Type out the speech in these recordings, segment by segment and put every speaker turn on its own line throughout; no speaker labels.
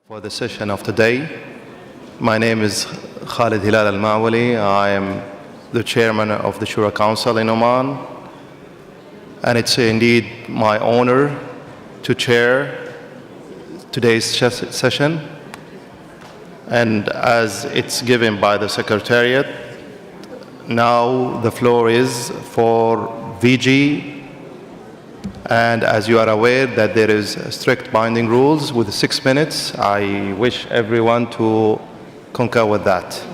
For the session of today, my name is Khalid Hilal Al-Mawali. I am the chairman of the Shura Council in Oman, and it's indeed my honor to chair today's session. And as it's given by the Secretariat, now the floor is for VG. And as you are aware that there is strict binding rules with 6 minutes, I wish everyone to concur with that.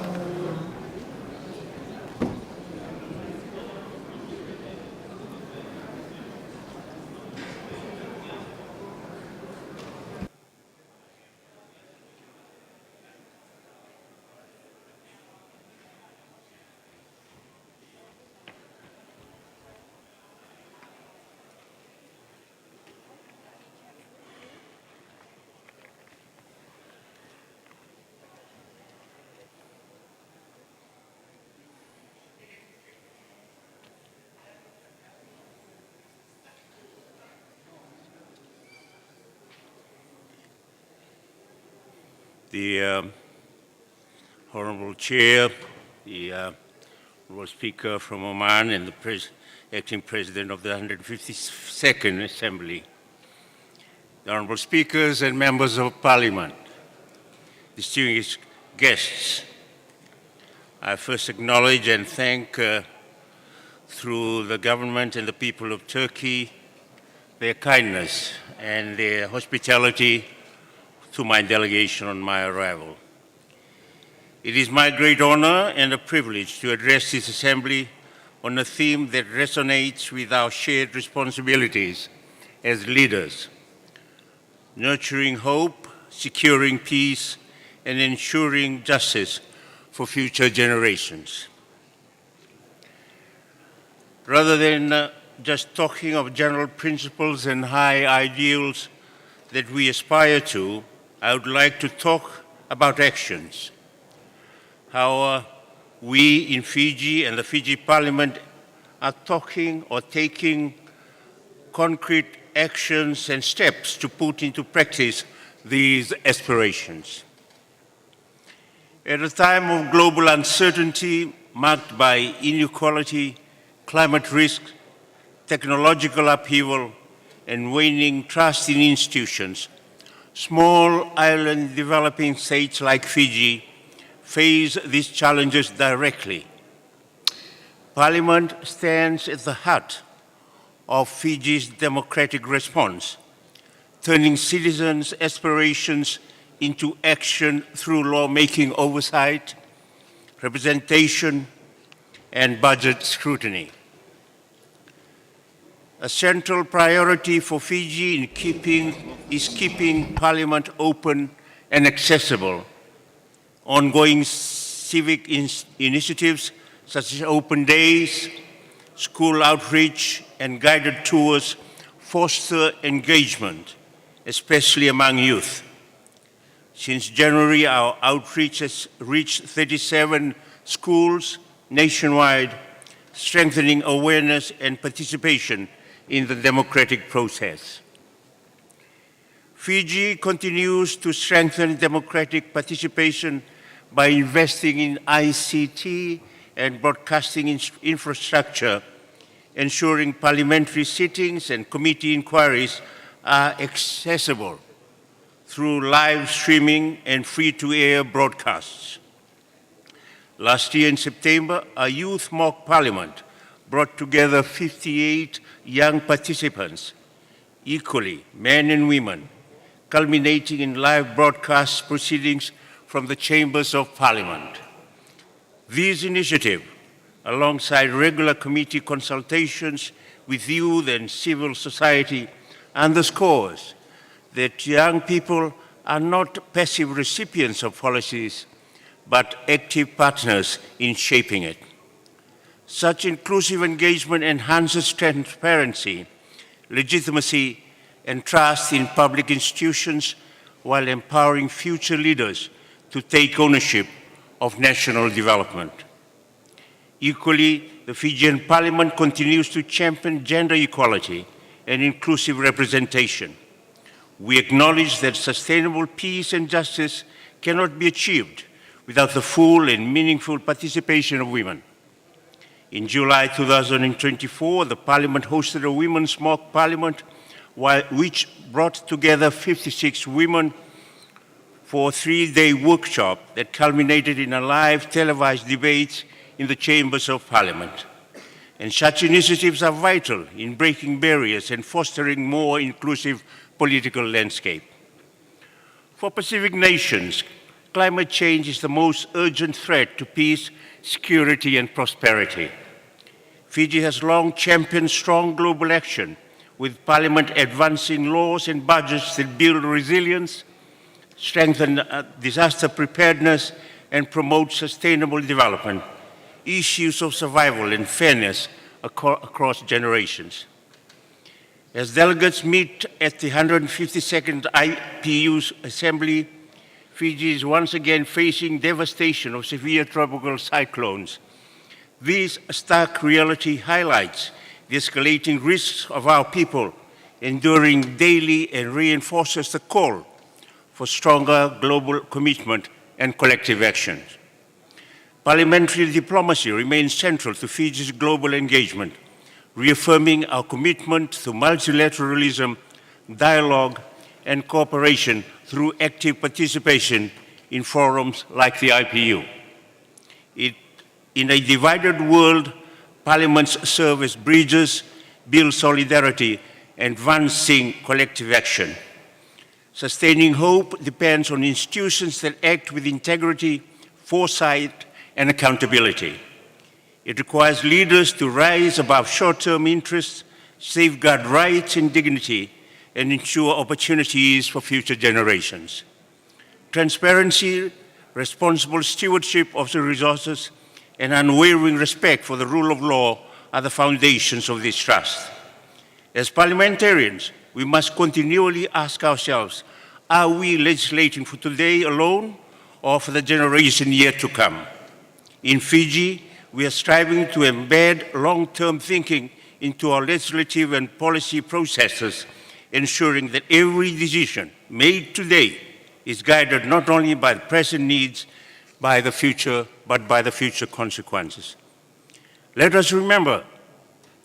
The Honorable Chair, the Honorable Speaker from Oman, and the Acting President of the 152nd Assembly, the Honorable Speakers and Members of Parliament, distinguished guests, I first acknowledge and thank, through the government and the people of Turkey, their kindness and their hospitality to my delegation on my arrival. It is my great honor and a privilege to address this Assembly on a theme that resonates with our shared responsibilities as leaders: nurturing hope, securing peace, and ensuring justice for future generations. Rather than just talking of general principles and high ideals that we aspire to, I would like to talk about actions, how we in Fiji and the Fiji Parliament are talking or taking concrete actions and steps to put into practice these aspirations. At a time of global uncertainty marked by inequality, climate risk, technological upheaval, and waning trust in institutions, small island developing states like Fiji face these challenges directly. Parliament stands at the heart of Fiji's democratic response, turning citizens' aspirations into action through lawmaking oversight, representation, and budget scrutiny. A central priority for Fiji is keeping Parliament open and accessible. Ongoing civic initiatives such as open days, school outreach, and guided tours foster engagement, especially among youth. Since January, our outreach has reached 37 schools nationwide, strengthening awareness and participation in the democratic process. Fiji continues to strengthen democratic participation by investing in ICT and broadcasting infrastructure, ensuring parliamentary sittings and committee inquiries are accessible through live streaming and free-to-air broadcasts. Last year in September, a youth mock parliament brought together 58 young participants, equally men and women, culminating in live broadcast proceedings from the chambers of Parliament. These initiatives, alongside regular committee consultations with youth and civil society, underscores that young people are not passive recipients of policies, but active partners in shaping it. Such inclusive engagement enhances transparency, legitimacy, and trust in public institutions while empowering future leaders to take ownership of national development. Equally, the Fijian Parliament continues to champion gender equality and inclusive representation. We acknowledge that sustainable peace and justice cannot be achieved without the full and meaningful participation of women. In July 2024, the Parliament hosted a women's mock parliament which brought together 56 women for a 3-day workshop that culminated in a live televised debate in the chambers of Parliament. And such initiatives are vital in breaking barriers and fostering more inclusive political landscape. For Pacific nations, climate change is the most urgent threat to peace, security, and prosperity. Fiji has long championed strong global action, with Parliament advancing laws and budgets that build resilience, strengthen disaster preparedness, and promote sustainable development, issues of survival and fairness across generations. As delegates meet at the 152nd IPU Assembly, Fiji is once again facing devastation of severe tropical cyclones. This stark reality highlights the escalating risks of our people enduring daily and reinforces the call for stronger global commitment and collective action. Parliamentary diplomacy remains central to Fiji's global engagement, reaffirming our commitment to multilateralism, dialogue, and cooperation through active participation in forums like the IPU. In a divided world, parliaments serve as bridges, build solidarity, and advancing collective action. Sustaining hope depends on institutions that act with integrity, foresight, and accountability. It requires leaders to rise above short-term interests, safeguard rights and dignity, and ensure opportunities for future generations. Transparency, responsible stewardship of the resources, and unwavering respect for the rule of law are the foundations of this trust. As parliamentarians, we must continually ask ourselves, are we legislating for today alone or for the generation yet to come? In Fiji, we are striving to embed long-term thinking into our legislative and policy processes, ensuring that every decision made today is guided not only by the present needs, but by the future consequences. Let us remember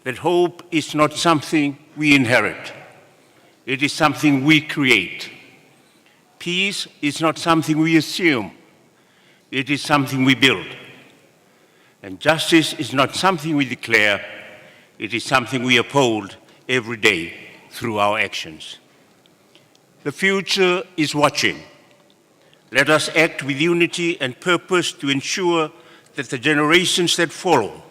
that hope is not something we inherit. It is something we create. Peace is not something we assume. It is something we build. And justice is not something we declare. It is something we uphold every day through our actions. The future is watching. Let us act with unity and purpose to ensure that the generations that follow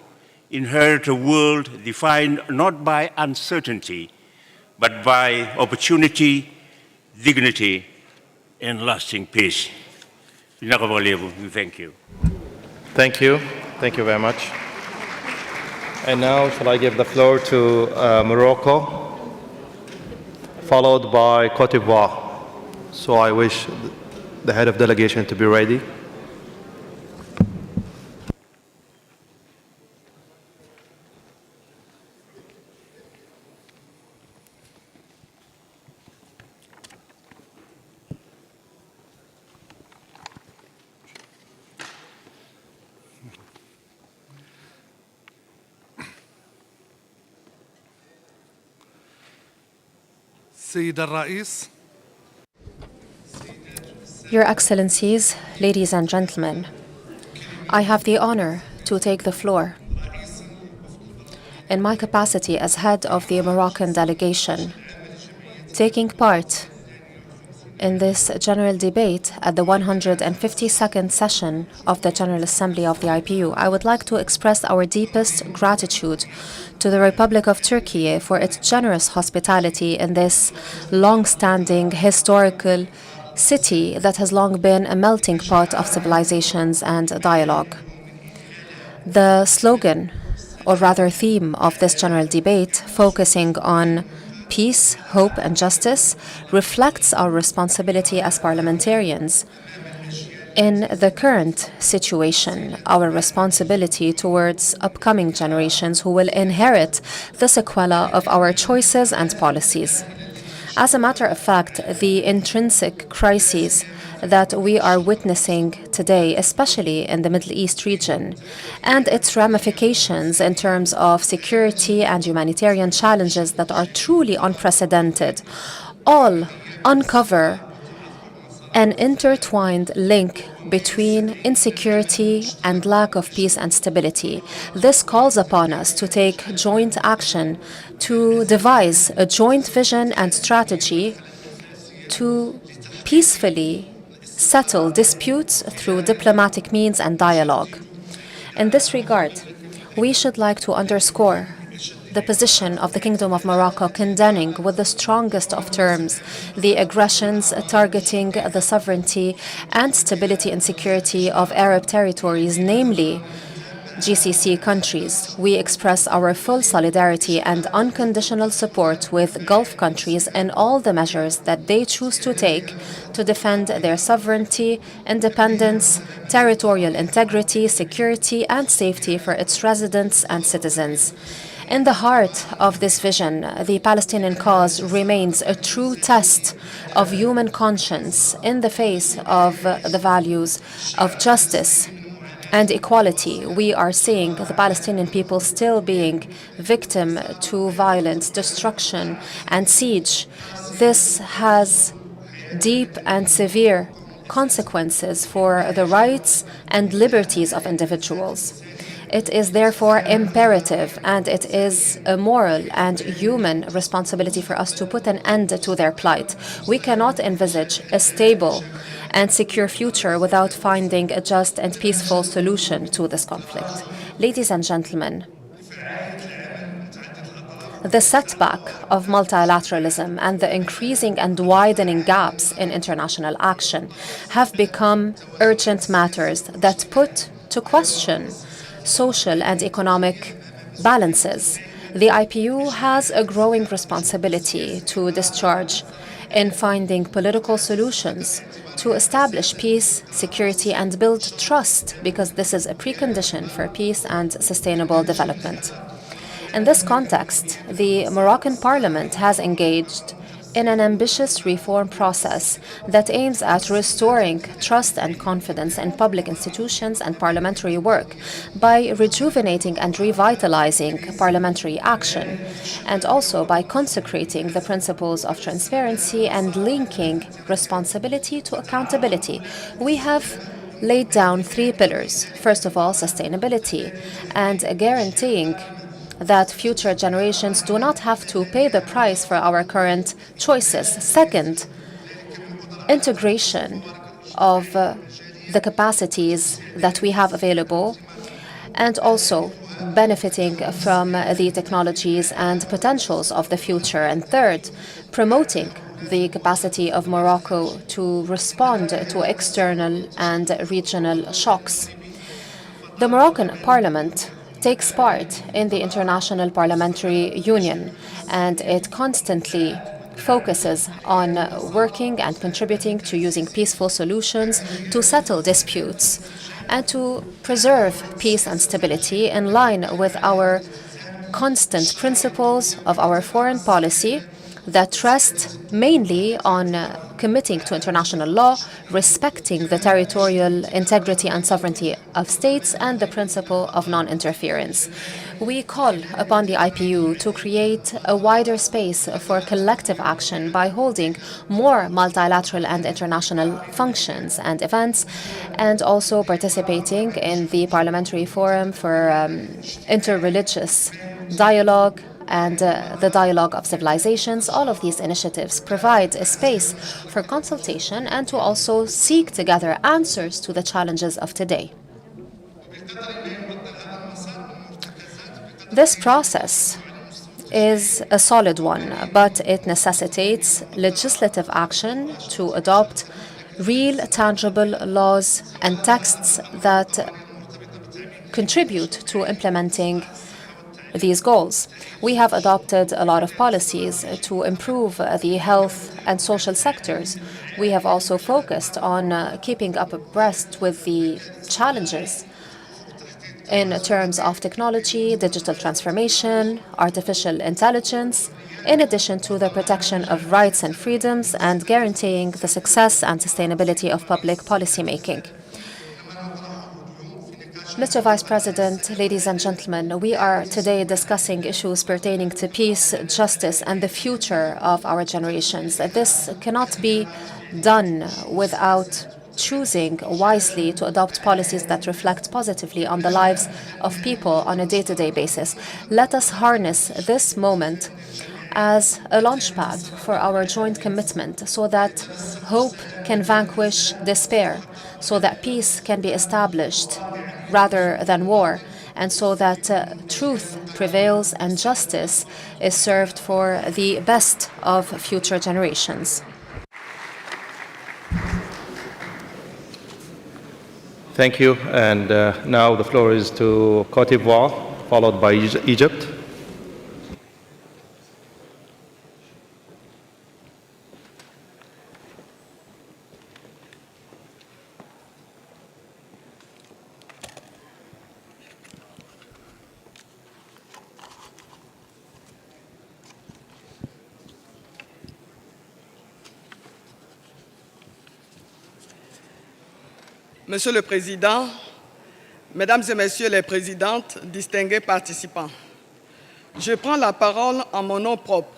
inherit a world defined not by uncertainty, but by opportunity, dignity, and lasting peace. Thank you.
Thank you. Thank you very much. And now, shall I give the floor to Morocco, followed by Côte d'Ivoire. So I wish the head of delegation to be ready.
سيد الرئيس
Your Excellencies, ladies and gentlemen, I have the honor to take the floor in my capacity as head of the Moroccan delegation, taking part in this general debate at the 152nd session of the General Assembly of the IPU. I would like to express our deepest gratitude to the Republic of Türkiye for its generous hospitality in this long-standing historical city that has long been a melting pot of civilizations and dialogue. The slogan, or rather theme, of this general debate, focusing on peace, hope, and justice, reflects our responsibility as parliamentarians. In the current situation, our responsibility towards upcoming generations who will inherit the sequela of our choices and policies. As a matter of fact, the intrinsic crises that we are witnessing today, especially in the Middle East region, and its ramifications in terms of security and humanitarian challenges that are truly unprecedented, all uncover an intertwined link between insecurity and lack of peace and stability. This calls upon us to take joint action, to devise a joint vision and strategy to peacefully settle disputes through diplomatic means and dialogue. In this regard, we should like to underscore the position of the Kingdom of Morocco condemning with the strongest of terms the aggressions targeting the sovereignty and stability and security of Arab territories, namely GCC countries. We express our full solidarity and unconditional support with Gulf countries in all the measures that they choose to take to defend their sovereignty, independence, territorial integrity, security, and safety for its residents and citizens. In the heart of this vision, the Palestinian cause remains a true test of human conscience in the face of the values of justice and equality. We are seeing the Palestinian people still being victim to violence, destruction, and siege. This has deep and severe consequences for the rights and liberties of individuals. It is therefore imperative, and it is a moral and human responsibility for us to put an end to their plight. We cannot envisage a stable and secure future without finding a just and peaceful solution to this conflict. Ladies and gentlemen, the setback of multilateralism and the increasing and widening gaps in international action have become urgent matters that put to question social and economic balances. The IPU has a growing responsibility to discharge in finding political solutions to establish peace, security, and build trust, because this is a precondition for peace and sustainable development. In this context, the Moroccan Parliament has engaged in an ambitious reform process that aims at restoring trust and confidence in public institutions and parliamentary work by rejuvenating and revitalizing parliamentary action, and also by consecrating the principles of transparency and linking responsibility to accountability. We have laid down 3 pillars. First of all, sustainability and guaranteeing that future generations do not have to pay the price for our current choices. Second, integration of the capacities that we have available, and also benefiting from the technologies and potentials of the future. And third, promoting the capacity of Morocco to respond to external and regional shocks. The Moroccan Parliament takes part in the International Parliamentary Union, and it constantly focuses on working and contributing to using peaceful solutions to settle disputes and to preserve peace and stability in line with our constant principles of our foreign policy that rest mainly on committing to international law, respecting the territorial integrity and sovereignty of states, and the principle of non-interference. We call upon the IPU to create a wider space for collective action by holding more multilateral and international functions and events, and also participating in the Parliamentary Forum for Interreligious Dialogue and the Dialogue of Civilizations. All of these initiatives provide a space for consultation and to also seek together answers to the challenges of today. This process is a solid one, but it necessitates legislative action to adopt real, tangible laws and texts that contribute to implementing these goals. We have adopted a lot of policies to improve the health and social sectors. We have also focused on keeping up abreast with the challenges in terms of technology, digital transformation, artificial intelligence, in addition to the protection of rights and freedoms and guaranteeing the success and sustainability of public policymaking. Mr. Vice President, ladies and gentlemen, we are today discussing issues pertaining to peace, justice, and the future of our generations. This cannot be done without choosing wisely to adopt policies that reflect positively on the lives of people on a day-to-day basis. Let us harness this moment as a launchpad for our joint commitment so that hope can vanquish despair, so that peace can be established rather than war, and so that truth prevails and justice is served for the best of future generations.
Thank you. And now the floor is to Côte d'Ivoire, followed by Egypt.
Monsieur le Président, Mesdames et Messieurs les Présidentes, distingués participants, je prends la parole en mon nom propre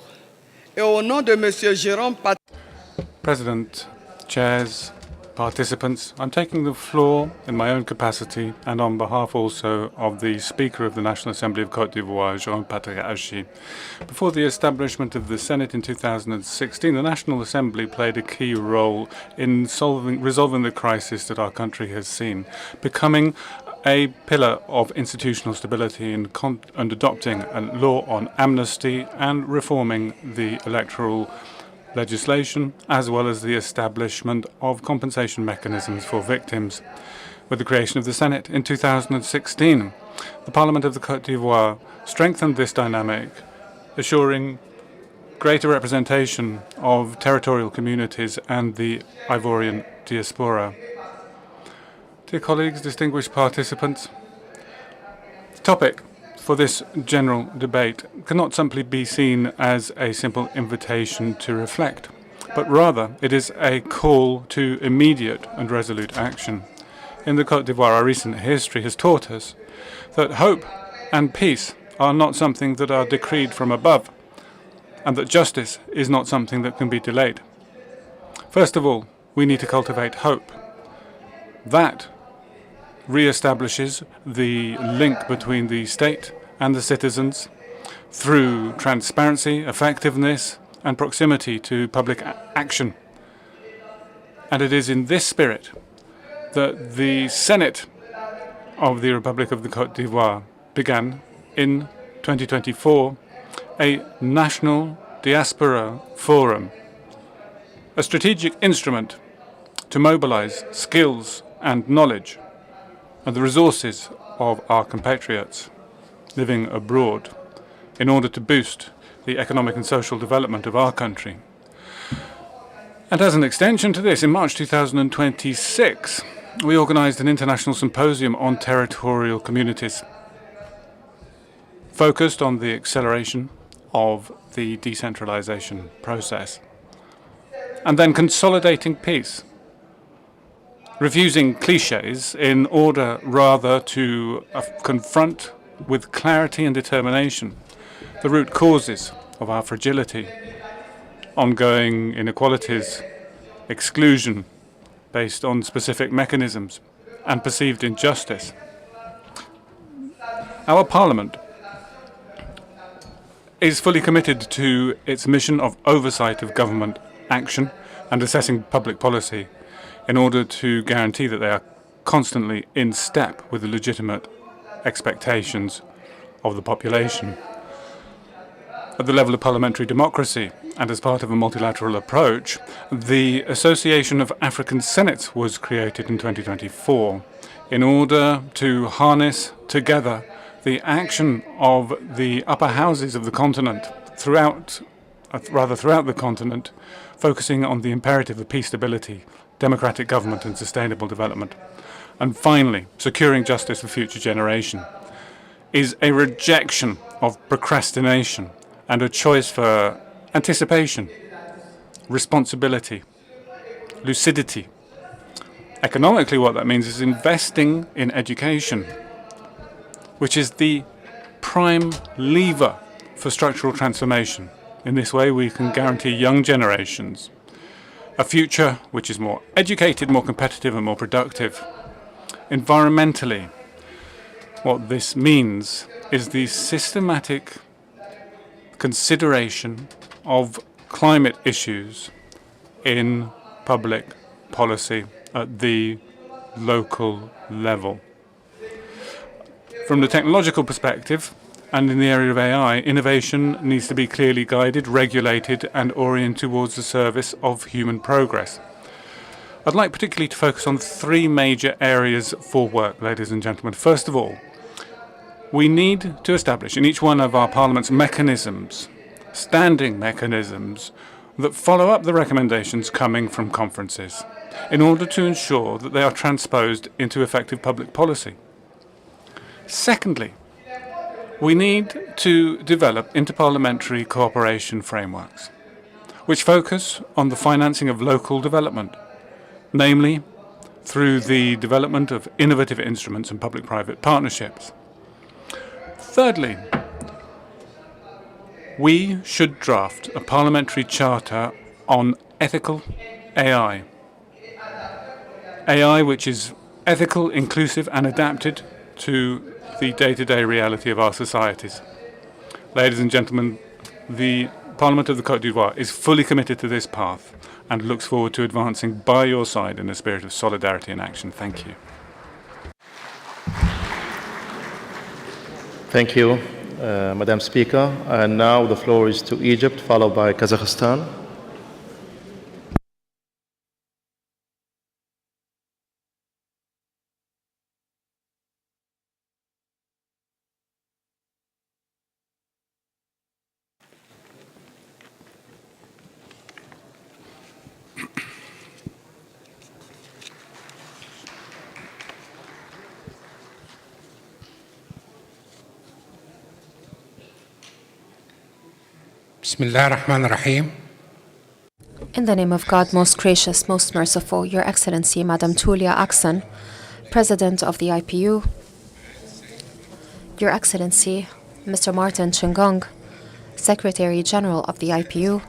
et au nom de Monsieur Jérôme
President, chairs, participants, I'm taking the floor in my own capacity and on behalf also of the Speaker of the National Assembly of Côte d'Ivoire, Jérôme Hachi. Before the establishment of the Senate in 2016, the National Assembly played a key role in resolving the crisis that our country has seen, becoming a pillar of institutional stability and adopting a law on amnesty and reforming the electoral legislation, as well as the establishment of compensation mechanisms for victims. With the creation of the Senate in 2016, the Parliament of the Côte d'Ivoire strengthened this dynamic, assuring greater representation of territorial communities and the Ivorian diaspora. Dear colleagues, distinguished participants, the topic for this general debate cannot simply be seen as a simple invitation to reflect, but rather it is a call to immediate and resolute action. In the Côte d'Ivoire, our recent history has taught us that hope and peace are not something that are decreed from above, and that justice is not something that can be delayed. First of all, we need to cultivate hope. That re-establishes the link between the state and the citizens through transparency, effectiveness, and proximity to public action. And it is in this spirit that the Senate of the Republic of the Côte d'Ivoire began in 2024 a National Diaspora Forum, a strategic instrument to mobilize skills and knowledge and the resources of our compatriots living abroad in order to boost the economic and social development of our country. And as an extension to this, in March 2026, we organized an international symposium on territorial communities, focused on the acceleration of the decentralization process, and then consolidating peace, refusing cliches in order rather to confront with clarity and determination the root causes of our fragility, ongoing inequalities, exclusion based on specific mechanisms, and perceived injustice. Our Parliament is fully committed to its mission of oversight of government action and assessing public policy in order to guarantee that they are constantly in step with the legitimate expectations of the population. At the level of parliamentary democracy, and as part of a multilateral approach, the Association of African Senates was created in 2024 in order to harness together the action of the upper houses of the continent throughout the continent, focusing on the imperative of peace, stability, democratic government and sustainable development. And finally, securing justice for future generations is a rejection of procrastination and a choice for anticipation, responsibility, lucidity. Economically, what that means is investing in education, which is the prime lever for structural transformation. In this way, we can guarantee young generations a future which is more educated, more competitive, and more productive. Environmentally, what this means is the systematic consideration of climate issues in public policy at the local level. From the technological perspective, and in the area of AI, innovation needs to be clearly guided, regulated, and oriented towards the service of human progress. I'd like particularly to focus on three major areas for work, ladies and gentlemen. First of all, we need to establish in each one of our parliaments mechanisms, standing mechanisms, that follow up the recommendations coming from conferences in order to ensure that they are transposed into effective public policy. Secondly, we need to develop inter-parliamentary cooperation frameworks which focus on the financing of local development, namely through the development of innovative instruments and public-private partnerships. Thirdly, we should draft a parliamentary charter on ethical AI. AI which is ethical, inclusive, and adapted to the day-to-day reality of our societies. Ladies and gentlemen, the Parliament of the Côte d'Ivoire is fully committed to this path and looks forward to advancing by your side in a spirit of solidarity and action. Thank you.
Thank you, Madam Speaker. And now the floor is to Egypt, followed by Kazakhstan.
Bismillah ar-Rahman ar-Rahim.
In the name of God, most gracious, most merciful, Your Excellency, Madam Tulia Aksan, President of the IPU, Your Excellency, Mr. Martin Chingong, Secretary General of the IPU,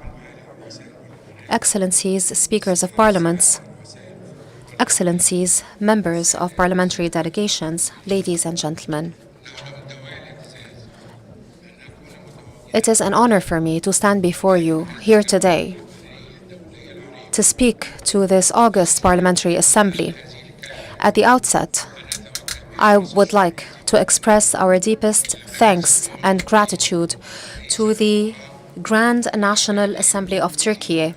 Excellencies, Speakers of Parliaments, Excellencies, Members of Parliamentary Delegations, ladies and gentlemen. It is an honor for me to stand before you here today to speak to this August Parliamentary Assembly. At the outset, I would like to express our deepest thanks and gratitude to the Grand National Assembly of Türkiye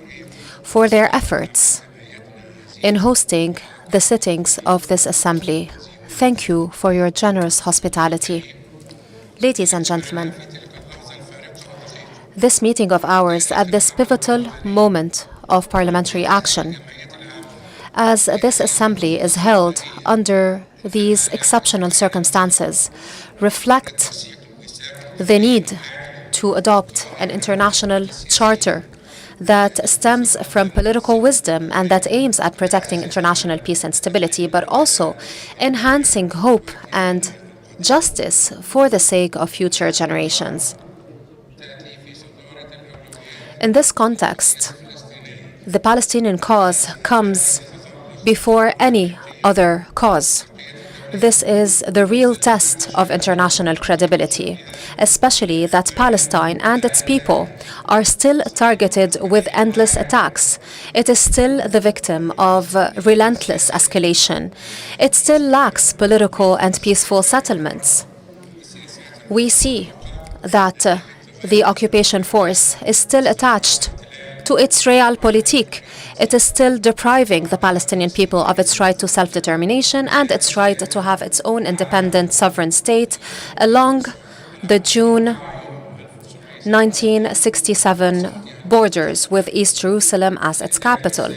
for their efforts in hosting the sittings of this assembly. Thank you for your generous hospitality. Ladies and gentlemen, this meeting of ours at this pivotal moment of parliamentary action, as this assembly is held under these exceptional circumstances, reflect the need to adopt an international charter that stems from political wisdom and that aims at protecting international peace and stability, but also enhancing hope and justice for the sake of future generations. In this context, the Palestinian cause comes before any other cause. This is the real test of international credibility, especially that Palestine and its people are still targeted with endless attacks. It is still the victim of relentless escalation. It still lacks political and peaceful settlements. We see that the occupation force is still attached to its realpolitik. It is still depriving the Palestinian people of its right to self-determination and its right to have its own independent sovereign state along the June 1967 borders with East Jerusalem as its capital.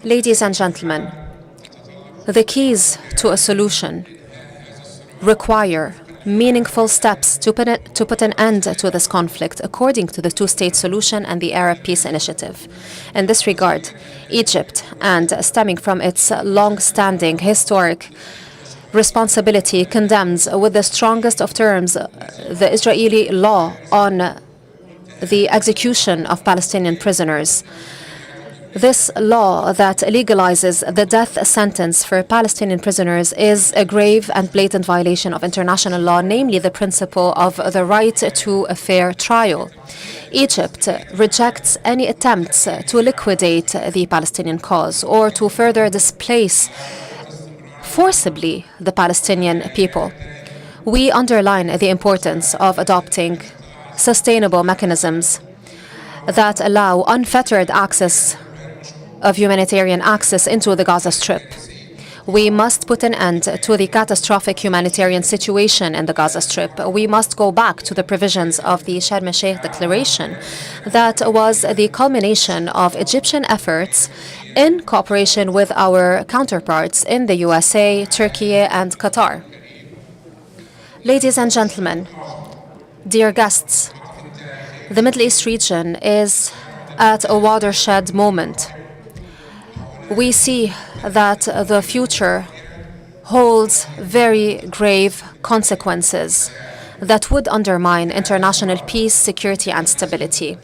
Ladies and gentlemen, the keys to a solution require meaningful steps to put an end to this conflict according to the two-state solution and the Arab Peace Initiative. In this regard, Egypt, and stemming from its long-standing historic responsibility, condemns with the strongest of terms the Israeli law on the execution of Palestinian prisoners. This law that legalizes the death sentence for Palestinian prisoners is a grave and blatant violation of international law, namely the principle of the right to a fair trial. Egypt rejects any attempts to liquidate the Palestinian cause or to further displace forcibly the Palestinian people. We underline the importance of adopting sustainable mechanisms that allow unfettered access of humanitarian access into the Gaza Strip. We must put an end to the catastrophic humanitarian situation in the Gaza Strip. We must go back to the provisions of the Sharm el-Sheikh Declaration that was the culmination of Egyptian efforts in cooperation with our counterparts in the USA, Türkiye, and Qatar. Ladies and gentlemen, dear guests, the Middle East region is at a watershed moment. We see that the future holds very grave consequences that would undermine international peace, security, and stability.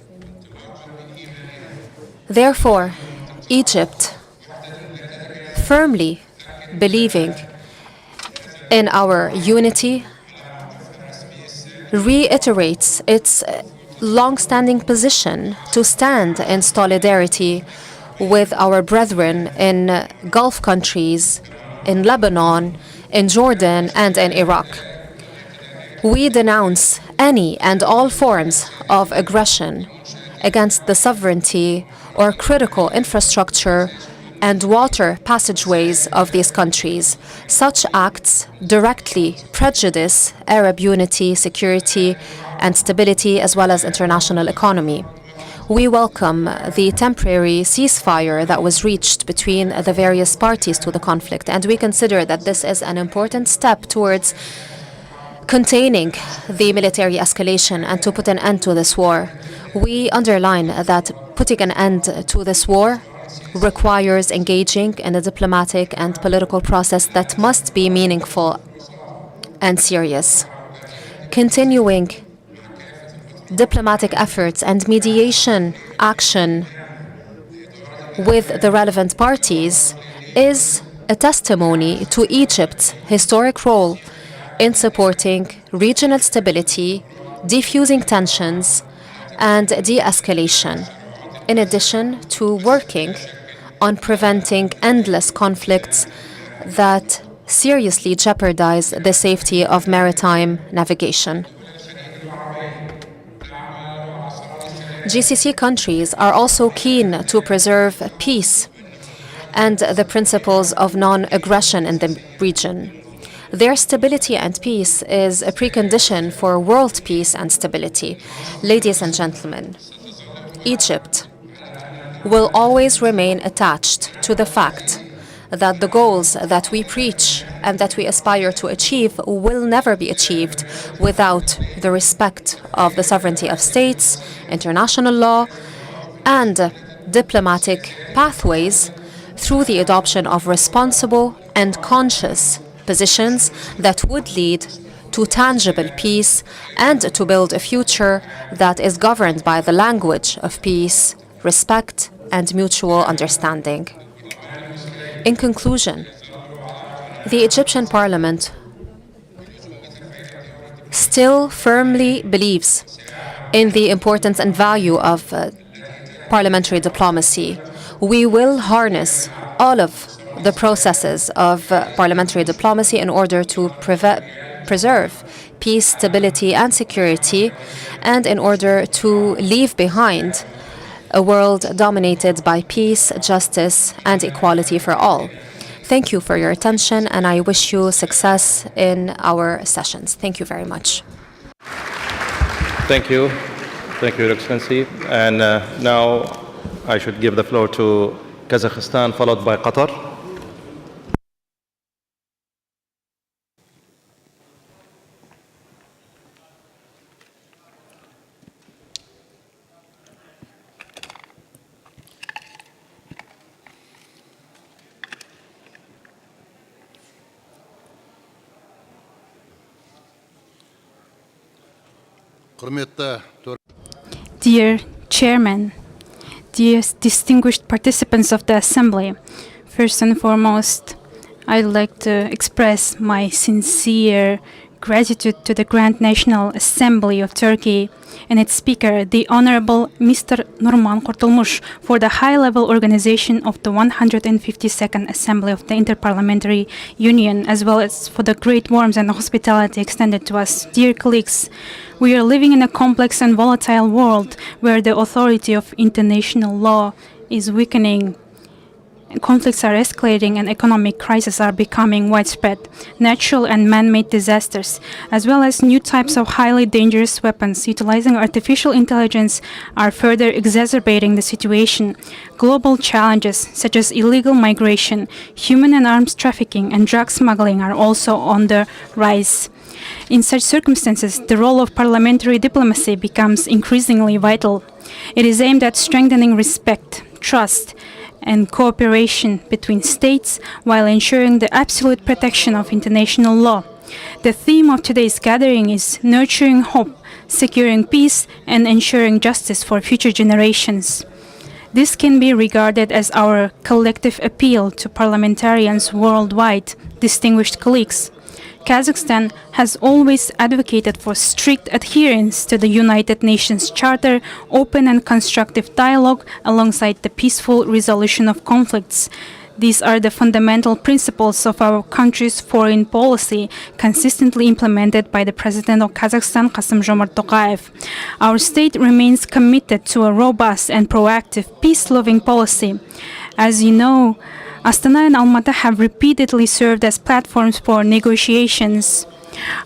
Therefore, Egypt, firmly believing in our unity, reiterates its long-standing position to stand in solidarity with our brethren in Gulf countries, in Lebanon, in Jordan, and in Iraq. We denounce any and all forms of aggression against the sovereignty or critical infrastructure and water passageways of these countries. Such acts directly prejudice Arab unity, security, and stability, as well as international economy. We welcome the temporary ceasefire that was reached between the various parties to the conflict, and we consider that this is an important step towards containing the military escalation and to put an end to this war. We underline that putting an end to this war requires engaging in a diplomatic and political process that must be meaningful and serious. Continuing diplomatic efforts and mediation action with the relevant parties is a testimony to Egypt's historic role in supporting regional stability, defusing tensions, and de-escalation, in addition to working on preventing endless conflicts that seriously jeopardize the safety of maritime navigation. GCC countries are also keen to preserve peace and the principles of non-aggression in the region. Their stability and peace is a precondition for world peace and stability. Ladies and gentlemen, Egypt will always remain attached to the fact that the goals that we preach and that we aspire to achieve will never be achieved without the respect of the sovereignty of states, international law, and diplomatic pathways through the adoption of responsible and conscious positions that would lead to tangible peace and to build a future that is governed by the language of peace, respect, and mutual understanding. In conclusion, the Egyptian parliament still firmly believes in the importance and value of parliamentary diplomacy. We will harness all of the processes of parliamentary diplomacy in order to preserve peace, stability, and security, and in order to leave behind a world dominated by peace, justice, and equality for all. Thank you for your attention, and I wish you success in our sessions. Thank you very much.
Thank you. Thank you, Your Excellency. And now I should give the floor to Kazakhstan, followed by Qatar.
Dear Chairman, dear distinguished participants of the Assembly, first and foremost, I'd like to express my sincere gratitude to the Grand National Assembly of Turkey and its Speaker, the Honorable Mr. Nurman Kurtulmuş, for the high-level organization of the 152nd Assembly of the Inter-Parliamentary Union, as well as for the great warmth and hospitality extended to us. Dear colleagues, we are living in a complex and volatile world where the authority of international law is weakening. Conflicts are escalating and economic crises are becoming widespread. Natural and man-made disasters, as well as new types of highly dangerous weapons utilizing artificial intelligence, are further exacerbating the situation. Global challenges such as illegal migration, human and arms trafficking, and drug smuggling are also on the rise. In such circumstances, the role of parliamentary diplomacy becomes increasingly vital. It is aimed at strengthening respect, trust, and cooperation between states while ensuring the absolute protection of international law. The theme of today's gathering is nurturing hope, securing peace, and ensuring justice for future generations. This can be regarded as our collective appeal to parliamentarians worldwide, distinguished colleagues. Kazakhstan has always advocated for strict adherence to the United Nations Charter, open and constructive dialogue alongside the peaceful resolution of conflicts. These are the fundamental principles of our country's foreign policy, consistently implemented by the President of Kazakhstan, Kassym-Jomart Tokayev. Our state remains committed to a robust and proactive peace-loving policy. As you know, Astana and Almaty have repeatedly served as platforms for negotiations.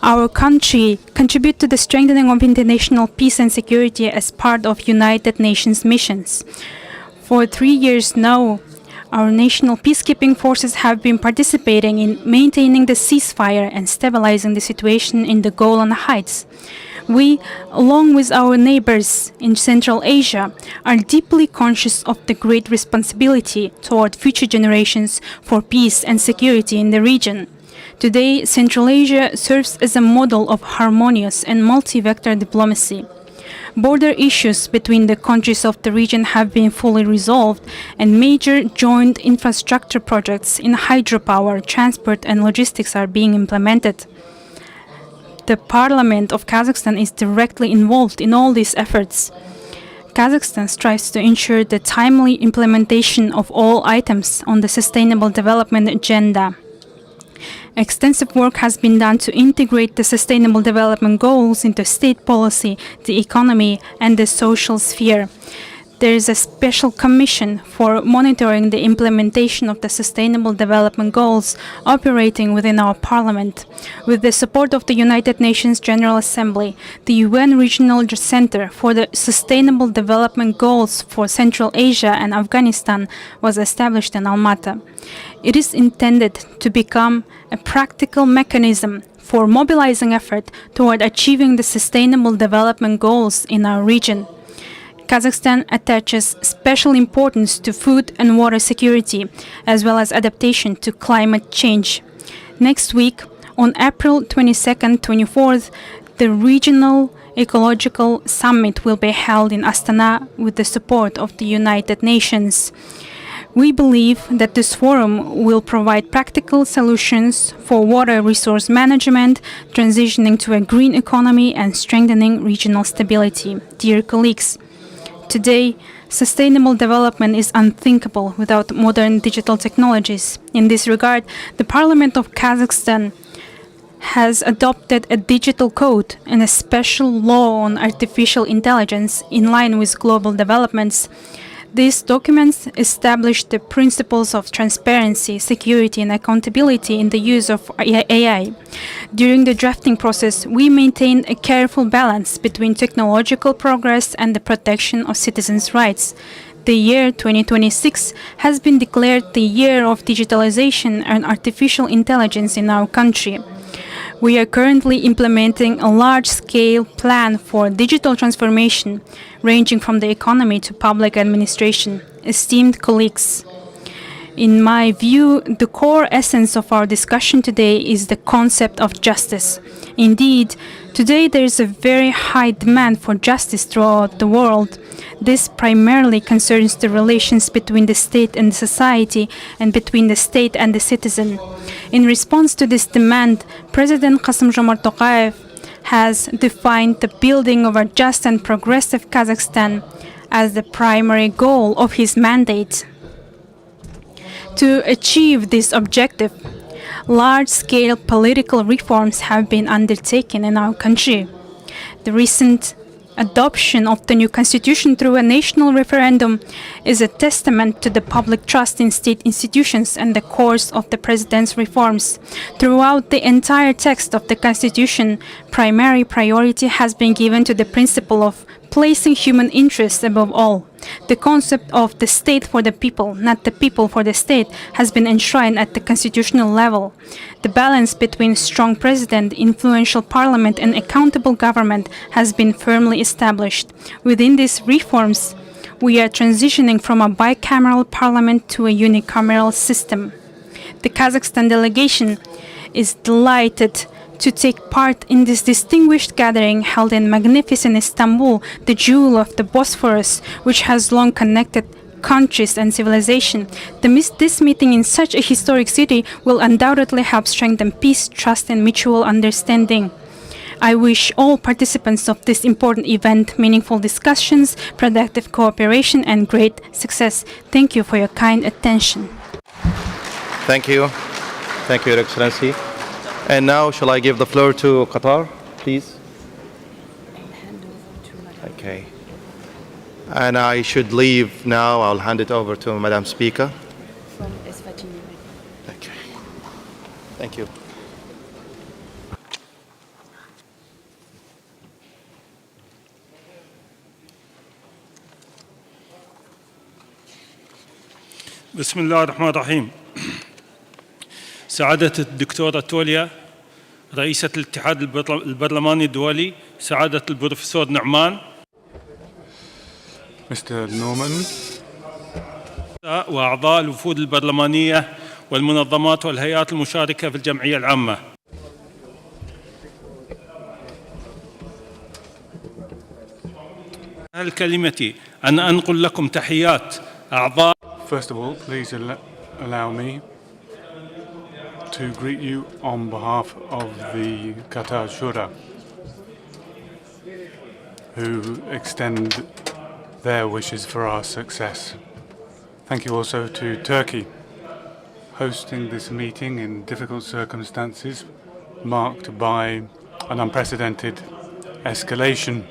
Our country contributes to the strengthening of international peace and security as part of United Nations missions. For 3 years now, our national peacekeeping forces have been participating in maintaining the ceasefire and stabilizing the situation in the Golan Heights. We, along with our neighbors in Central Asia, are deeply conscious of the great responsibility toward future generations for peace and security in the region. Today, Central Asia serves as a model of harmonious and multi-vector diplomacy. Border issues between the countries of the region have been fully resolved, and major joint infrastructure projects in hydropower, transport, and logistics are being implemented. The Parliament of Kazakhstan is directly involved in all these efforts. Kazakhstan strives to ensure the timely implementation of all items on the Sustainable Development Agenda. Extensive work has been done to integrate the Sustainable Development Goals into state policy, the economy, and the social sphere. There is a special commission for monitoring the implementation of the Sustainable Development Goals operating within our parliament. With the support of the United Nations General Assembly, the UN Regional Center for the Sustainable Development Goals for Central Asia and Afghanistan was established in Almaty. It is intended to become a practical mechanism for mobilizing effort toward achieving the Sustainable Development Goals in our region. Kazakhstan attaches special importance to food and water security, as well as adaptation to climate change. Next week, on April 22nd, 24th, the Regional Ecological Summit will be held in Astana with the support of the United Nations. We believe that this forum will provide practical solutions for water resource management, transitioning to a green economy, and strengthening regional stability. Dear colleagues, today, sustainable development is unthinkable without modern digital technologies. In this regard, the Parliament of Kazakhstan has adopted a digital code and a special law on artificial intelligence in line with global developments. These documents establish the principles of transparency, security, and accountability in the use of AI. During the drafting process, we maintained a careful balance between technological progress and the protection of citizens' rights. The year 2026 has been declared the year of digitalization and artificial intelligence in our country. We are currently implementing a large-scale plan for digital transformation, ranging from the economy to public administration. Esteemed colleagues, in my view, the core essence of our discussion today is the concept of justice. Indeed, today there is a very high demand for justice throughout the world. This primarily concerns the relations between the state and society and between the state and the citizen. In response to this demand, President Kassym-Jomart Tokayev has defined the building of a just and progressive Kazakhstan as the primary goal of his mandate. To achieve this objective, large-scale political reforms have been undertaken in our country. The recent adoption of the new constitution through a national referendum is a testament to the public trust in state institutions and the course of the president's reforms. Throughout the entire text of the constitution, primary priority has been given to the principle of placing human interests above all. The concept of the state for the people, not the people for the state, has been enshrined at the constitutional level. The balance between strong president, influential parliament, and accountable government has been firmly established. Within these reforms, we are transitioning from a bicameral parliament to a unicameral system. The Kazakhstan delegation is delighted to take part in this distinguished gathering held in magnificent Istanbul, the jewel of the Bosphorus, which has long connected countries and civilization. This meeting in such a historic city will undoubtedly help strengthen peace, trust, and mutual understanding. I wish all participants of this important event meaningful discussions, productive cooperation, and great success. Thank you for your kind attention.
Thank you. Thank you, Your Excellency. And now, shall I give the floor to Qatar, please? Okay. And I should leave now. I'll hand it over to Madam Speaker. Okay. Thank you.
بسم الله الرحمن الرحيم. سعادة الدكتورة توليا رئيسة الاتحاد البرلماني الدولي، سعادة البروفيسور نعمان،
Mr. Norman,
وأعضاء الوفود البرلمانية والمنظمات والهيئات المشاركة في الجمعية العامة. هل كلمتي أن أنقل لكم تحيات أعضاء.
First of all, please allow me to greet you on behalf of the Qatar Shura, who extend their wishes for our success. Thank you also to Turkey, hosting this meeting in difficult circumstances marked by an unprecedented escalation.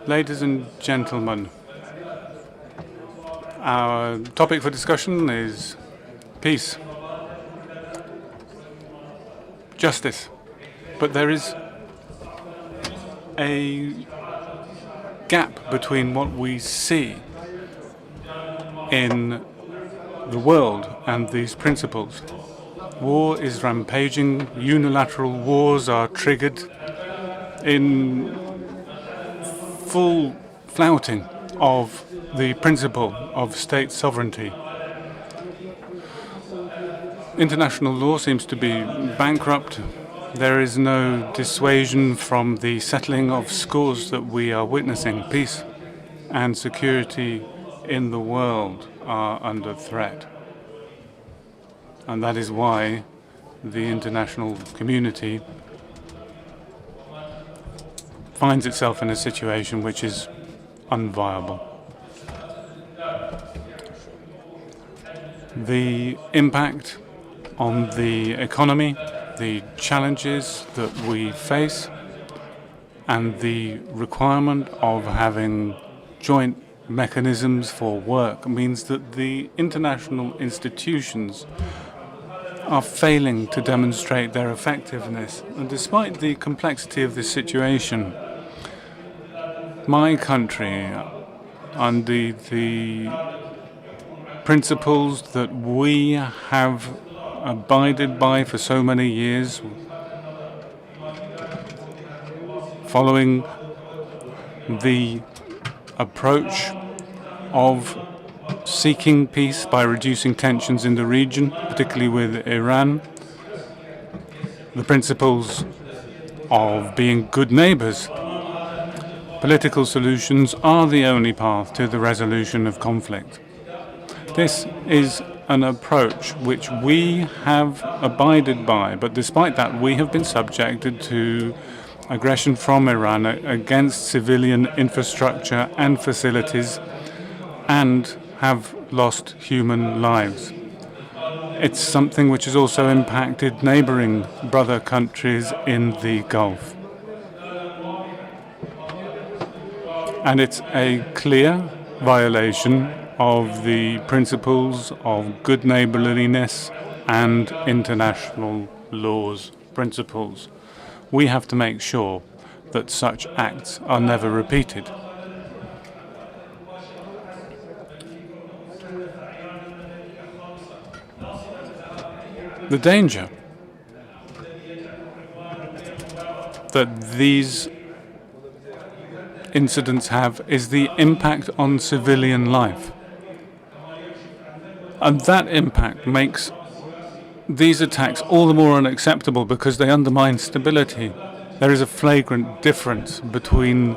Ladies and gentlemen, our topic for discussion is peace, justice, but there is a gap between what we see in the world and these principles. War is rampaging, unilateral wars are triggered in full flouting of the principle of state sovereignty. International law seems to be bankrupt. There is no dissuasion from the settling of scores that we are witnessing. Peace and security in the world are under threat. And that is why the international community finds itself in a situation which is unviable. The impact on the economy, the challenges that we face, and the requirement of having joint mechanisms for work means that the international institutions are failing to demonstrate their effectiveness. And despite the complexity of this situation, my country, under the principles that we have abided by for so many years, following the approach of seeking peace by reducing tensions in the region, particularly with Iran, the principles of being good neighbors. Political solutions are the only path to the resolution of conflict. This is an approach which we have abided by, but despite that, we have been subjected to aggression from Iran against civilian infrastructure and facilities and have lost human lives. It's something which has also impacted neighboring brother countries in the Gulf. And it's a clear violation of the principles of good neighborliness and international law's principles. We have to make sure that such acts are never repeated. The danger that these incidents have is the impact on civilian life. And that impact makes these attacks all the more unacceptable because they undermine stability. There is a flagrant difference between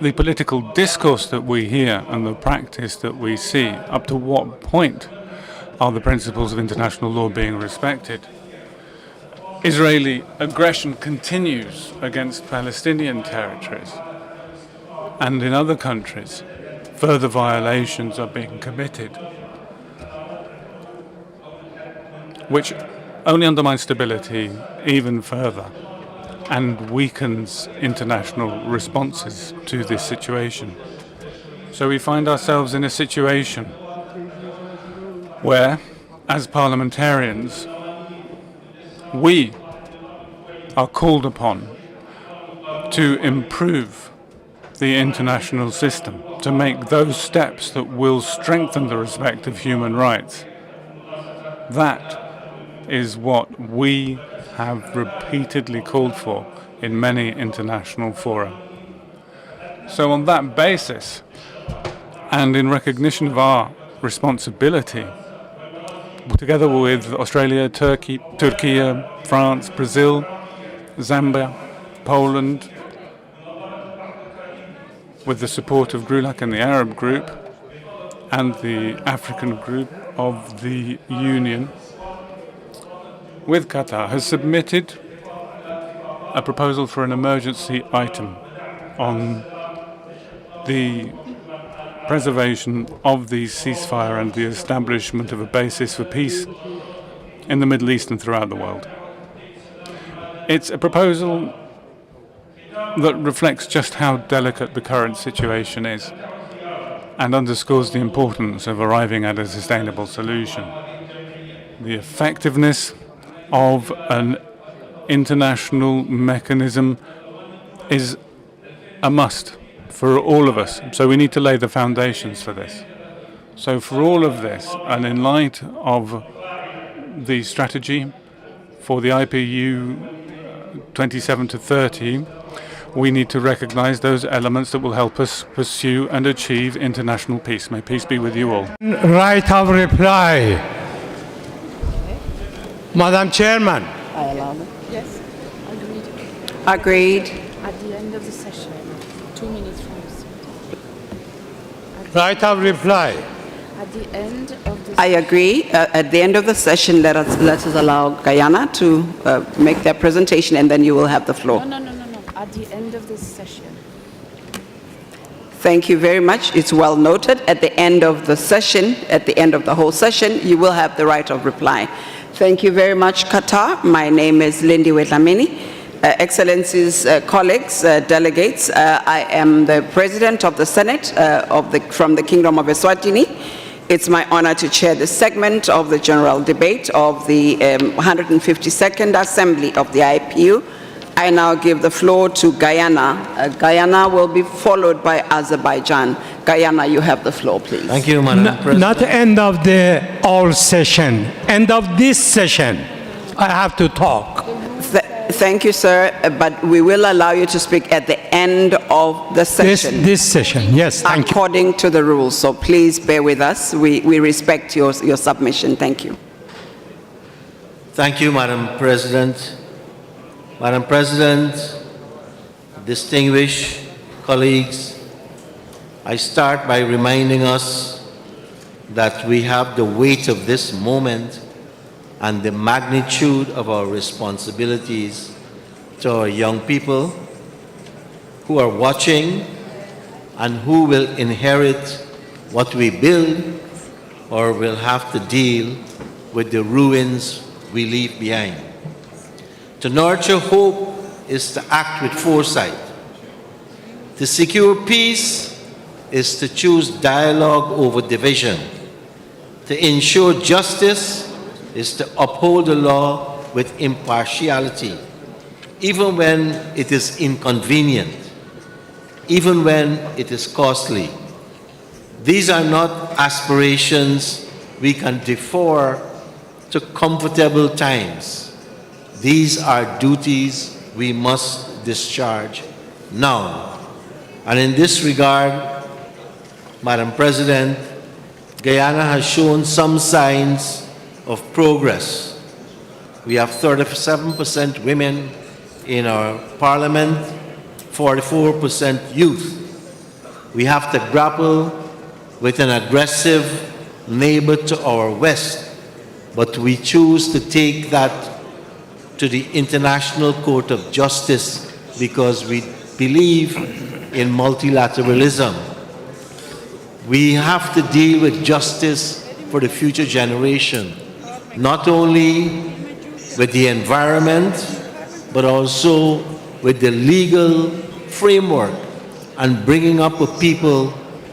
the political discourse that we hear and the practice that we see. Up to what point are the principles of international law being respected? Israeli aggression continues against Palestinian territories, and in other countries, further violations are being committed, which only undermines stability even further and weakens international responses to this situation. So we find ourselves in a situation where, as parliamentarians, we are called upon to improve the international system, to make those steps that will strengthen the respect of human rights. That is what we have repeatedly called for in many international fora. So on that basis, and in recognition of our responsibility, together with Australia, Türkiye, France, Brazil, Zambia, Poland, with the support of GRULAC and the Arab group and the African group of the Union, with Qatar, has submitted a proposal for an emergency item on the preservation of the ceasefire and the establishment of a basis for peace in the Middle East and throughout the world. It's a proposal that reflects just how delicate the current situation is and underscores the importance of arriving at a sustainable solution. The effectiveness of an international mechanism is a must for all of us. So we need to lay the foundations for this. So for all of this, and in light of the strategy for the IPU 27 to 30, we need to recognize those elements that will help us pursue and achieve international peace. May peace be with you all.
Right of reply. Madam Chairman.
I allow it.
Yes, agreed.
Agreed.
At the end of the session, 2 minutes from the start.
Right of reply.
At the end of the
I agree. At the end of the session, let us allow Guyana to make their presentation, and then you will have the floor.
No. At the end of this session.
Thank you very much. It's well noted. At the end of the session, at the end of the whole session, you will have the right of reply. Thank you very much, Qatar. My name is Lindy Wedlamini. Excellencies, colleagues, delegates, I am the President of the Senate from the Kingdom of Eswatini. It's my honor to chair this segment of the general debate of the 152nd Assembly of the IPU I now give the floor to Guyana. Guyana will be followed by Azerbaijan. Guyana, you have the floor, please.
Thank you, Madam President.
Not end of the all session, end of this session. I have to talk.
Thank you, sir, but we will allow you to speak at the end of the session.
This session, yes, thank you.
According to the rules, so please bear with us. We respect your submission. Thank you.
Thank you, Madam President. Madam President, distinguished colleagues, I start by reminding us that we have the weight of this moment and the magnitude of our responsibilities to our young people who are watching and who will inherit what we build or will have to deal with the ruins we leave behind. To nurture hope is to act with foresight. To secure peace is to choose dialogue over division. To ensure justice is to uphold the law with impartiality, even when it is inconvenient, even when it is costly. These are not aspirations we can defer to comfortable times. These are duties we must discharge now. And in this regard, Madam President, Guyana has shown some signs of progress. We have 37% women in our parliament, 44% youth. We have to grapple with an aggressive neighbor to our west, but we choose to take that to the International Court of Justice because we believe in multilateralism. We have to deal with justice for the future generation, not only with the environment, but also with the legal framework and bringing up a people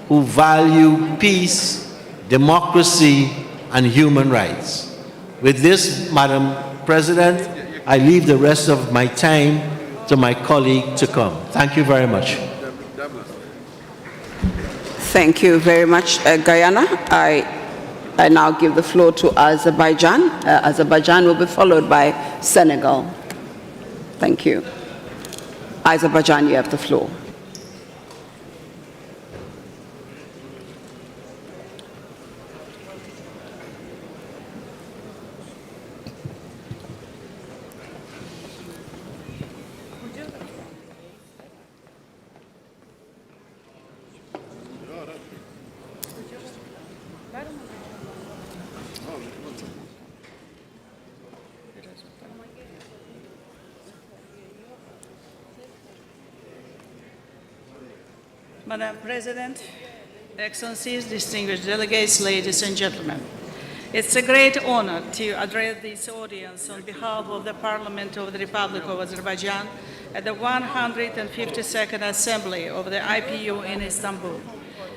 who value peace, democracy, and human rights. With this, Madam President, I leave the rest of my time to my colleague to come. Thank you very much.
Thank you very much, Guyana. I now give the floor to Azerbaijan. Azerbaijan will be followed by Senegal. Thank you. Azerbaijan, you have the floor.
Madam President, Excellencies, distinguished delegates, ladies and gentlemen. It's a great honor to address this audience on behalf of the Parliament of the Republic of Azerbaijan at the 152nd Assembly of the IPU in Istanbul.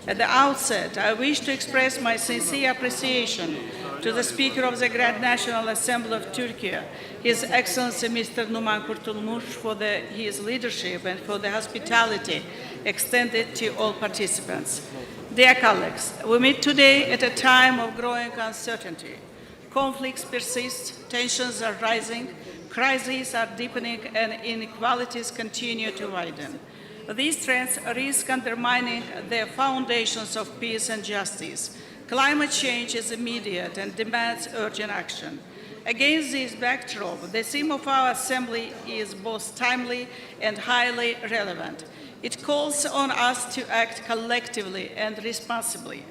At the outset, I wish to express my sincere appreciation to the Speaker of the Grand National Assembly of Türkiye, His Excellency Mr. Numan Kurtulmuş, for his leadership and for the hospitality extended to all participants. Dear colleagues, we meet today at a time of growing uncertainty. Conflicts persist, tensions are rising, crises are deepening, and inequalities continue to widen. These trends risk undermining the foundations of peace and justice. Climate change is immediate and demands urgent action. Against this backdrop, the theme of our Assembly is both timely and highly relevant. It calls on us to act collectively and responsibly.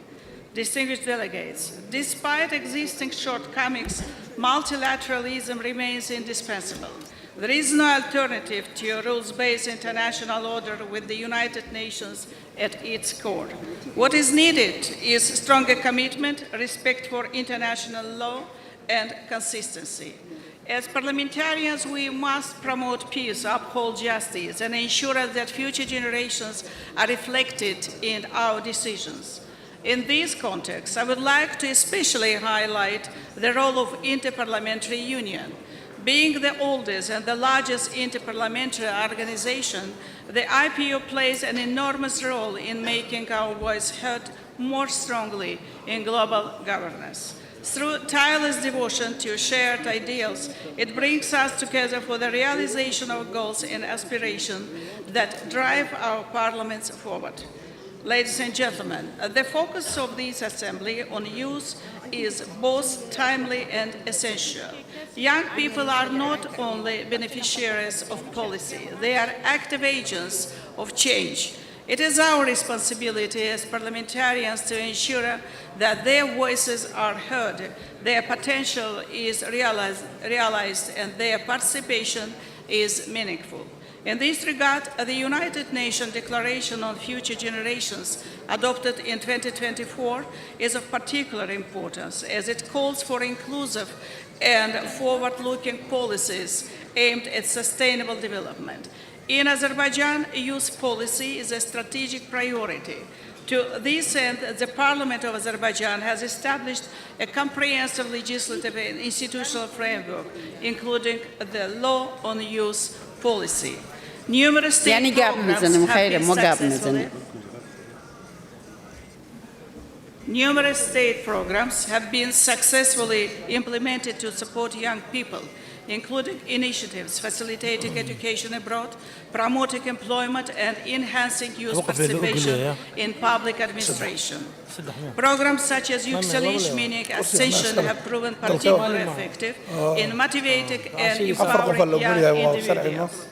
Distinguished delegates, despite existing shortcomings, multilateralism remains indispensable. There is no alternative to a rules-based international order with the United Nations at its core. What is needed is stronger commitment, respect for international law, and consistency. As parliamentarians, we must promote peace, uphold justice, and ensure that future generations are reflected in our decisions. In this context, I would like to especially highlight the role of Inter-Parliamentary Union. Being the oldest and the largest inter-parliamentary organization, the IPU plays an enormous role in making our voice heard more strongly in global governance. Through tireless devotion to shared ideals, it brings us together for the realization of goals and aspirations that drive our parliaments forward. Ladies and gentlemen, the focus of this assembly on youth is both timely and essential. Young people are not only beneficiaries of policy, they are active agents of change. It is our responsibility as parliamentarians to ensure that their voices are heard, their potential is realized, and their participation is meaningful. In this regard, the United Nations Declaration on Future Generations, adopted in 2024, is of particular importance as it calls for inclusive and forward-looking policies aimed at sustainable development. In Azerbaijan, youth policy is a strategic priority. To this end, the Parliament of Azerbaijan has established a comprehensive legislative and institutional framework, including the law on youth policy. Numerous state programs have been successfully Numerous state programs have been successfully implemented to support young people, including initiatives facilitating education abroad, promoting employment, and enhancing youth participation in public administration. Programs such as Yükseliş, meaning Ascension, have proven particularly effective in motivating and empowering young individuals.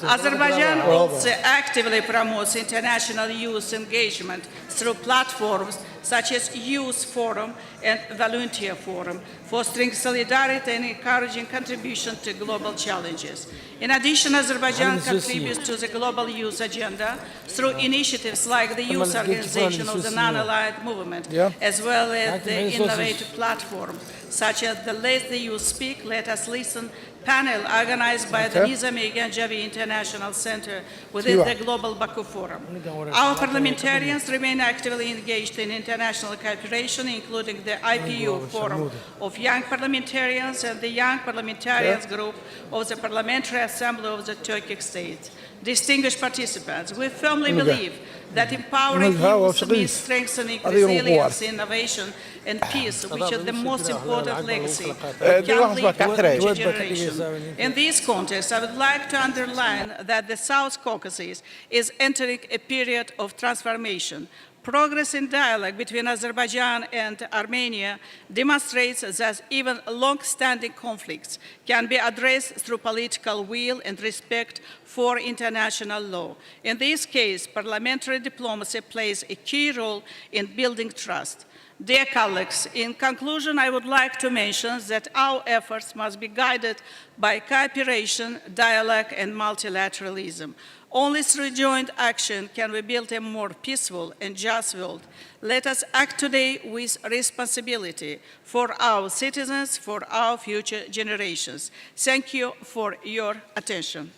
Azerbaijan also actively promotes international youth engagement through platforms such as Youth Forum and Volunteer Forum, fostering solidarity and encouraging contribution to global challenges. In addition, Azerbaijan contributes to the global youth agenda through initiatives like the Youth Organization of the Non-Aligned Movement, as well as the innovative platforms such as the Let the Youth Speak, Let Us Listen panel organized by the Nizami Ganjavi International Center within the Global Baku Forum. Our parliamentarians remain actively engaged in international cooperation, including the IPU Forum of Young Parliamentarians and the Young Parliamentarians Group of the Parliamentary Assembly of the Turkic States. Distinguished participants, we firmly believe that empowering youth means strengthening resilience, innovation, and peace, which is the most important legacy we can leave to future generations. In this context, I would like to underline that the South Caucasus is entering a period of transformation. Progress in dialogue between Azerbaijan and Armenia demonstrates that even long-standing conflicts can be addressed through political will and respect for international law. In this case, parliamentary diplomacy plays a key role in building trust. Dear colleagues, in conclusion, I would like to mention that our efforts must be guided by cooperation, dialogue, and multilateralism. Only through joint action can we build a more peaceful and just world. Let us act today with responsibility for our citizens, for our future generations. Thank you for your attention.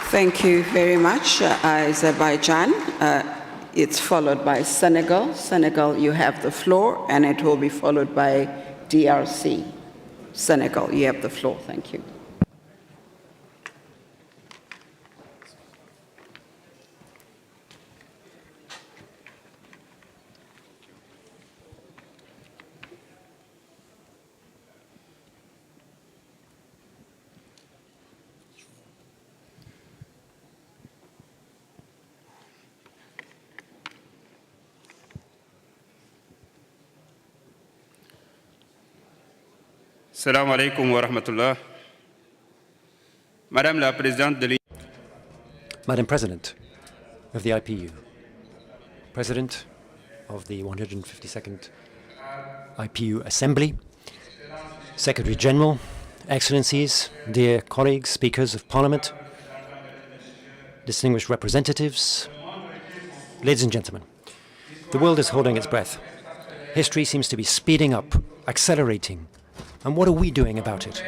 Thank you very much, Azerbaijan. It's followed by Senegal. Senegal, you have the floor, and it will be followed by DRC. Senegal, you have the floor. Thank you.
Assalamu alaikum wa rahmatullah. Madame la Présidente de
Madam President of the IPU, President of the 152nd IPU Assembly, Secretary General, Excellencies, dear colleagues, speakers of Parliament, distinguished representatives, ladies and gentlemen, the world is holding its breath. History seems to be speeding up, accelerating. And what are we doing about it?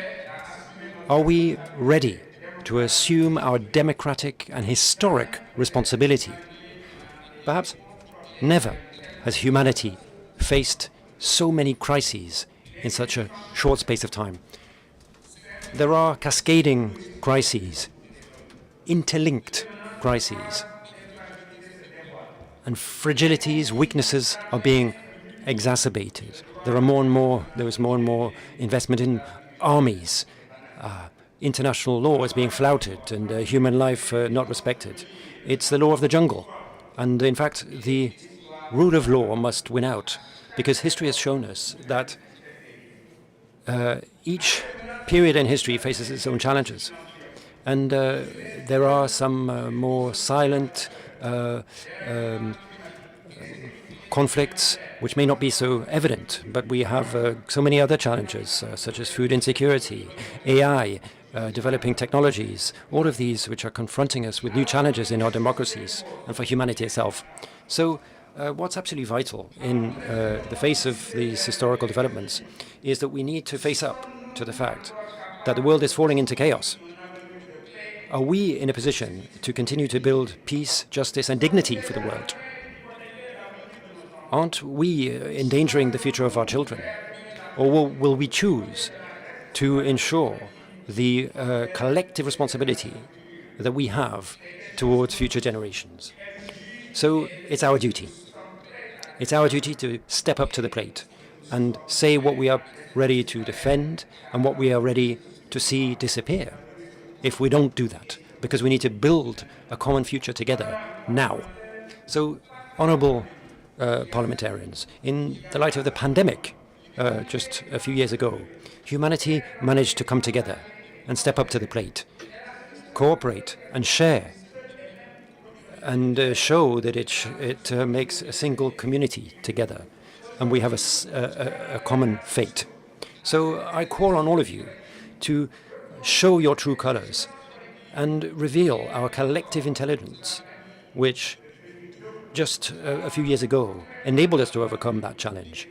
Are we ready to assume our democratic and historic responsibility? Perhaps never has humanity faced so many crises in such a short space of time. there are cascading crises, interlinked crises, and fragilities, weaknesses are being exacerbated. There is more and more investment in armies. International law is being flouted and human life not respected. It's the law of the jungle. And in fact, the rule of law must win out, because history has shown us that each period in history faces its own challenges. And there are some more silent conflicts which may not be so evident, but we have so many other challenges, such as food insecurity, AI, developing technologies, all of these which are confronting us with new challenges in our democracies and for humanity itself. So what's absolutely vital in the face of these historical developments is that we need to face up to the fact that the world is falling into chaos. Are we in a position to continue to build peace, justice, and dignity for the world? Aren't we endangering the future of our children? Or will we choose to ensure the collective responsibility that we have towards future generations? So it's our duty. It's our duty to step up to the plate and say what we are ready to defend and what we are ready to see disappear if we don't do that, because we need to build a common future together now. So, honourable parliamentarians, in the light of the pandemic just a few years ago, humanity managed to come together and step up to the plate, cooperate and share, and show that it makes a single community together, and we have a common fate. So I call on all of you to show your true colours and reveal our collective intelligence, which just a few years ago enabled us to overcome that challenge.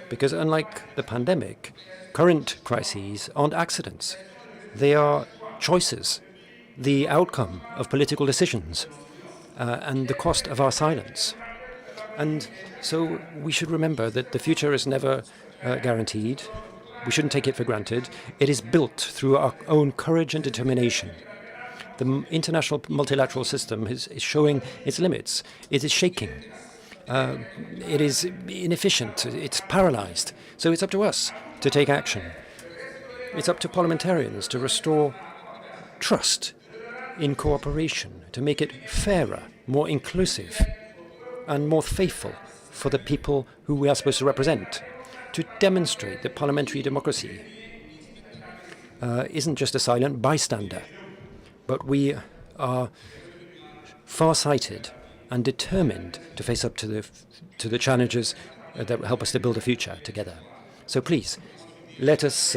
Because unlike the pandemic, current crises aren't accidents. They are choices, the outcome of political decisions, and the cost of our silence. And so we should remember that the future is never guaranteed. We shouldn't take it for granted. It is built through our own courage and determination. The international multilateral system is showing its limits. It is shaking. It is inefficient. It's paralyzed. So it's up to us to take action. It's up to parliamentarians to restore trust in cooperation, to make it fairer, more inclusive, and more faithful for the people who we are supposed to represent, to demonstrate that parliamentary democracy isn't just a silent bystander, but we are far-sighted and determined to face up to the challenges that will help us to build a future together. So please, let us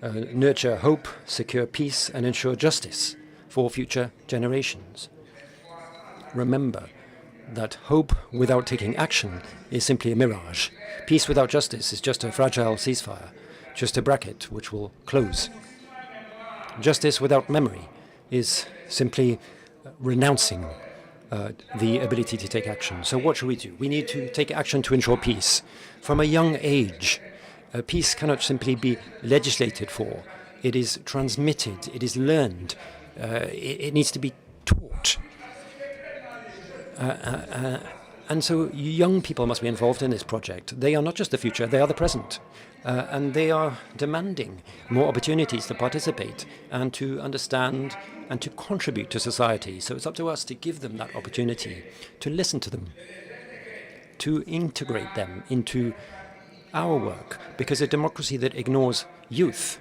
nurture hope, secure peace, and ensure justice for future generations. Remember that hope without taking action is simply a mirage. Peace without justice is just a fragile ceasefire, just a bracket which will close. Justice without memory is simply renouncing the ability to take action. So what should we do? We need to take action to ensure peace. From a young age, peace cannot simply be legislated for. It is transmitted, it is learned, it needs to be taught. And so young people must be involved in this project. They are not just the future, they are the present. And they are demanding more opportunities to participate and to understand and to contribute to society. So it's up to us to give them that opportunity, to listen to them, to integrate them into our work, because a democracy that ignores youth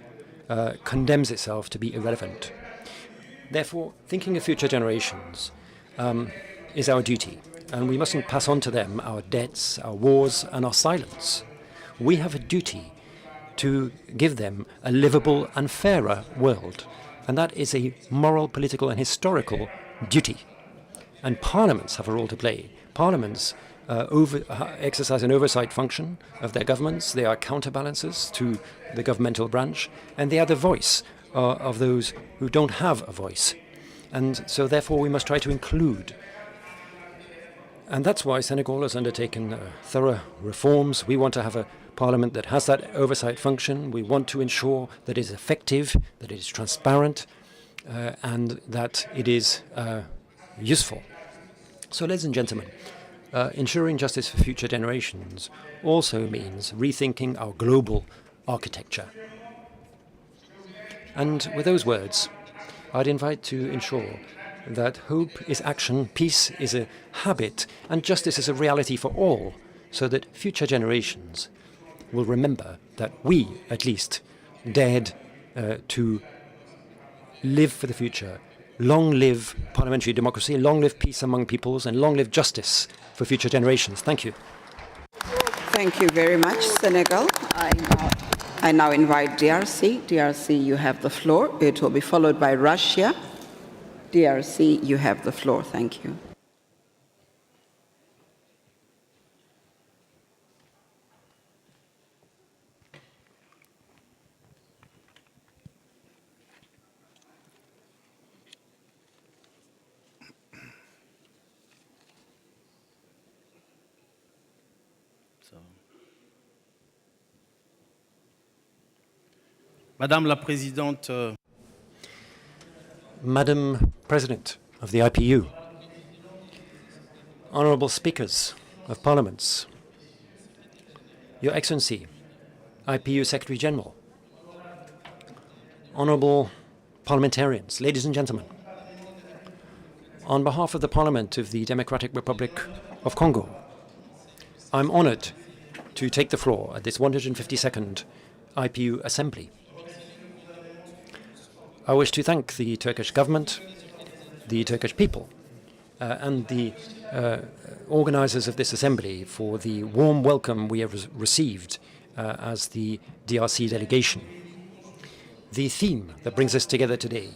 condemns itself to be irrelevant. Therefore, thinking of future generations is our duty, and we mustn't pass on to them our debts, our wars, and our silence. We have a duty to give them a livable and fairer world, and that is a moral, political, and historical duty. And parliaments have a role to play. Parliaments exercise an oversight function of their governments. They are counterbalances to the governmental branch, and they are the voice of those who don't have a voice. And so therefore we must try to include And that's why Senegal has undertaken thorough reforms. We want to have a parliament that has that oversight function. We want to ensure that it is effective, that it is transparent, and that it is useful. So, ladies and gentlemen, ensuring justice for future generations also means rethinking our global architecture. And with those words, I'd invite to ensure that hope is action, peace is a habit, and justice is a reality for all, so that future generations will remember that we, at least, dared to live for the future. Long live parliamentary democracy, long live peace among peoples, and long live justice for future generations. Thank you.
Thank you very much, Senegal. I now invite DRC. DRC, you have the floor. It will be followed by Russia. DRC, you have the floor. Thank you.
Madame la Présidente,
Madam President of the IPU, Honourable Speakers of Parliaments, Your Excellency, IPU Secretary General, Honourable Parliamentarians, ladies and gentlemen, on behalf of the Parliament of the Democratic Republic of Congo, I'm honoured to take the floor at this 152nd IPU Assembly. I wish to thank the Turkish government, the Turkish people, and the organisers of this assembly for the warm welcome we have received as the DRC delegation. The theme that brings us together today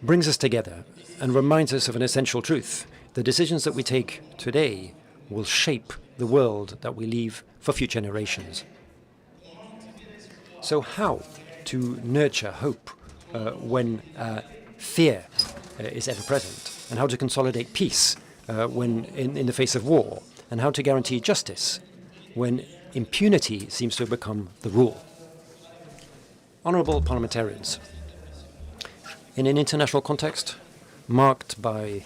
brings us together and reminds us of an essential truth. The decisions that we take today will shape the world that we leave for future generations. So how to nurture hope when fear is ever present, and how to consolidate peace when in the face of war, and how to guarantee justice when impunity seems to have become the rule. Honourable parliamentarians, in an international context marked by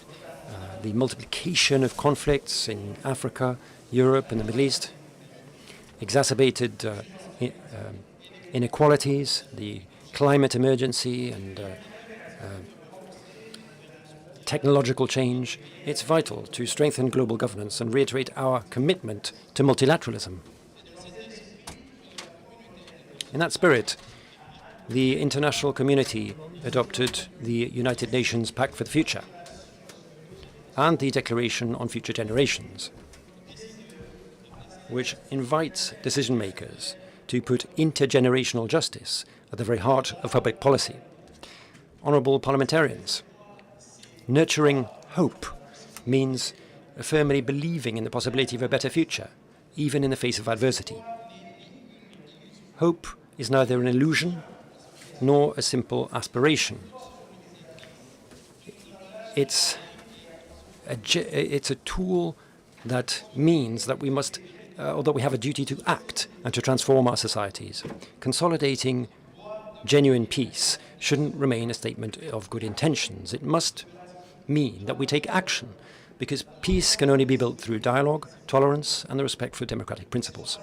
the multiplication of conflicts in Africa, Europe and the Middle East, exacerbated inequalities, the climate emergency and technological change, it's vital to strengthen global governance and reiterate our commitment to multilateralism. In that spirit, the international community adopted the United Nations Pact for the Future and the Declaration on Future Generations, which invites decision makers to put intergenerational justice at the very heart of public policy. Honourable parliamentarians, nurturing hope means firmly believing in the possibility of a better future, even in the face of adversity. Hope is neither an illusion nor a simple aspiration. It's a tool that means that we must or that we have a duty to act and to transform our societies. Consolidating genuine peace shouldn't remain a statement of good intentions. It must mean that we take action, because peace can only be built through dialogue, tolerance, and the respect for democratic principles.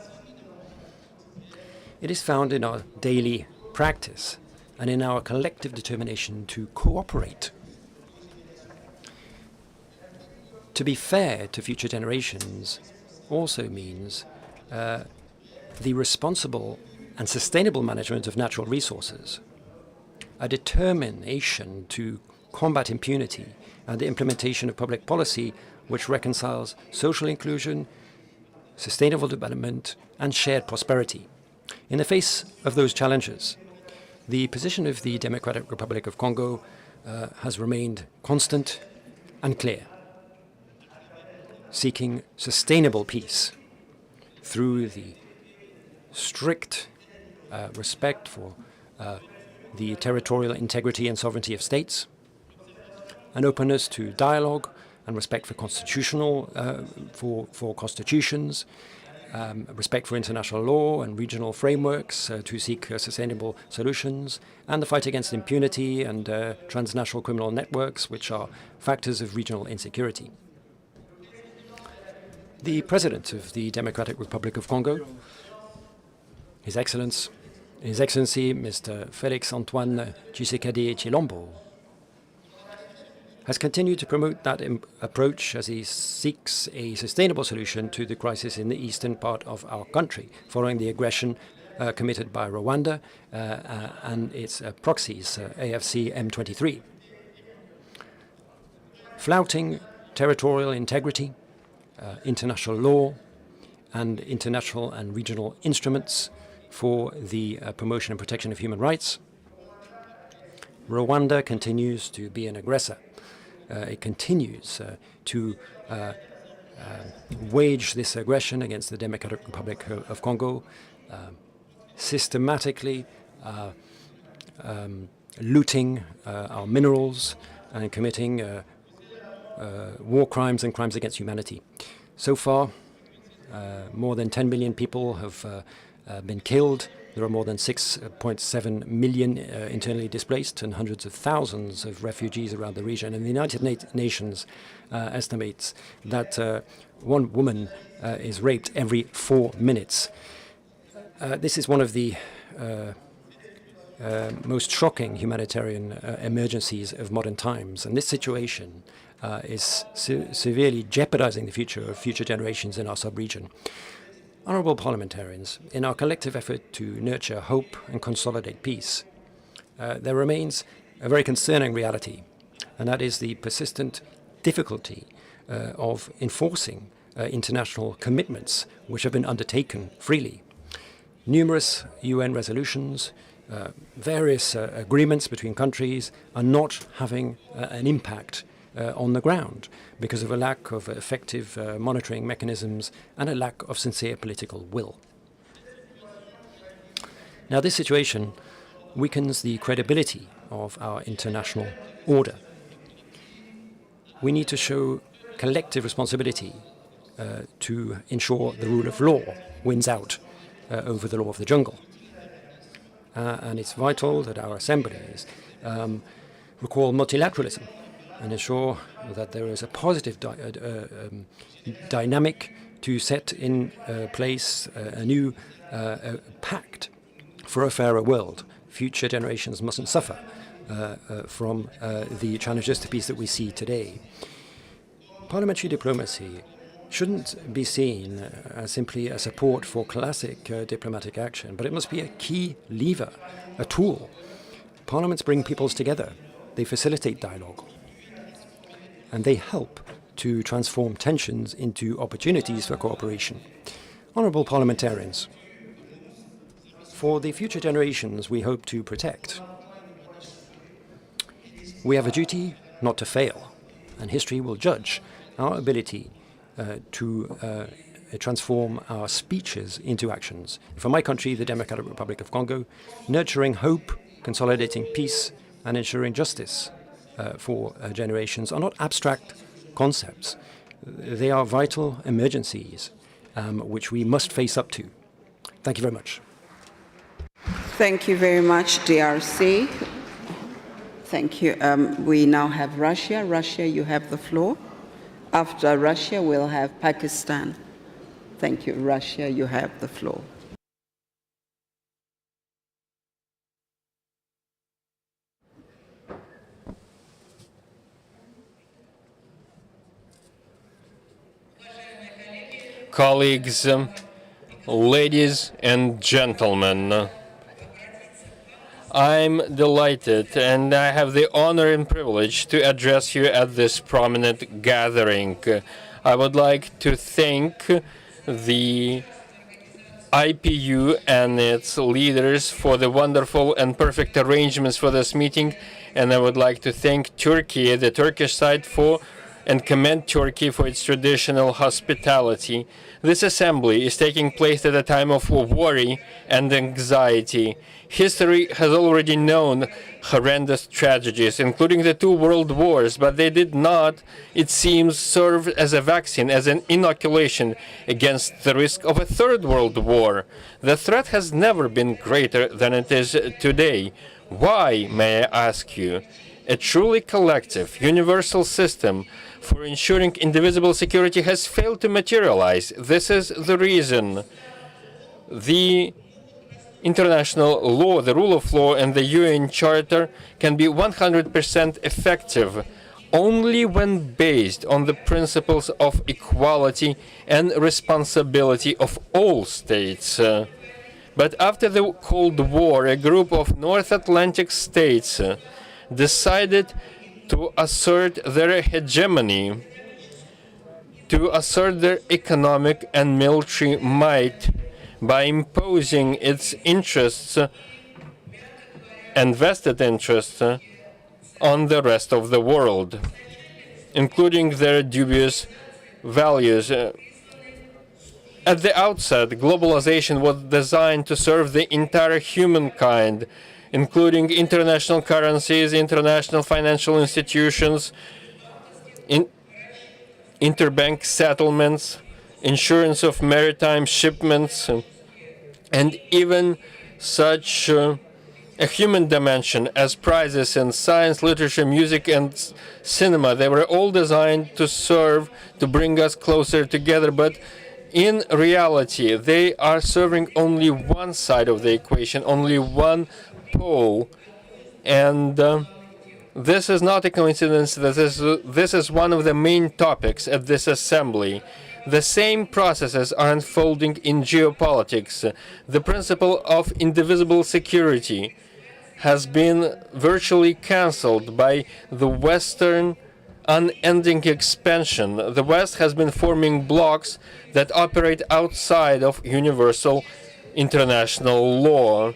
It is found in our daily practice and in our collective determination to cooperate. To be fair to future generations also means the responsible and sustainable management of natural resources, a determination to combat impunity, and the implementation of public policy which reconciles social inclusion, sustainable development, and shared prosperity. In the face of those challenges, the position of the Democratic Republic of Congo has remained constant and clear, seeking sustainable peace through the strict respect for the territorial integrity and sovereignty of states, an openness to dialogue and respect for for constitutions, respect for international law and regional frameworks to seek sustainable solutions, and the fight against impunity and transnational criminal networks, which are factors of regional insecurity. The President of the Democratic Republic of Congo, His Excellency, Mr. Félix Antoine Tshisekedi Tshilombo, has continued to promote that approach as he seeks a sustainable solution to the crisis in the eastern part of our country, following the aggression committed by Rwanda and its proxies, AFC M23. Flouting territorial integrity, international law, and international and regional instruments for the promotion and protection of human rights, Rwanda continues to be an aggressor. It continues to wage this aggression against the Democratic Republic of Congo, systematically looting our minerals and committing war crimes and crimes against humanity. So far, more than 10 million people have been killed. There are more than 6.7 million internally displaced and hundreds of thousands of refugees around the region. And the United Nations estimates that one woman is raped every 4 minutes. This is one of the most shocking humanitarian emergencies of modern times. And this situation is severely jeopardizing the future of future generations in our sub-region. Honourable parliamentarians, in our collective effort to nurture hope and consolidate peace, there remains a very concerning reality, and that is the persistent difficulty of enforcing international commitments which have been undertaken freely. Numerous UN resolutions, various agreements between countries are not having an impact on the ground because of a lack of effective monitoring mechanisms and a lack of sincere political will. Now, this situation weakens the credibility of our international order. We need to show collective responsibility to ensure the rule of law wins out over the law of the jungle. And it's vital that our assemblies recall multilateralism and ensure that there is a positive dynamic to set in place a new pact for a fairer world. Future generations mustn't suffer from the challenges to peace that we see today. Parliamentary diplomacy shouldn't be seen as simply a support for classic diplomatic action, but it must be a key lever, a tool. Parliaments bring peoples together. They facilitate dialogue. And they help to transform tensions into opportunities for cooperation. Honourable parliamentarians, for the future generations we hope to protect, we have a duty not to fail, and history will judge our ability to transform our speeches into actions. For my country, the Democratic Republic of Congo, nurturing hope, consolidating peace, and ensuring justice for generations are not abstract concepts. They are vital emergencies which we must face up to. Thank you very much.
Thank you very much, DRC. Thank you. We now have Russia. Russia, you have the floor. After Russia, we'll have Pakistan. Thank you. Russia, you have the floor.
Colleagues, ladies and gentlemen, I'm delighted and I have the honor and privilege to address you at this prominent gathering. I would like to thank the IPU and its leaders for the wonderful and perfect arrangements for this meeting, and I would like to thank Türkiye, the Turkish side, for and commend Turkey for its traditional hospitality. This assembly is taking place at a time of worry and anxiety. History has already known horrendous tragedies, including the 2 world wars, but they did not, it seems, serve as a vaccine, as an inoculation against the risk of a 3rd world war. The threat has never been greater than it is today. Why, may I ask you? A truly collective, universal system for ensuring indivisible security has failed to materialize. This is the reason. The international law, the rule of law, and the UN Charter can be 100% effective only when based on the principles of equality and responsibility of all states. But after the Cold War, a group of North Atlantic states decided to assert their hegemony, to assert their economic and military might by imposing its interests and vested interests on the rest of the world, including their dubious values. At the outset, globalization was designed to serve the entire humankind, including international currencies, international financial institutions, interbank settlements, insurance of maritime shipments, and even such a human dimension as prizes in science, literature, music, and cinema. They were all designed to serve, to bring us closer together, but in reality, they are serving only one side of the equation, only one pole, and this is not a coincidence. This is one of the main topics at this assembly. The same processes are unfolding in geopolitics. The principle of indivisible security has been virtually cancelled by the Western unending expansion. The West has been forming blocs that operate outside of universal international law.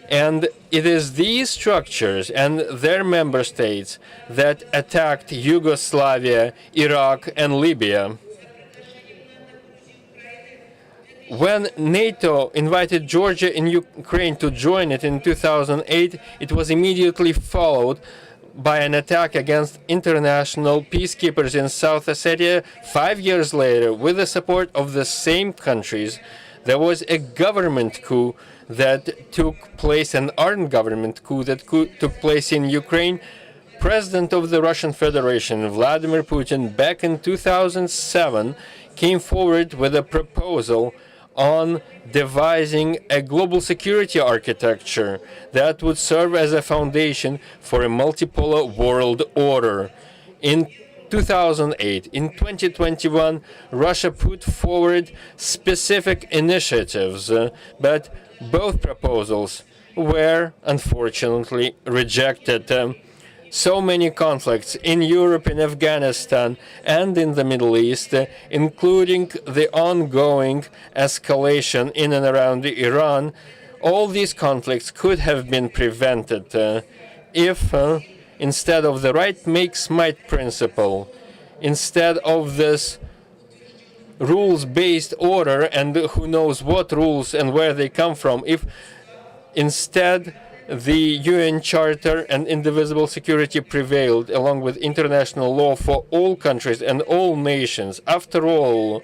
And it is these structures and their member states that attacked Yugoslavia, Iraq, and Libya. When NATO invited Georgia and Ukraine to join it in 2008, it was immediately followed by an attack against international peacekeepers in South Ossetia. 5 years later, with the support of the same countries, there was a government coup that took place, an armed government coup that took place in Ukraine. President of the Russian Federation, Vladimir Putin, back in 2007, came forward with a proposal on devising a global security architecture that would serve as a foundation for a multipolar world order. In 2008, in 2021, Russia put forward specific initiatives, but both proposals were unfortunately rejected. So many conflicts in Europe, in Afghanistan, and in the Middle East, including the ongoing escalation in and around Iran, all these conflicts could have been prevented if, instead of the right makes might principle, instead of this rules-based order and who knows what rules and where they come from, if instead the UN Charter and indivisible security prevailed, along with international law for all countries and all nations. After all,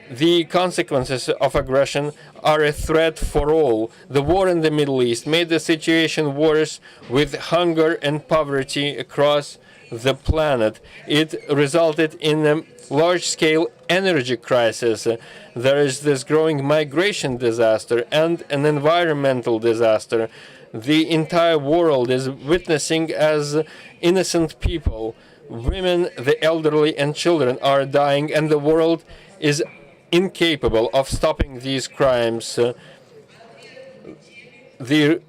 the consequences of aggression are a threat for all. The war in the Middle East made the situation worse, with hunger and poverty across the planet. It resulted in a large-scale energy crisis. There is this growing migration disaster and an environmental disaster. The entire world is witnessing as innocent people, women, the elderly, and children are dying, and the world is incapable of stopping these crimes. The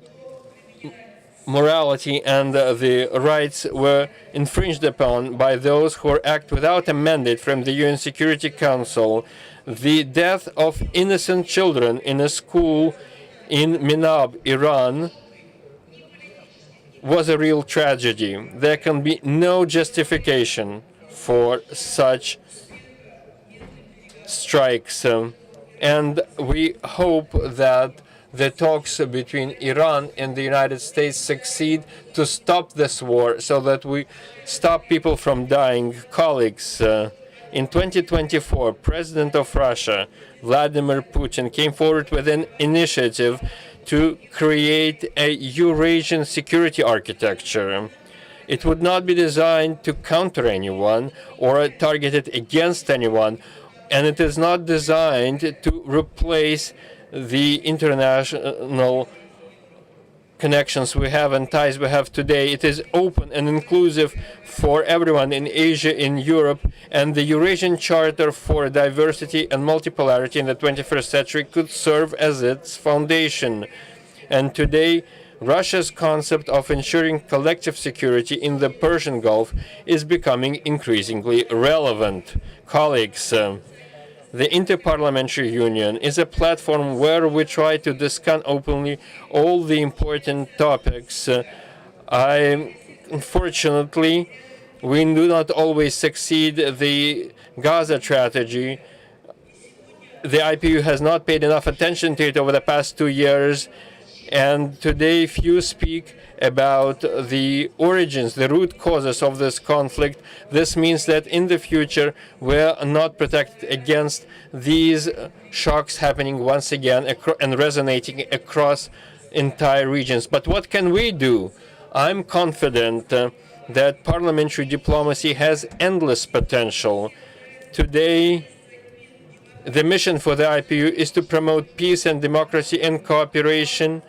morality and the rights were infringed upon by those who act without a mandate from the UN Security Council. The death of innocent children in a school in Minab, Iran, was a real tragedy. There can be no justification for such strikes. And we hope that the talks between Iran and the United States succeed to stop this war so that we stop people from dying. Colleagues, in 2024, President of Russia, Vladimir Putin, came forward with an initiative to create a Eurasian security architecture. It would not be designed to counter anyone or targeted against anyone, and it is not designed to replace the international connections we have and ties we have today. It is open and inclusive for everyone in Asia, in Europe, and the Eurasian Charter for Diversity and Multipolarity in the 21st century could serve as its foundation. And today, Russia's concept of ensuring collective security in the Persian Gulf is becoming increasingly relevant. Colleagues, the Inter-Parliamentary Union is a platform where we try to discuss openly all the important topics. Unfortunately, we do not always succeed. The Gaza tragedy, the IPU has not paid enough attention to it over the past 2 years. And today, few speak about the origins, the root causes of this conflict. This means that in the future, we're not protected against these shocks happening once again and resonating across entire regions. But what can we do? I'm confident that parliamentary diplomacy has endless potential. Today, the mission for the IPU is to promote peace and democracy and cooperation.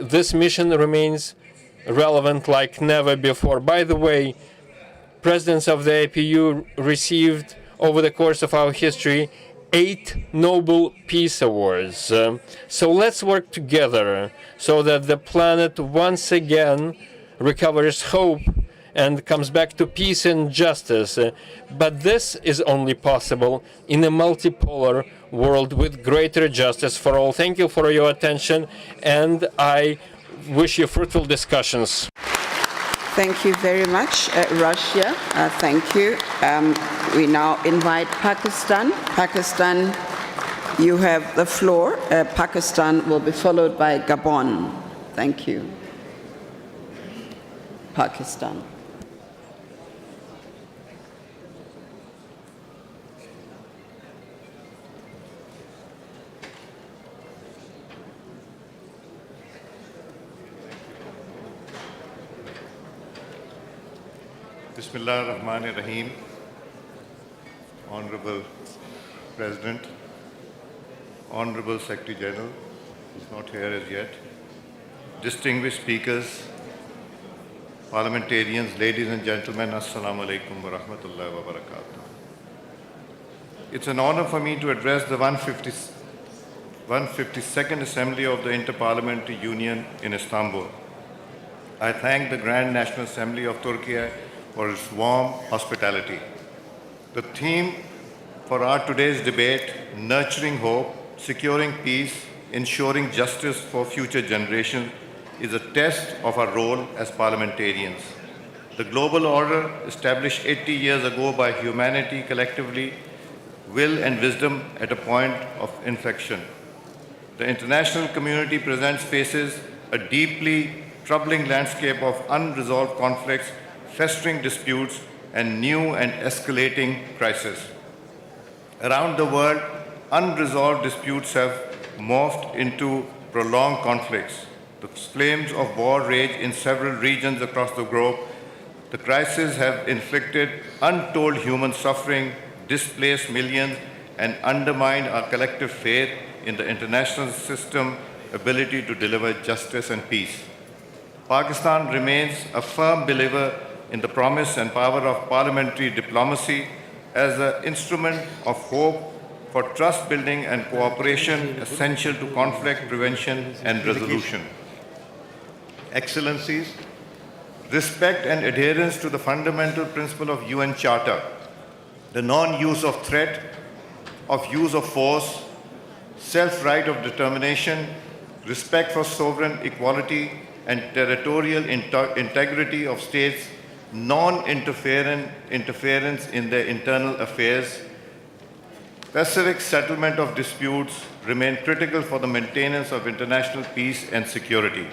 This mission remains relevant like never before. By the way, presidents of the IPU received, over the course of our history, 8 Nobel Peace Awards. So let's work together so that the planet once again recovers hope and comes back to peace and justice. But this is only possible in a multipolar world with greater justice for all. Thank you for your attention, and I wish you fruitful discussions.
Thank you very much, Russia. Thank you. We now invite Pakistan. Pakistan, you have the floor. Pakistan will be followed by Gabon. Thank you. Pakistan.
Bismillah ar-Rahman ar-Rahim. Honorable President, Honorable Secretary General, who's not here as yet, distinguished speakers, parliamentarians, ladies and gentlemen, Assalamu alaikum wa rahmatullahi wa barakatuh. It's an honor for me to address the 152nd Assembly of the Inter-Parliamentary Union in Istanbul. I thank the Grand National Assembly of Türkiye for its warm hospitality. The theme for our today's debate, nurturing hope, securing peace, ensuring justice for future generations, is a test of our role as parliamentarians. The global order, established 80 years ago by humanity collectively, will and wisdom at a point of inflection. The international community faces a deeply troubling landscape of unresolved conflicts, festering disputes, and new and escalating crises. Around the world, unresolved disputes have morphed into prolonged conflicts. The flames of war rage in several regions across the globe. The crises have inflicted untold human suffering, displaced millions, and undermined our collective faith in the international system's ability to deliver justice and peace. Pakistan remains a firm believer in the promise and power of parliamentary diplomacy as an instrument of hope for trust building and cooperation essential to conflict prevention and resolution. Excellencies, respect and adherence to the fundamental principle of UN Charter, the non-use of threat, of use of force, self-right of determination, respect for sovereign equality, and territorial integrity of states, non-interference in their internal affairs, pacific settlement of disputes remain critical for the maintenance of international peace and security.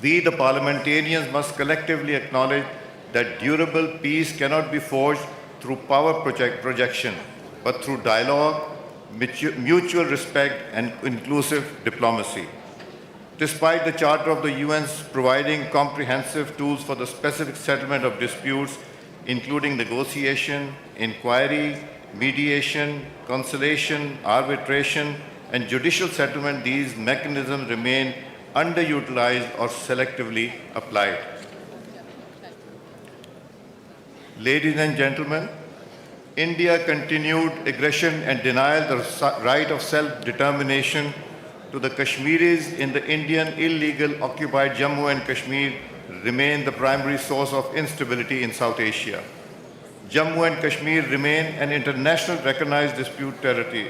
We, the parliamentarians, must collectively acknowledge that durable peace cannot be forged through power projection, but through dialogue, mutual respect, and inclusive diplomacy. Despite the Charter of the UN's providing comprehensive tools for the specific settlement of disputes, including negotiation, inquiry, mediation, conciliation, arbitration, and judicial settlement, these mechanisms remain underutilized or selectively applied. Ladies and gentlemen, India continued aggression and denial of the right of self-determination to the Kashmiris in the Indian illegal occupied Jammu and Kashmir remain the primary source of instability in South Asia. Jammu and Kashmir remain an international recognized dispute territory.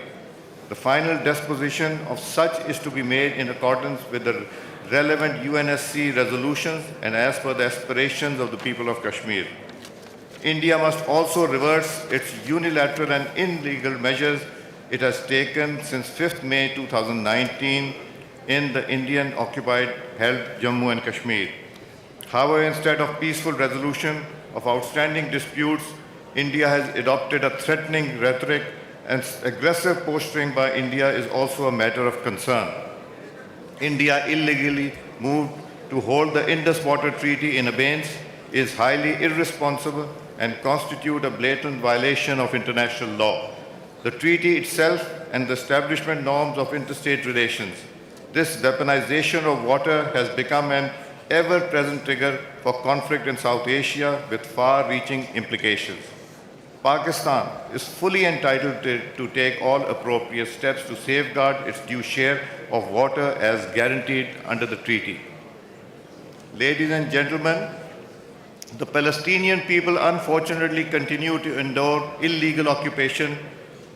The final disposition of such is to be made in accordance with the relevant UNSC resolutions and as per the aspirations of the people of Kashmir. India must also reverse its unilateral and illegal measures it has taken since 5th May 2019 in the Indian occupied held Jammu and Kashmir. However, instead of peaceful resolution of outstanding disputes, India has adopted a threatening rhetoric, and aggressive posturing by India is also a matter of concern. India illegally moved to hold the Indus Water Treaty in abeyance is highly irresponsible and constitute a blatant violation of international law, the treaty itself and the establishment norms of interstate relations. This weaponization of water has become an ever-present trigger for conflict in South Asia with far-reaching implications. Pakistan is fully entitled to take all appropriate steps to safeguard its due share of water as guaranteed under the treaty. Ladies and gentlemen, the Palestinian people unfortunately continue to endure illegal occupation,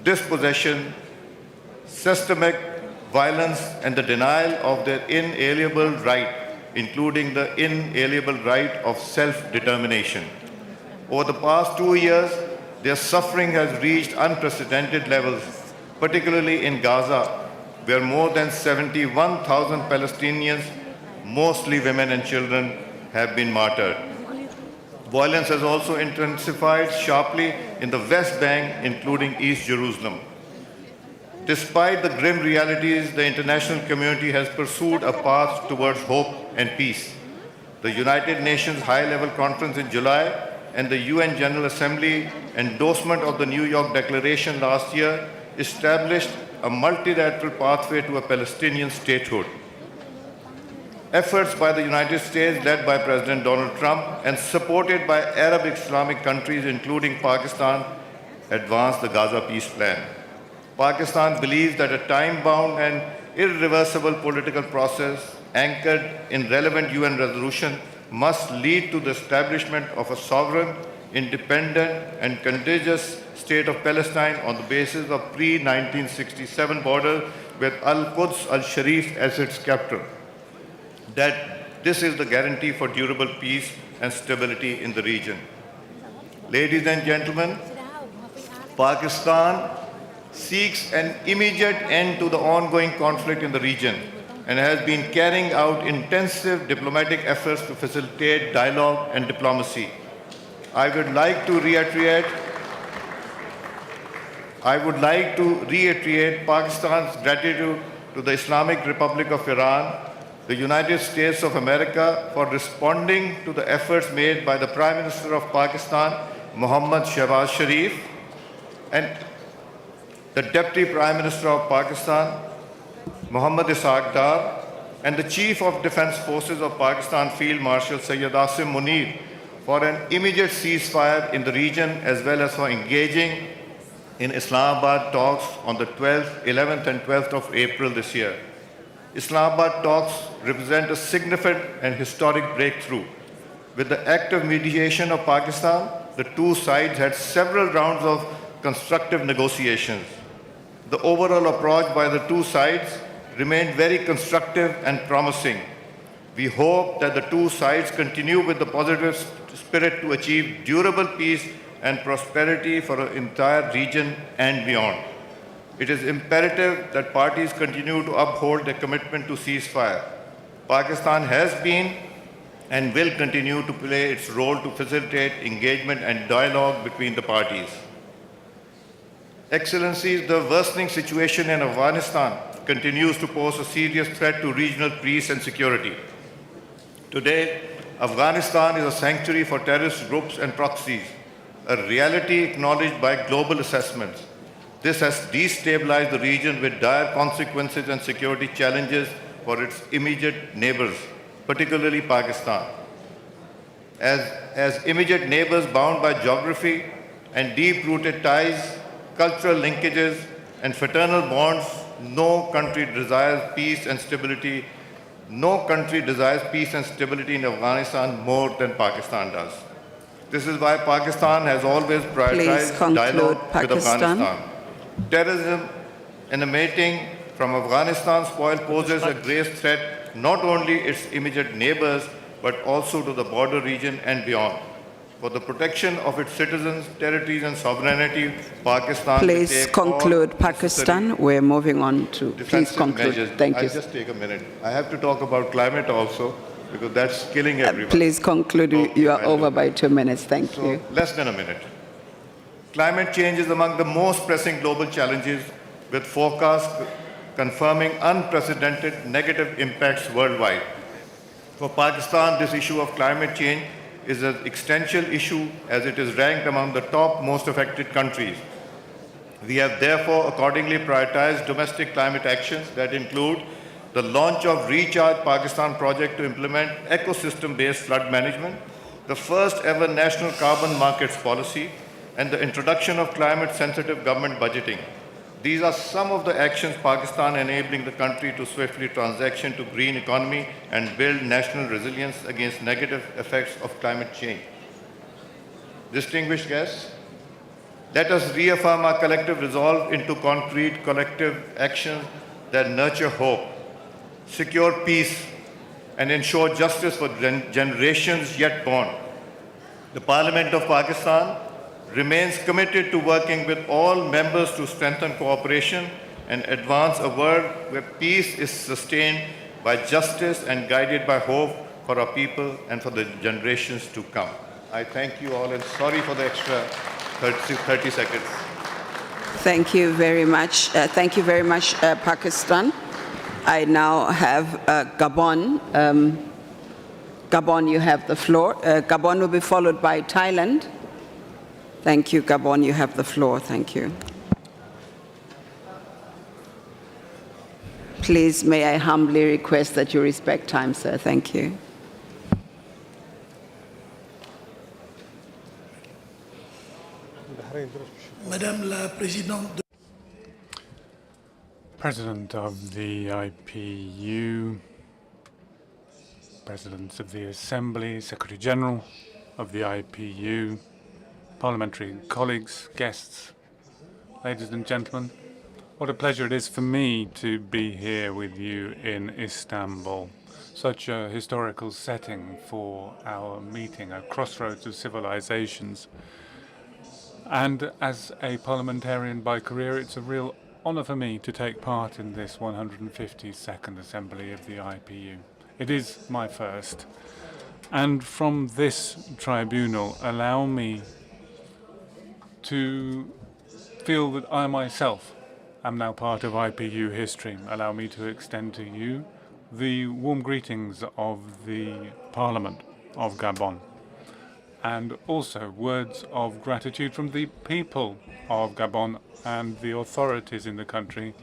dispossession, systemic violence, and the denial of their inalienable right, including the inalienable right of self-determination. Over the past 2 years, their suffering has reached unprecedented levels, particularly in Gaza, where more than 71,000 Palestinians, mostly women and children, have been martyred. Violence has also intensified sharply in the West Bank, including East Jerusalem. Despite the grim realities, the international community has pursued a path towards hope and peace. The United Nations High-Level Conference in July and the UN General Assembly endorsement of the New York Declaration last year established a multilateral pathway to a Palestinian statehood. Efforts by the United States, led by President Donald Trump and supported by Arab Islamic countries, including Pakistan, advanced the Gaza peace plan. Pakistan believes that a time-bound and irreversible political process anchored in relevant UN resolution must lead to the establishment of a sovereign, independent, and contiguous state of Palestine on the basis of pre-1967 border with Al-Quds al-Sharif as its capital. That this is the guarantee for durable peace and stability in the region. Ladies and gentlemen, Pakistan seeks an immediate end to the ongoing conflict in the region and has been carrying out intensive diplomatic efforts to facilitate dialogue and diplomacy. I would like to reiterate Pakistan's gratitude to the Islamic Republic of Iran, the United States of America for responding to the efforts made by the Prime Minister of Pakistan, Mohammad Shehbaz Sharif, and the Deputy Prime Minister of Pakistan, Mohammad Ishaq Dar, and the Chief of Defense Forces of Pakistan, Field Marshal Sayyid Asim Munir, for an immediate ceasefire in the region, as well as for engaging in Islamabad talks on the 12th, 11th, and 12th of April this year. Islamabad talks represent a significant and historic breakthrough. With the active mediation of Pakistan, the two sides had several rounds of constructive negotiations. The overall approach by the two sides remained very constructive and promising. We hope that the two sides continue with the positive spirit to achieve durable peace and prosperity for the entire region and beyond. It is imperative that parties continue to uphold their commitment to ceasefire. Pakistan has been and will continue to play its role to facilitate engagement and dialogue between the parties. Excellencies, the worsening situation in Afghanistan continues to pose a serious threat to regional peace and security. Today, Afghanistan is a sanctuary for terrorist groups and proxies, a reality acknowledged by global assessments. This has destabilized the region with dire consequences and security challenges for its immediate neighbors, particularly Pakistan. As immediate neighbors bound by geography and deep-rooted ties, cultural linkages, and fraternal bonds, no country desires peace and stability. No country desires peace and stability in Afghanistan more than Pakistan does. This is why Pakistan has always prioritized dialogue with Afghanistan. Terrorism emanating from Afghanistan's spoil poses a grave threat not only its immediate neighbors but also to the border region and beyond. For the protection of its citizens, territories and sovereignty, Pakistan
Please conclude, Pakistan. We're moving on to... Please conclude.
Measures.
Thank you.
I'll just take a minute. I have to talk about climate also because that's killing everyone.
Please conclude. You are over by 2 minutes. Thank you.
Less than a minute. Climate change is among the most pressing global challenges, with forecasts confirming unprecedented negative impacts worldwide. For Pakistan, this issue of climate change is an existential issue as it is ranked among the top most affected countries. We have therefore accordingly prioritized domestic climate actions that include the launch of Recharge Pakistan project to implement ecosystem-based flood management, the first ever national carbon markets policy, and the introduction of climate-sensitive government budgeting. These are some of the actions Pakistan enabling the country to swiftly transition to green economy and build national resilience against negative effects of climate change. Distinguished guests, let us reaffirm our collective resolve into concrete collective actions that nurture hope, secure peace, and ensure justice for generations yet born. The Parliament of Pakistan remains committed to working with all members to strengthen cooperation and advance a world where peace is sustained by justice and guided by hope for our people and for the generations to come. I thank you all and sorry for the extra 30 seconds.
Thank you very much. Pakistan. I now have Gabon. Gabon, you have the floor. Gabon will be followed by Thailand. Thank you, Gabon. You have the floor. Thank you. Please, may I humbly request that you respect time, sir. Thank you.
Madame la Présidente.
President of the IPU, Presidents of the Assembly, Secretary General of the IPU, parliamentary colleagues, guests, ladies and gentlemen, what a pleasure it is for me to be here with you in Istanbul. Such a historical setting for our meeting, a crossroads of civilizations. And as a parliamentarian by career, it's a real honor for me to take part in this 152nd Assembly of the IPU. It is my first. And from this tribunal, allow me to feel that I myself am now part of IPU history. Allow me to extend to you the warm greetings of the Parliament of Gabon, and also words of gratitude from the people of Gabon and the authorities in the country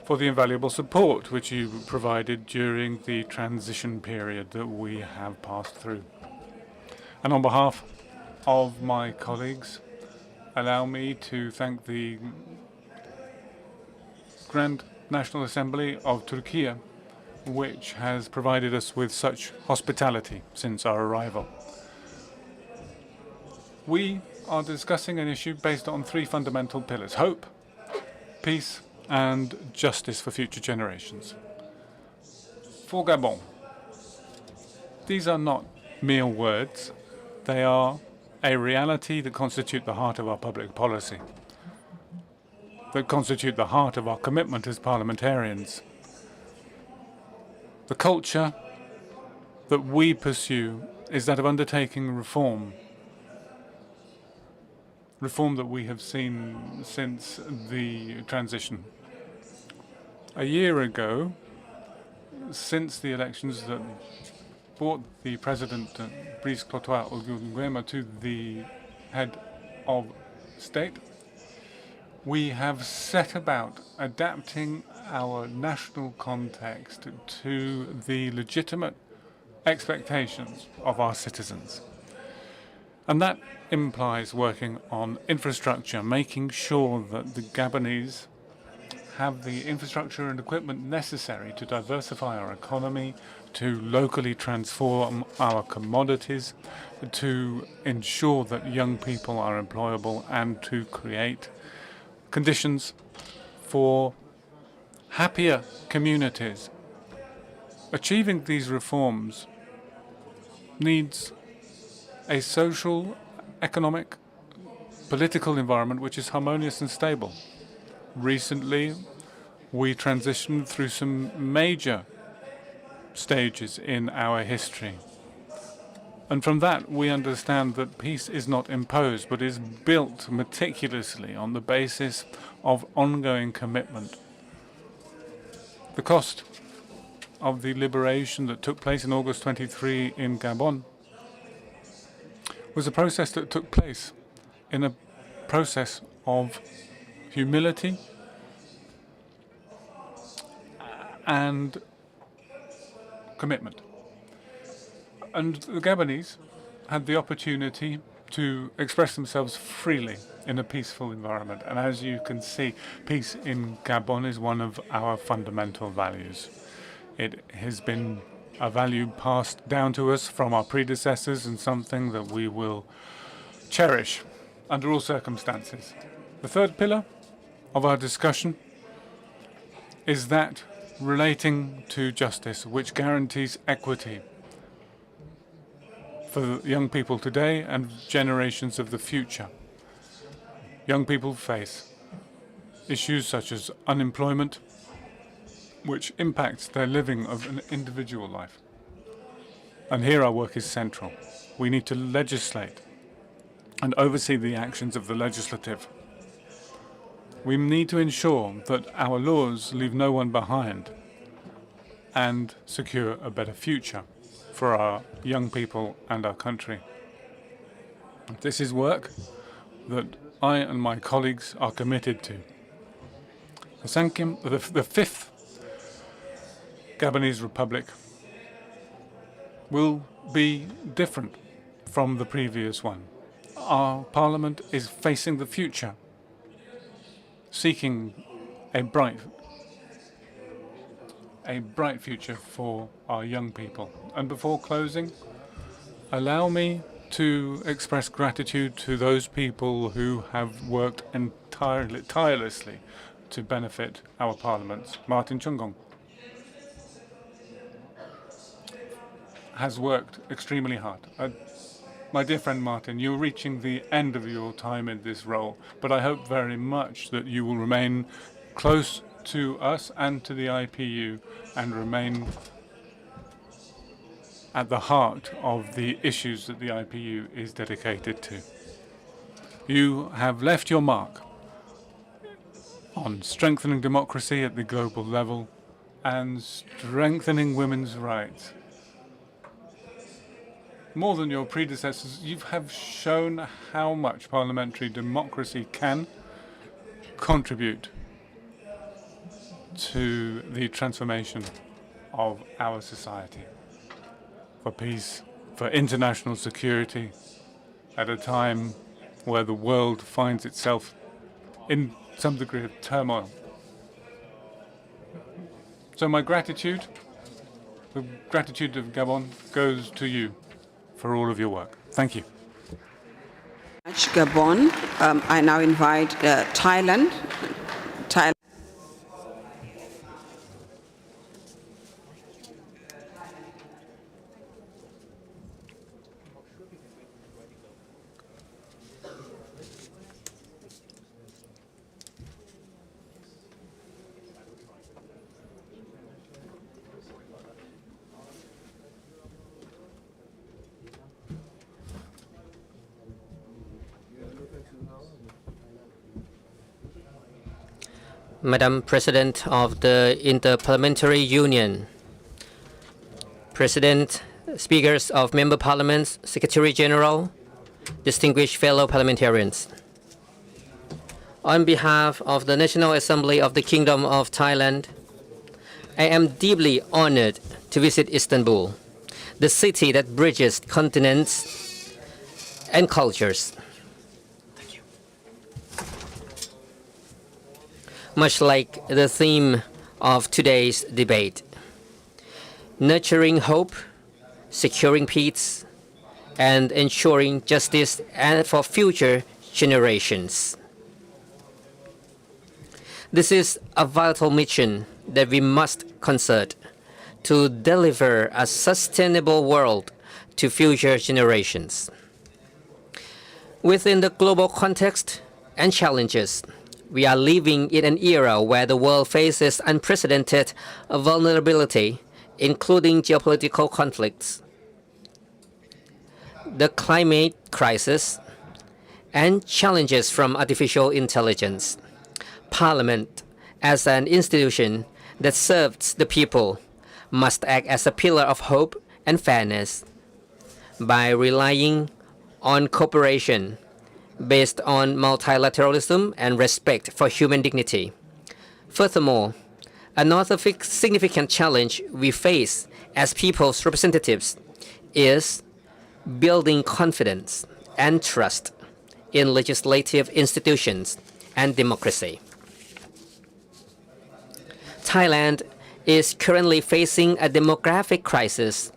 for the invaluable support which you provided during the transition period that we have passed through. And on behalf of my colleagues, allow me to thank the Grand National Assembly of Türkiye, which has provided us with such hospitality since our arrival. We are discussing an issue based on three fundamental pillars: hope, peace, and justice for future generations. For Gabon, These are not mere words. They are a reality that constitute the heart of our public policy, that constitute the heart of our commitment as parliamentarians. The culture that we pursue is that of undertaking reform that we have seen since the transition. A year ago, since the elections that brought the President, Brice Clotaire Nguema, to the head of state, we have set about adapting our national context to the legitimate expectations of our citizens. And that implies working on infrastructure, making sure that the Gabonese have the infrastructure and equipment necessary to diversify our economy, to locally transform our commodities, to ensure that young people are employable, and to create conditions for happier communities. Achieving these reforms needs a social, economic, political environment which is harmonious and stable. Recently, we transitioned through some major stages in our history. And from that, we understand that peace is not imposed, but is built meticulously on the basis of ongoing commitment. The cost of the liberation that took place in August 23 in Gabon was a process that took place in a process of humility and commitment. And the Gabonese had the opportunity to express themselves freely in a peaceful environment. And as you can see, peace in Gabon is one of our fundamental values. It has been a value passed down to us from our predecessors and something that we will cherish under all circumstances. The third pillar of our discussion is that relating to justice, which guarantees equity for young people today and generations of the future. Young people face issues such as unemployment, which impacts their living of an individual life. And here our work is central. We need to legislate and oversee the actions of the legislative. We need to ensure that our laws leave no one behind and secure a better future for our young people and our country. This is work that I and my colleagues are committed to. The fifth Gabonese Republic will be different from the previous one. Our parliament is facing the future, seeking a bright future for our young people. And before closing, allow me to express gratitude to those people who have worked tirelessly to benefit our parliaments. Martin Chungong has worked extremely hard. My dear friend Martin, you're reaching the end of your time in this role, but I hope very much that you will remain close to us and to the IPU and remain at the heart of the issues that the IPU is dedicated to. You have left your mark on strengthening democracy at the global level and strengthening women's rights. More than your predecessors, you have shown how much parliamentary democracy can contribute to the transformation of our society, for peace, for international security, at a time where the world finds itself in some degree of turmoil. So my gratitude, the gratitude of Gabon, goes to you for all of your work. Thank you.
Gabon. I now invite Thailand.
Madam President of the Inter-Parliamentary Union, President, Speakers of Member Parliaments, Secretary General, distinguished fellow parliamentarians. On behalf of the National Assembly of the Kingdom of Thailand, I am deeply honored to visit Istanbul, the city that bridges continents and cultures. Much like the theme of today's debate, nurturing hope, securing peace, and ensuring justice and for future generations. This is a vital mission that we must concert to deliver a sustainable world to future generations. Within the global context and challenges, we are living in an era where the world faces unprecedented vulnerability, including geopolitical conflicts, the climate crisis, and challenges from artificial intelligence. Parliament, as an institution that serves the people, must act as a pillar of hope and fairness by relying on cooperation based on multilateralism and respect for human dignity. Furthermore, another significant challenge we face as people's representatives is building confidence and trust in legislative institutions and democracy. Thailand is currently facing a demographic crisis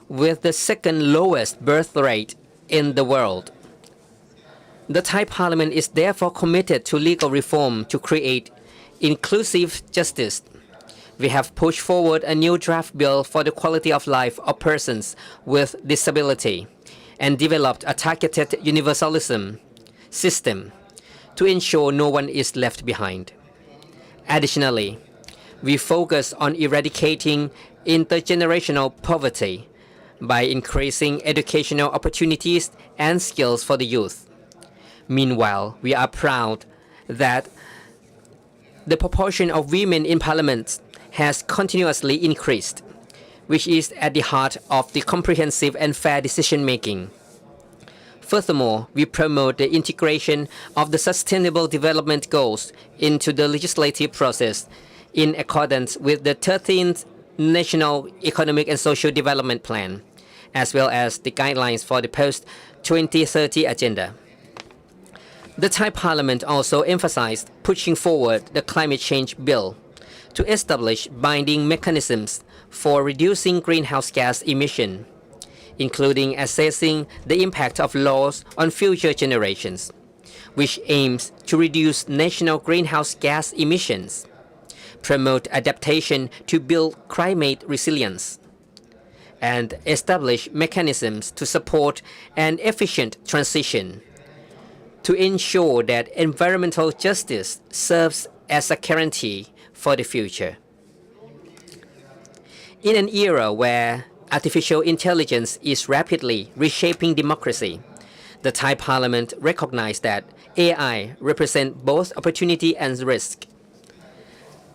with the second lowest birth rate in the world. The Thai Parliament is therefore committed to legal reform to create inclusive justice. We have pushed forward a new draft bill for the quality of life of persons with disability and developed a targeted universalism system to ensure no one is left behind. Additionally, we focus on eradicating intergenerational poverty by increasing educational opportunities and skills for the youth. Meanwhile, we are proud that the proportion of women in parliament has continuously increased, which is at the heart of the comprehensive and fair decision-making. Furthermore, we promote the integration of the Sustainable Development Goals into the legislative process in accordance with the 13th National Economic and Social Development Plan, as well as the guidelines for the post-2030 agenda. The Thai Parliament also emphasized pushing forward the climate change bill to establish binding mechanisms for reducing greenhouse gas emission, including assessing the impact of laws on future generations, which aims to reduce national greenhouse gas emissions, promote adaptation to build climate resilience, and establish mechanisms to support an efficient transition to ensure that environmental justice serves as a guarantee for the future. In an era where artificial intelligence is rapidly reshaping democracy, the Thai Parliament recognized that AI represents both opportunity and risk.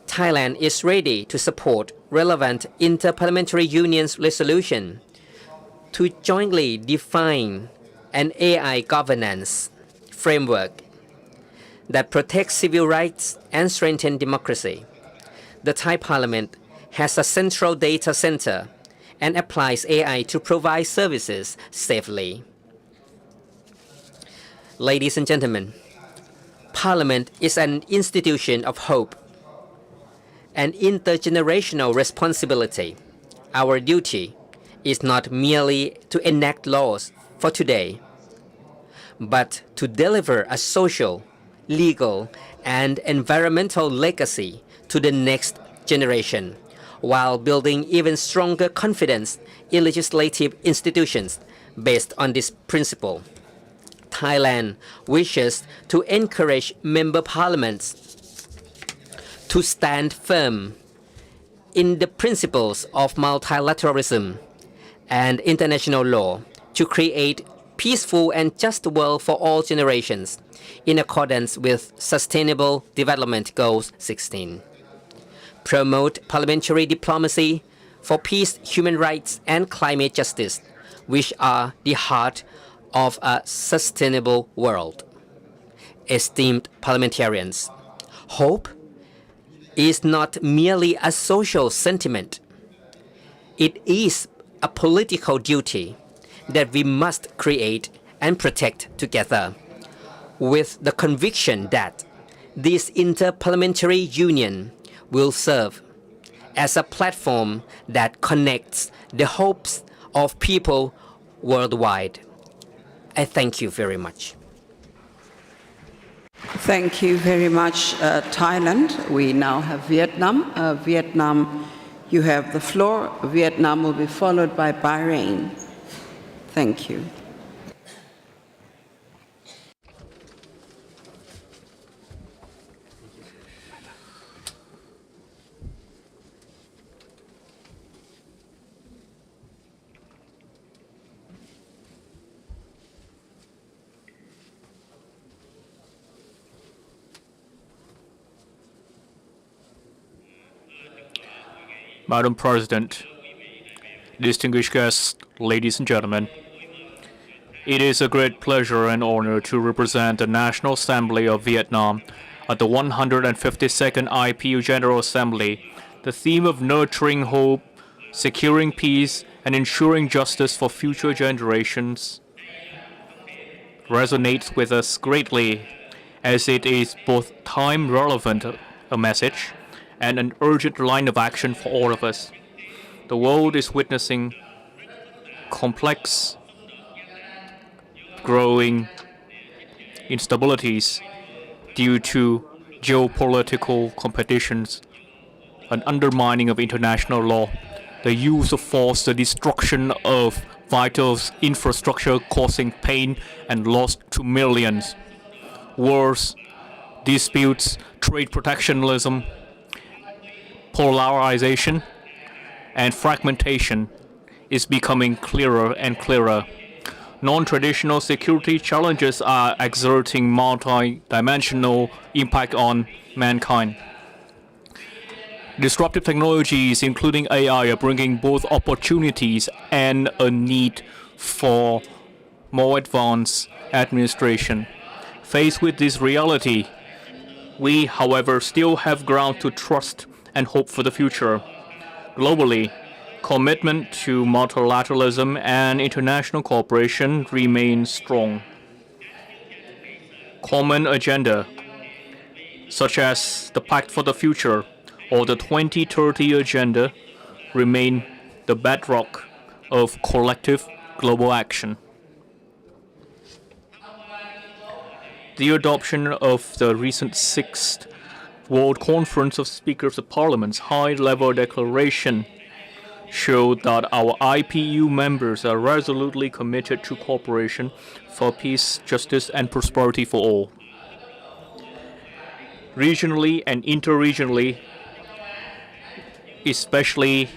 Thailand is ready to support relevant Inter-Parliamentary Union's resolution to jointly define an AI governance framework that protects civil rights and strengthens democracy. The Thai Parliament has a central data center and applies AI to provide services safely. Ladies and gentlemen, Parliament is an institution of hope and intergenerational responsibility. Our duty is not merely to enact laws for today, but to deliver a social, legal, and environmental legacy to the next generation, while building even stronger confidence in legislative institutions based on this principle. Thailand wishes to encourage member parliaments to stand firm in the principles of multilateralism and international law to create peaceful and just world for all generations, in accordance with Sustainable Development Goals 16. Promote parliamentary diplomacy for peace, human rights, and climate justice, which are the heart of a sustainable world. Esteemed parliamentarians, hope is not merely a social sentiment. It is a political duty that we must create and protect together, with the conviction that this inter-parliamentary union will serve as a platform that connects the hopes of people worldwide. I thank you very much.
Thank you very much, Thailand. We now have Vietnam. Vietnam, you have the floor. Vietnam will be followed by Bahrain. Thank you.
Madam President, distinguished guests, ladies and gentlemen, it is a great pleasure and honor to represent the National Assembly of Vietnam at the 152nd IPU General Assembly. The theme of nurturing hope, securing peace, and ensuring justice for future generations resonates with us greatly, as it is both time-relevant a message and an urgent line of action for all of us. The world is witnessing complex, growing instabilities due to geopolitical competitions, an undermining of international law, the use of force, the destruction of vital infrastructure causing pain and loss to millions, wars, disputes, trade protectionism, polarization, and fragmentation is becoming clearer and clearer. Non-traditional security challenges are exerting multi-dimensional impact on mankind. Disruptive technologies, including AI, are bringing both opportunities and a need for more advanced administration. Faced with this reality, we, however, still have ground to trust and hope for the future. Globally, commitment to multilateralism and international cooperation remains strong. Common agenda, such as the Pact for the Future or the 2030 Agenda, remain the bedrock of collective global action. The adoption of the recent 6th World Conference of Speakers of Parliaments high-level declaration showed that our IPU members are resolutely committed to cooperation for peace, justice, and prosperity for all. Regionally and interregionally, especially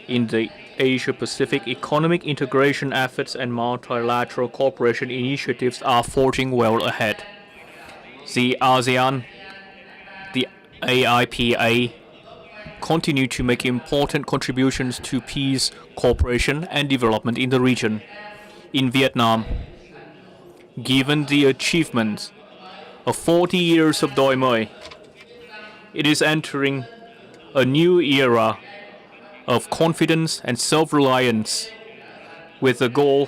in the Asia-Pacific, economic integration efforts and multilateral cooperation initiatives are forging well ahead. The ASEAN, the AIPA, continue to make important contributions to peace, cooperation, and development in the region. In Vietnam, given the achievements of 40 years of Doi Moi, it is entering a new era of confidence and self-reliance with the goal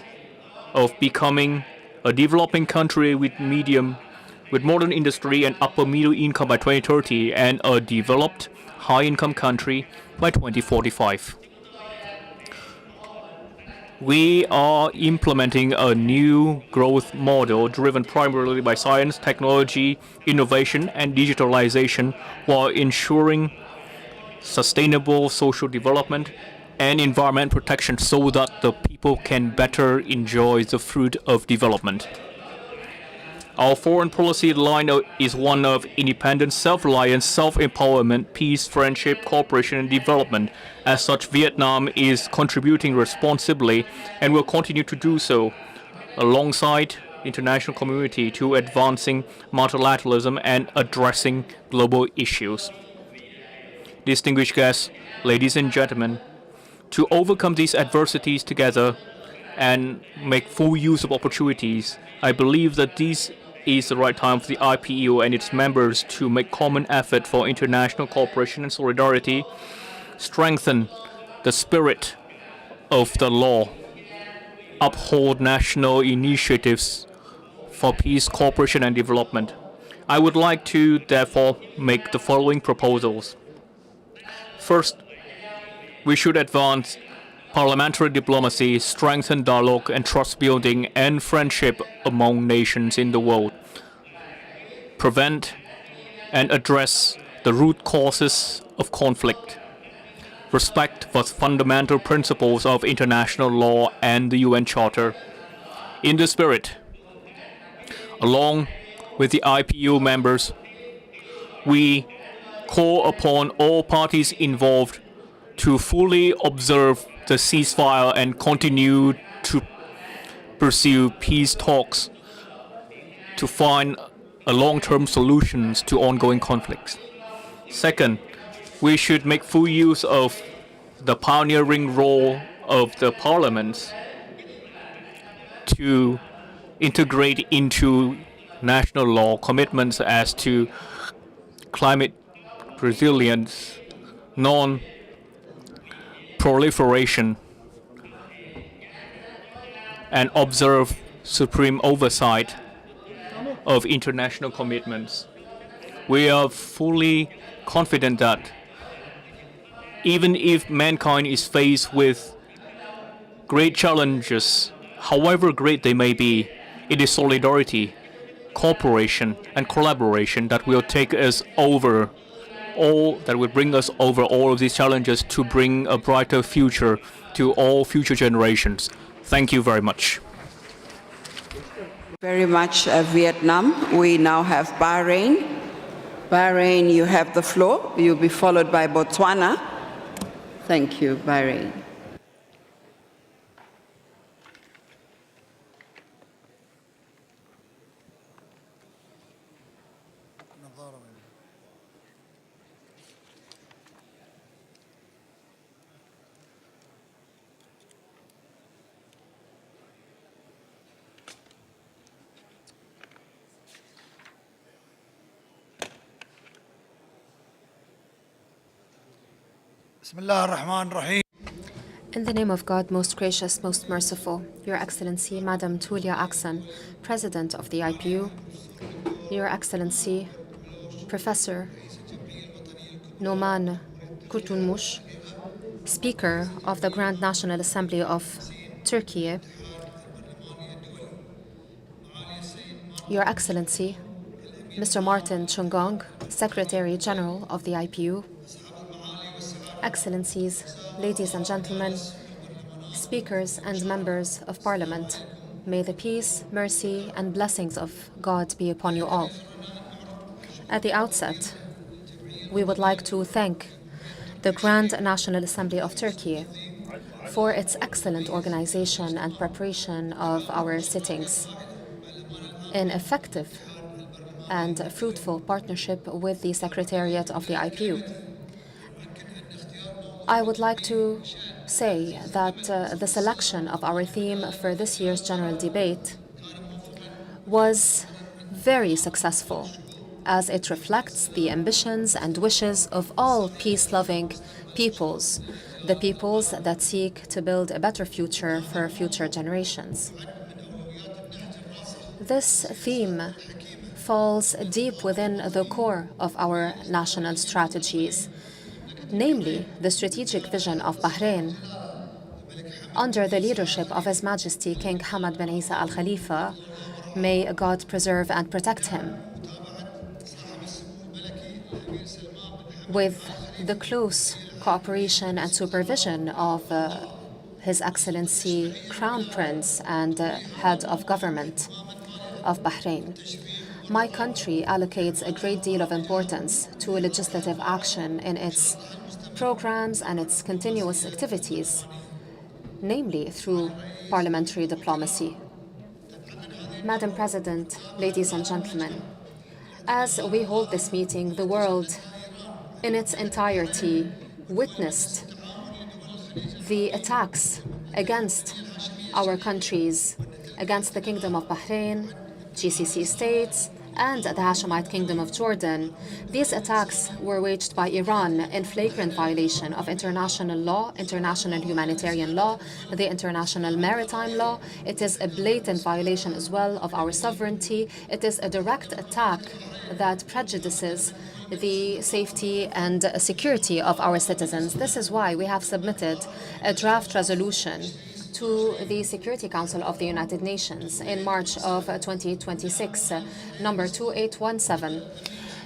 of becoming a developing country with modern industry and upper middle income by 2030 and a developed high-income country by 2045. We are implementing a new growth model driven primarily by science, technology, innovation, and digitalization while ensuring sustainable social development and environment protection so that the people can better enjoy the fruit of development. Our foreign policy line is one of independence, self-reliance, self-empowerment, peace, friendship, cooperation, and development. As such, Vietnam is contributing responsibly and will continue to do so. alongside the international community to advancing multilateralism and addressing global issues. Distinguished guests, ladies and gentlemen, to overcome these adversities together and make full use of opportunities, I believe that this is the right time for the IPU and its members to make common effort for international cooperation and solidarity, strengthen the spirit of the law, uphold national initiatives for peace, cooperation, and development. I would like to, therefore, make the following proposals. First, we should advance parliamentary diplomacy, strengthen dialogue and trust building and friendship among nations in the world, prevent and address the root causes of conflict, respect for fundamental principles of international law and the UN Charter. In this spirit, along with the IPU members, we call upon all parties involved to fully observe the ceasefire and continue to pursue peace talks to find a long-term solutions to ongoing conflicts. Second, we should make full use of the pioneering role of the parliaments to integrate into national law commitments as to climate resilience, non-proliferation, and observe supreme oversight of international commitments. We are fully confident that even if mankind is faced with great challenges, however great they may be, it is solidarity, cooperation, and collaboration that will take us over that will bring us over all of these challenges to bring a brighter future to all future generations. Thank you very much.
Very much, Vietnam. We now have Bahrain. Bahrain, you have the floor. You'll be followed by Botswana. Thank you, Bahrain.
In the name of God, most gracious, most merciful, Your Excellency, Madam Tulia Aksan, President of the IPU, Your Excellency, Professor Noman Kurtulmuş, Speaker of the Grand National Assembly of Türkiye, Your Excellency, Mr. Martin Chungong, Secretary General of the IPU, Excellencies, ladies and gentlemen, speakers and members of Parliament, may the peace, mercy, and blessings of God be upon you all. At the outset, we would like to thank the Grand National Assembly of Türkiye for its excellent organization and preparation of our sittings, in effective and fruitful partnership with the Secretariat of the IPU. I would like to say that the selection of our theme for this year's general debate was very successful, as it reflects the ambitions and wishes of all peace-loving peoples, the peoples that seek to build a better future for future generations. This theme falls deep within the core of our national strategies, namely the strategic vision of Bahrain under the leadership of His Majesty King Hamad bin Isa Al Khalifa. May God preserve and protect him. With the close cooperation and supervision of His Excellency Crown Prince and Head of Government of Bahrain, my country allocates a great deal of importance to legislative action in its programs and its continuous activities, namely through parliamentary diplomacy. Madam President, ladies and gentlemen, as we hold this meeting, the world in its entirety witnessed the attacks against our countries, against the Kingdom of Bahrain, GCC states, and the Hashemite Kingdom of Jordan. These attacks were waged by Iran in flagrant violation of international law, international humanitarian law, the international maritime law. It is a blatant violation as well of our sovereignty. It is a direct attack that prejudices the safety and security of our citizens. This is why we have submitted a draft resolution to the Security Council of the United Nations in March of 2026, number 2817.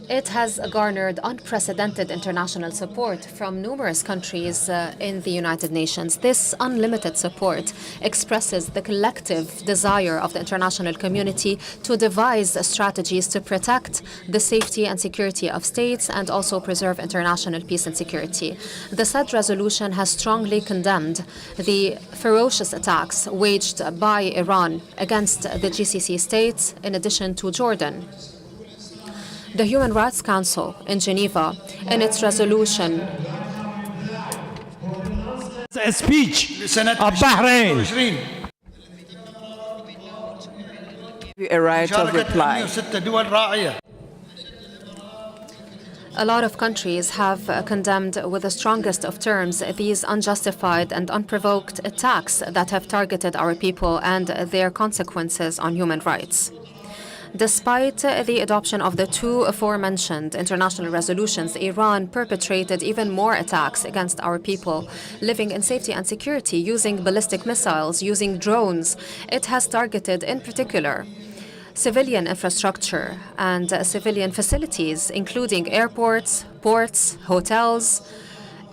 It has garnered unprecedented international support from numerous countries in the United Nations. This unlimited support expresses the collective desire of the international community to devise strategies to protect the safety and security of states and also preserve international peace and security. The said resolution has strongly condemned the ferocious attacks waged by Iran against the GCC states, in addition to Jordan. The Human Rights Council in Geneva, in its resolution,
a speech of Bahrain.
A right of reply.
a lot of countries have condemned with the strongest of terms these unjustified and unprovoked attacks that have targeted our people and their consequences on human rights. Despite the adoption of the two aforementioned international resolutions, Iran perpetrated even more attacks against our people living in safety and security using ballistic missiles, using drones. It has targeted, in particular, civilian infrastructure and civilian facilities, including airports, ports, hotels,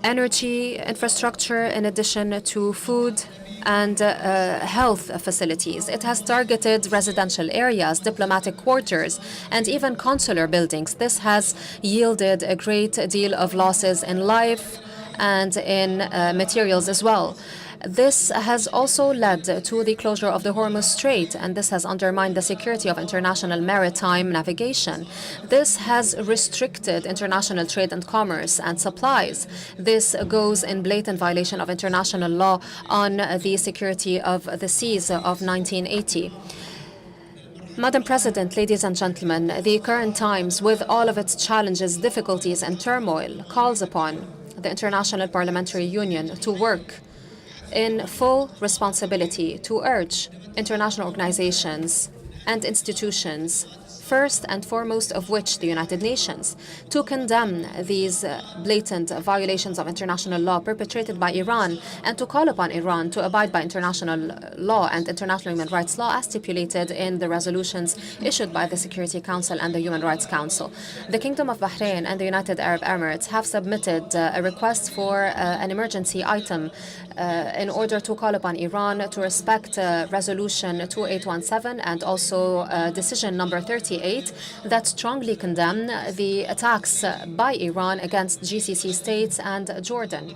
energy infrastructure, in addition to food and health facilities. It has targeted residential areas, diplomatic quarters, and even consular buildings. This has yielded a great deal of losses in life and in materials as well. This has also led to the closure of the Hormuz Strait, and this has undermined the security of international maritime navigation. This has restricted international trade and commerce and supplies. This goes in blatant violation of international law on the security of the seas of 1980. Madam President, ladies and gentlemen, the current times, with all of its challenges, difficulties, and turmoil, calls upon the International Parliamentary Union to work in full responsibility to urge international organizations and institutions, first and foremost of which the United Nations, to condemn these blatant violations of international law perpetrated by Iran and to call upon Iran to abide by international law and international human rights law as stipulated in the resolutions issued by the Security Council and the Human Rights Council. The Kingdom of Bahrain and the United Arab Emirates have submitted a request for an emergency item in order to call upon Iran to respect Resolution 2817 and also Decision number 38 that strongly condemn the attacks by Iran against GCC states and Jordan.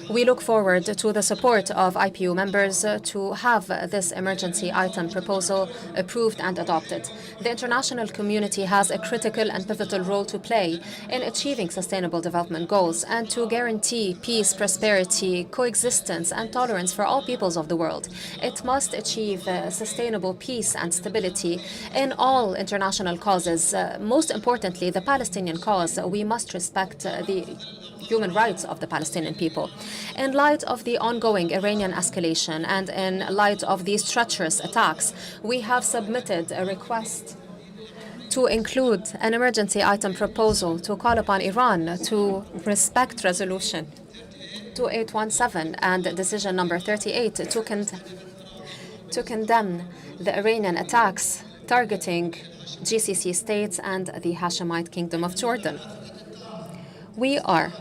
We look forward to the support of IPU members to have this emergency item proposal approved and adopted. The international community has a critical and pivotal role to play in achieving sustainable development goals and to guarantee peace, prosperity, coexistence, and tolerance for all peoples of the world. It must achieve sustainable peace and stability in all international causes. Most importantly, the Palestinian cause. We must respect the human rights of the Palestinian people. In light of the ongoing Iranian escalation and in light of these treacherous attacks, we have submitted a request to include an emergency item proposal to call upon Iran to respect Resolution 2817 and Decision number 38 to condemn the Iranian attacks targeting GCC states and the Hashemite Kingdom of Jordan. We are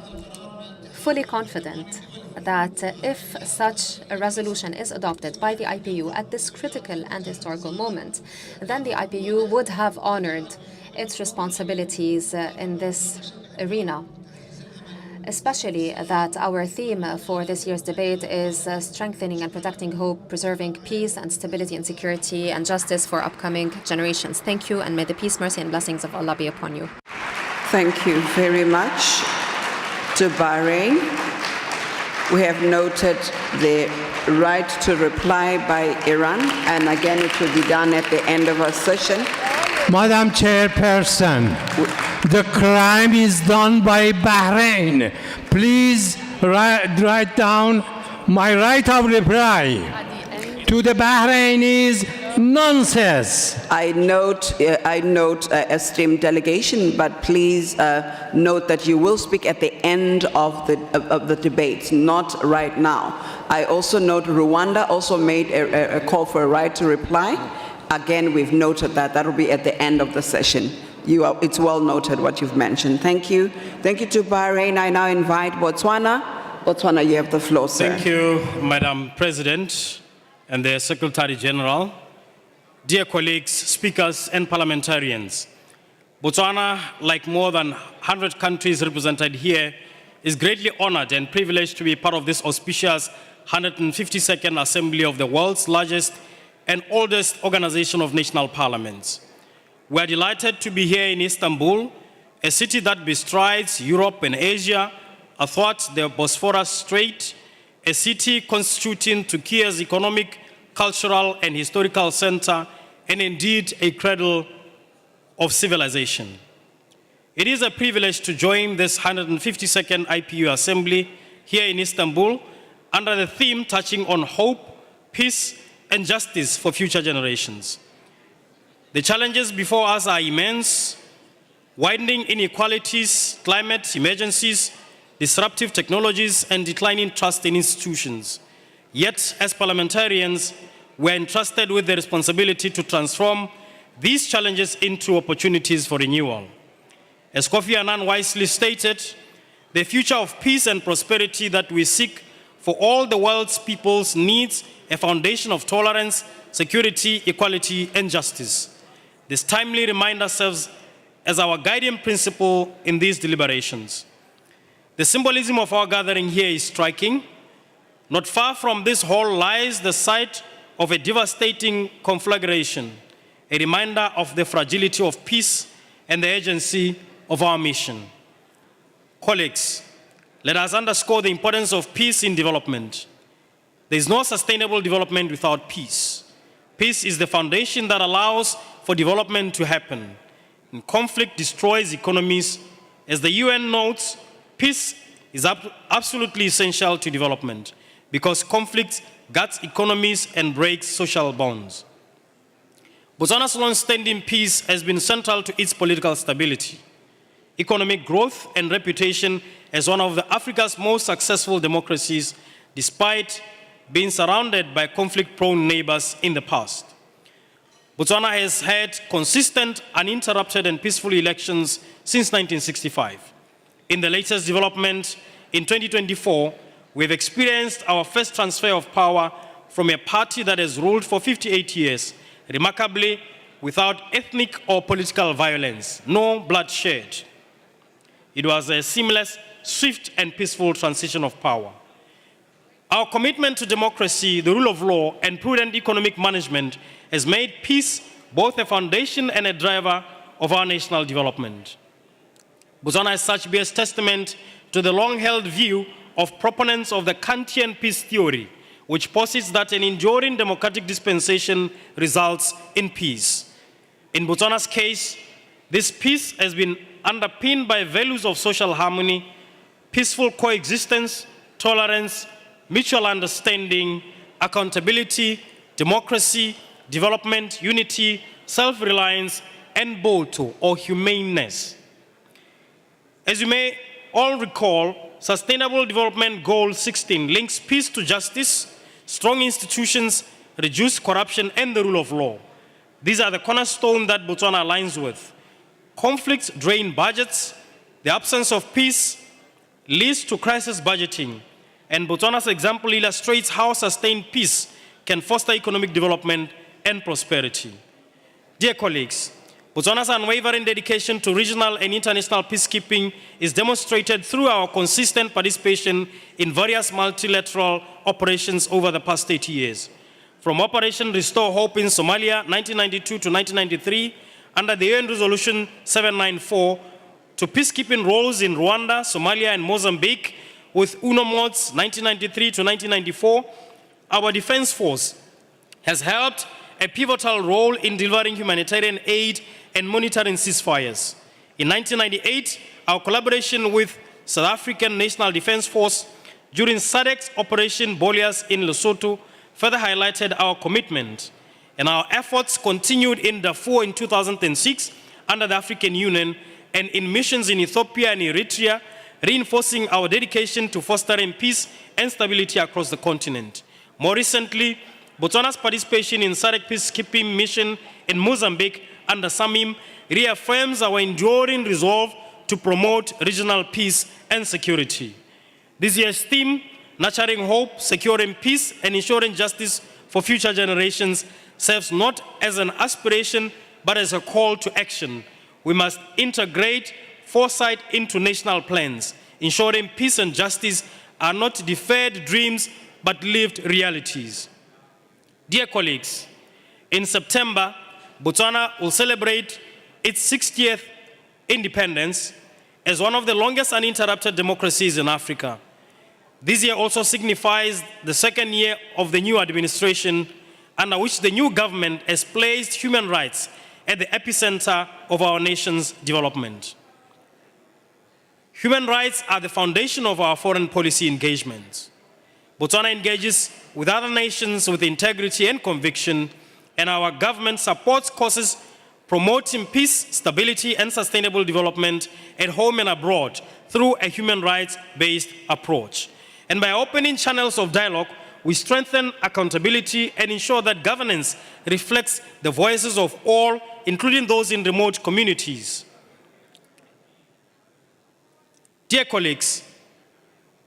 fully confident that if such a resolution is adopted by the IPU at this critical and historical moment, then the IPU would have honored its responsibilities in this arena. especially that our theme for this year's debate is strengthening and protecting hope, preserving peace and stability and security and justice for upcoming generations. Thank you, and may the peace, mercy, and blessings of Allah be upon you.
Thank you very much. To Bahrain, we have noted the right to reply by Iran, and again it will be done at the end of our session.
Madam Chairperson, the crime is done by Bahrain. Please write down my right of reply to the Bahrain is nonsense.
I note, esteemed delegation, but please note that you will speak at the end of the debates, not right now. I also note Rwanda also made a call for a right to reply. Again, we've noted that. That will be at the end of the session. It's well noted what you've mentioned. Thank you. Thank you to Bahrain. I now invite Botswana. Botswana, you have the floor, sir.
Thank you, Madam President and the Secretary General. Dear colleagues, speakers, and parliamentarians, Botswana, like more than 100 countries represented here, is greatly honored and privileged to be part of this auspicious 152nd Assembly of the world's largest and oldest organization of national parliaments. We are delighted to be here in Istanbul, a city that bestrides Europe and Asia athwart the Bosphorus Strait, a city constituting Türkiye's economic, cultural, and historical center, and indeed a cradle of civilization. It is a privilege to join this 152nd IPU Assembly here in Istanbul under the theme touching on hope, peace, and justice for future generations. The challenges before us are immense: widening inequalities, climate emergencies, disruptive technologies, and declining trust in institutions. Yet, as parliamentarians, we are entrusted with the responsibility to transform these challenges into opportunities for renewal. As Kofi Annan wisely stated, the future of peace and prosperity that we seek for all the world's peoples needs a foundation of tolerance, security, equality, and justice. This timely reminder serves as our guiding principle in these deliberations. The symbolism of our gathering here is striking. Not far from this hall lies the site of a devastating conflagration, a reminder of the fragility of peace and the urgency of our mission. Colleagues, let us underscore the importance of peace in development. There is no sustainable development without peace. Peace is the foundation that allows for development to happen. And conflict destroys economies. As the UN notes, peace is absolutely essential to development because conflict guts economies and breaks social bonds. Botswana's long-standing peace has been central to its political stability, economic growth, and reputation as one of Africa's most successful democracies, despite being surrounded by conflict-prone neighbors in the past. Botswana has had consistent, uninterrupted, and peaceful elections since 1965. In the latest development, in 2024, we've experienced our first transfer of power from a party that has ruled for 58 years, remarkably without ethnic or political violence, no bloodshed. It was a seamless, swift, and peaceful transition of power. Our commitment to democracy, the rule of law, and prudent economic management has made peace both a foundation and a driver of our national development. Botswana as such bears testament to the long-held view of proponents of the Kantian peace theory, which posits that an enduring democratic dispensation results in peace. In Botswana's case, this peace has been underpinned by values of social harmony, peaceful coexistence, tolerance, mutual understanding, accountability, democracy, development, unity, self-reliance, and boto, or humaneness. As you may all recall, Sustainable Development Goal 16 links peace to justice, strong institutions, reduced corruption, and the rule of law. These are the cornerstone that Botswana aligns with. Conflicts drain budgets, the absence of peace leads to crisis budgeting, and Botswana's example illustrates how sustained peace can foster economic development and prosperity. Dear colleagues, Botswana's unwavering dedication to regional and international peacekeeping is demonstrated through our consistent participation in various multilateral operations over the past 80 years. From Operation Restore Hope in Somalia, 1992 to 1993, under the UN Resolution 794, to peacekeeping roles in Rwanda, Somalia, and Mozambique with UNOMODS 1993 to 1994, our defense force has helped a pivotal role in delivering humanitarian aid and monitoring ceasefires. In 1998, our collaboration with South African National Defense Force during SADC's Operation Bolias in Lesotho further highlighted our commitment, and our efforts continued in Darfur in 2006 under the African Union and in missions in Ethiopia and Eritrea, reinforcing our dedication to fostering peace and stability across the continent. More recently, Botswana's participation in SADC peacekeeping mission in Mozambique under SAMIM reaffirms our enduring resolve to promote regional peace and security. This year's theme, Nurturing Hope, Securing Peace, and Ensuring Justice for Future Generations, serves not as an aspiration, but as a call to action. We must integrate foresight into national plans, ensuring peace and justice are not deferred dreams, but lived realities. Dear colleagues, in September, Botswana will celebrate its 60th independence as one of the longest uninterrupted democracies in Africa. This year also signifies the second year of the new administration, under which the new government has placed human rights at the epicenter of our nation's development. Human rights are the foundation of our foreign policy engagements. Botswana engages with other nations with integrity and conviction, and our government supports causes promoting peace, stability, and sustainable development at home and abroad through a human rights-based approach. And by opening channels of dialogue, we strengthen accountability and ensure that governance reflects the voices of all, including those in remote communities. Dear colleagues,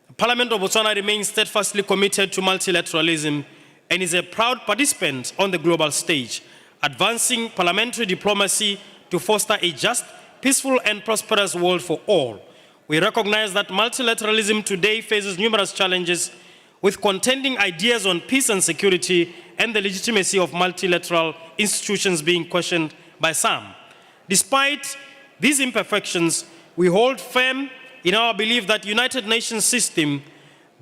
the Parliament of Botswana remains steadfastly committed to multilateralism and is a proud participant on the global stage, advancing parliamentary diplomacy to foster a just, peaceful, and prosperous world for all. We recognize that multilateralism today faces numerous challenges, with contending ideas on peace and security and the legitimacy of multilateral institutions being questioned by some. Despite these imperfections, we hold firm in our belief that the United Nations system,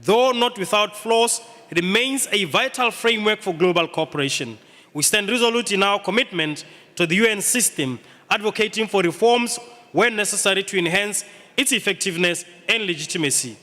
though not without flaws, remains a vital framework for global cooperation. We stand resolute in our commitment to the UN system, advocating for reforms when necessary to enhance its effectiveness and legitimacy.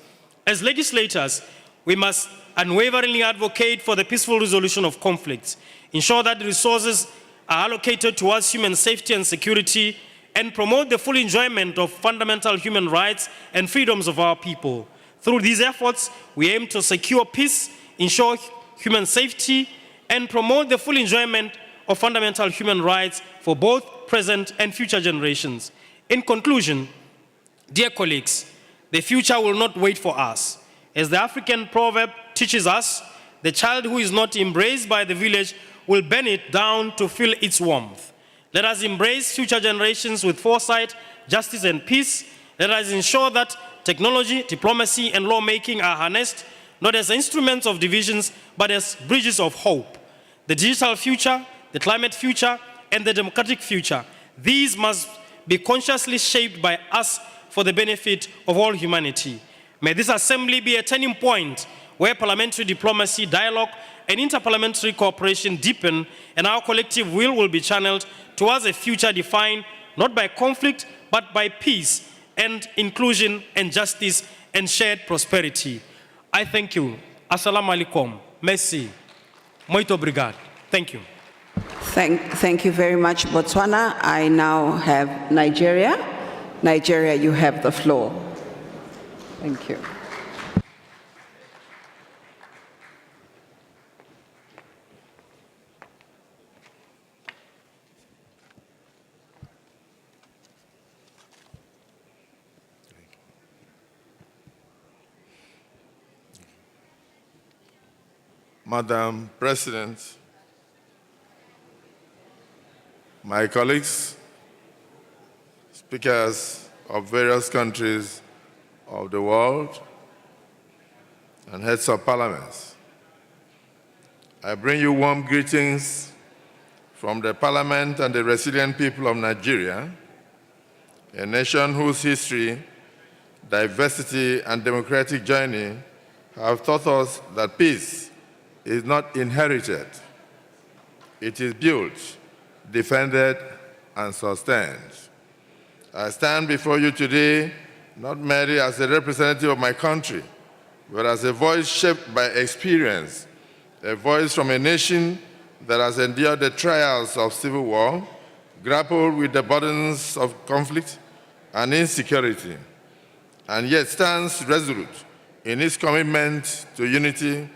As legislators, we must unwaveringly advocate for the peaceful resolution of conflicts, ensure that resources are allocated towards human safety and security, and promote the full enjoyment of fundamental human rights and freedoms of our people. Through these efforts, we aim to secure peace, ensure human safety, and promote the full enjoyment of fundamental human rights for both present and future generations. In conclusion, dear colleagues, the future will not wait for us. As the African proverb teaches us, the child who is not embraced by the village will burn it down to feel its warmth. Let us embrace future generations with foresight, justice, and peace. Let us ensure that technology, diplomacy, and lawmaking are harnessed not as instruments of divisions, but as bridges of hope. The digital future, the climate future, and the democratic future, these must be consciously shaped by us for the benefit of all humanity. May this assembly be a turning point where parliamentary diplomacy, dialogue, and interparliamentary cooperation deepen, and our collective will be channeled towards a future defined not by conflict, but by peace and inclusion and justice and shared prosperity. I thank you. Assalamu alaikum. Merci. Muito obrigado. Thank you.
Thank you very much, Botswana. I now have Nigeria. Nigeria, you have the floor. Thank you.
Madam President, my colleagues, speakers of various countries of the world, and heads of parliaments. I bring you warm greetings from the Parliament and the resilient people of Nigeria, a nation whose history, diversity, and democratic journey have taught us that peace is not inherited. It is built, defended, and sustained. I stand before you today not merely as a representative of my country, but as a voice shaped by experience, a voice from a nation that has endured the trials of civil war, grappled with the burdens of conflict and insecurity, and yet stands resolute in its commitment to unity,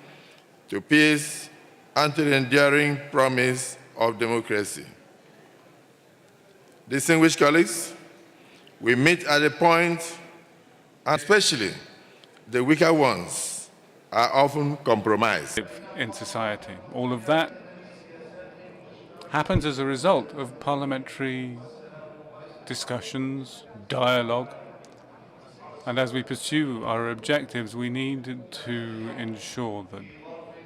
to peace, and to the enduring promise of democracy. Distinguished colleagues, we meet at a point, and especially the weaker ones are often compromised.
In society, all of that happens as a result of parliamentary discussions, dialogue, and as we pursue our objectives, we need to ensure that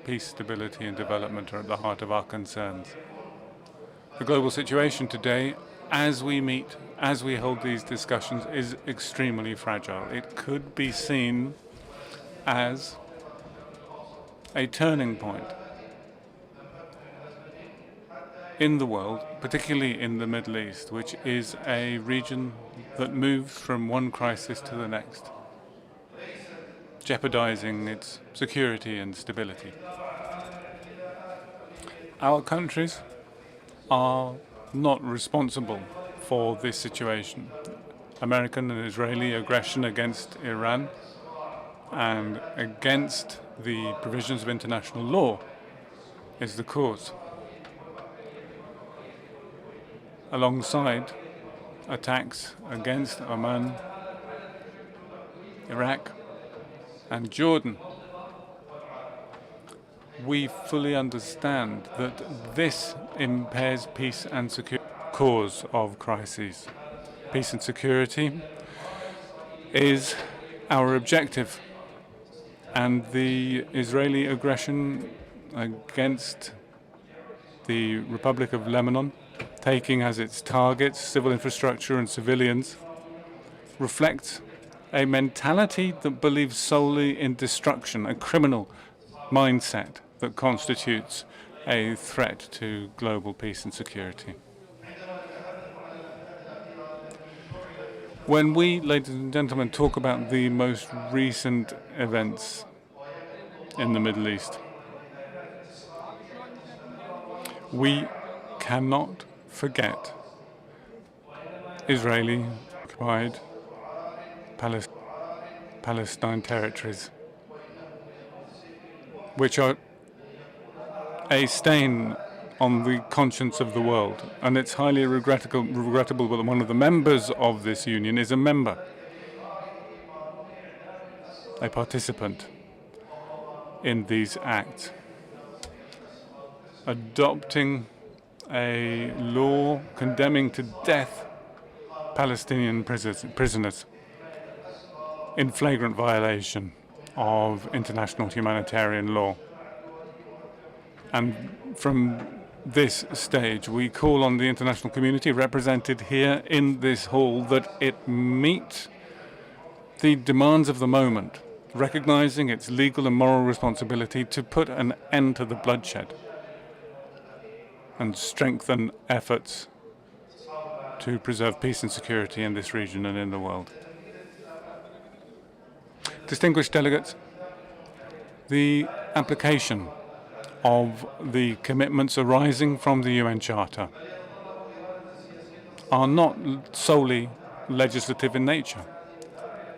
peace, stability, and development are at the heart of our concerns. The global situation today, as we meet, as we hold these discussions, is extremely fragile. It could be seen as a turning point in the world, particularly in the Middle East, which is a region that moves from one crisis to the next, jeopardizing its security and stability. Our countries are not responsible for this situation. American and Israeli aggression against Iran and against the provisions of international law is the cause. Alongside attacks against Oman, Iraq, and Jordan, we fully understand that this impairs peace and security. Cause of crises. Peace and security is our objective, and the Israeli aggression against the Republic of Lebanon, taking as its targets civil infrastructure and civilians, reflects a mentality that believes solely in destruction, a criminal mindset that constitutes a threat to global peace and security. When we, ladies and gentlemen, talk about the most recent events in the Middle East, we cannot forget Israeli-occupied Palestine territories, which are a stain on the conscience of the world. And it's highly regrettable that one of the members of this union is a member, a participant in these acts. Adopting a law condemning to death Palestinian prisoners in flagrant violation of international humanitarian law. And from this stage, we call on the international community represented here in this hall that it meet the demands of the moment, recognizing its legal and moral responsibility to put an end to the bloodshed and strengthen efforts to preserve peace and security in this region and in the world. Distinguished delegates, the application of the commitments arising from the UN Charter are not solely legislative in nature.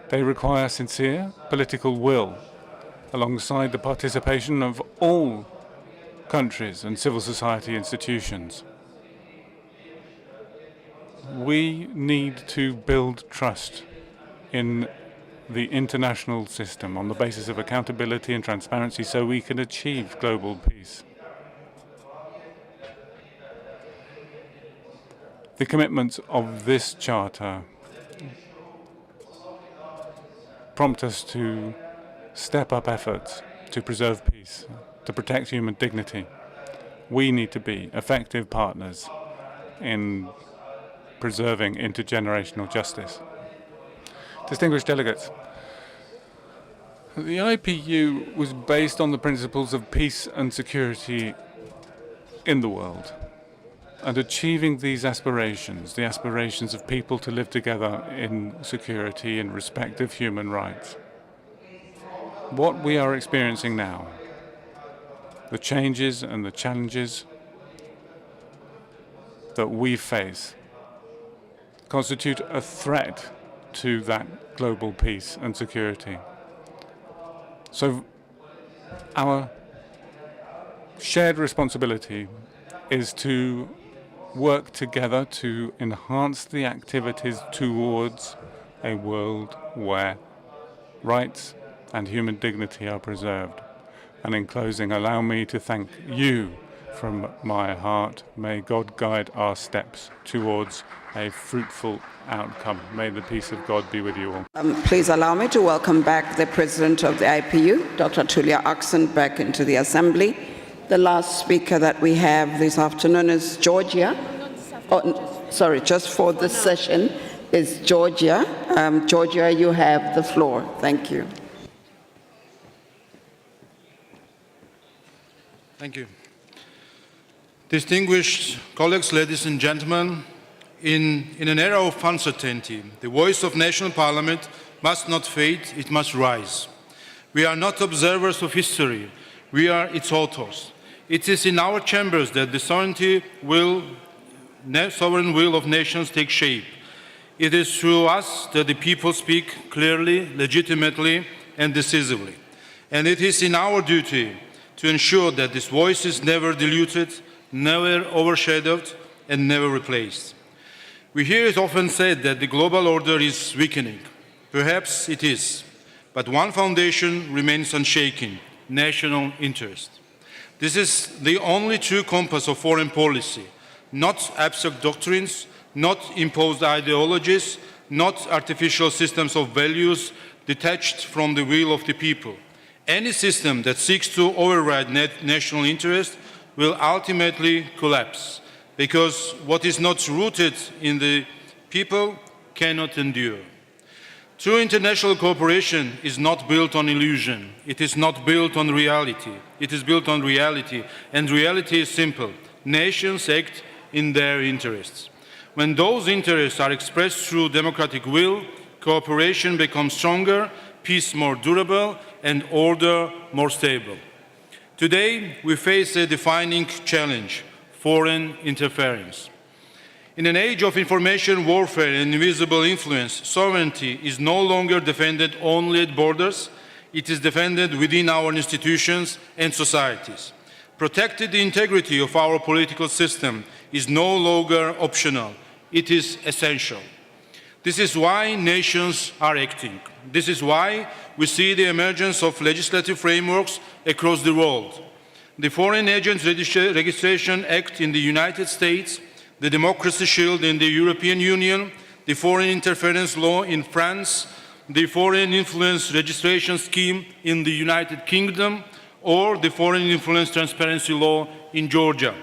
They require sincere political will, alongside the participation of all countries and civil society institutions. We need to build trust in the international system on the basis of accountability and transparency so we can achieve global peace. The commitments of this charter prompt us to step up efforts to preserve peace, to protect human dignity. We need to be effective partners in preserving intergenerational justice. Distinguished delegates, the IPU was based on the principles of peace and security in the world, and achieving these aspirations, the aspirations of people to live together in security and respect of human rights. What we are experiencing now, the changes and the challenges that we face, constitute a threat to that global peace and security. So our shared responsibility is to work together to enhance the activities towards a world where rights and human dignity are preserved. And in closing, allow me to thank you from my heart. May God guide our steps towards a fruitful outcome. May the peace of God be with you all.
Please allow me to welcome back the President of the IPU, Dr. Tulia Oxen, back into the Assembly. The last speaker that we have this afternoon is Georgia. Oh, sorry, just for this session is Georgia. Georgia, you have the floor. Thank you.
Thank you. Distinguished colleagues, ladies and gentlemen, in an era of uncertainty, the voice of national parliament must not fade, it must rise. We are not observers of history, we are its authors. It is in our chambers that the sovereign will of nations takes shape. It is through us that the people speak clearly, legitimately, and decisively. And it is in our duty to ensure that this voice is never diluted, never overshadowed, and never replaced. We hear it often said that the global order is weakening. Perhaps it is, but one foundation remains unshaken: national interest. This is the only true compass of foreign policy, not abstract doctrines, not imposed ideologies, not artificial systems of values detached from the will of the people. Any system that seeks to override national interest will ultimately collapse, because what is not rooted in the people cannot endure. True international cooperation is not built on illusion. It is not built on reality. It is built on reality, and reality is simple. Nations act in their interests. When those interests are expressed through democratic will, cooperation becomes stronger, peace more durable, and order more stable. Today, we face a defining challenge: foreign interference. In an age of information warfare and invisible influence, sovereignty is no longer defended only at borders, it is defended within our institutions and societies. Protecting the integrity of our political system is no longer optional, it is essential. This is why nations are acting. This is why we see the emergence of legislative frameworks across the world. The Foreign Agents Registration Act in the United States, the Democracy Shield in the European Union, the Foreign Interference Law in France, the Foreign Influence Registration Scheme in the United Kingdom, or the Foreign Influence Transparency Law in Georgia.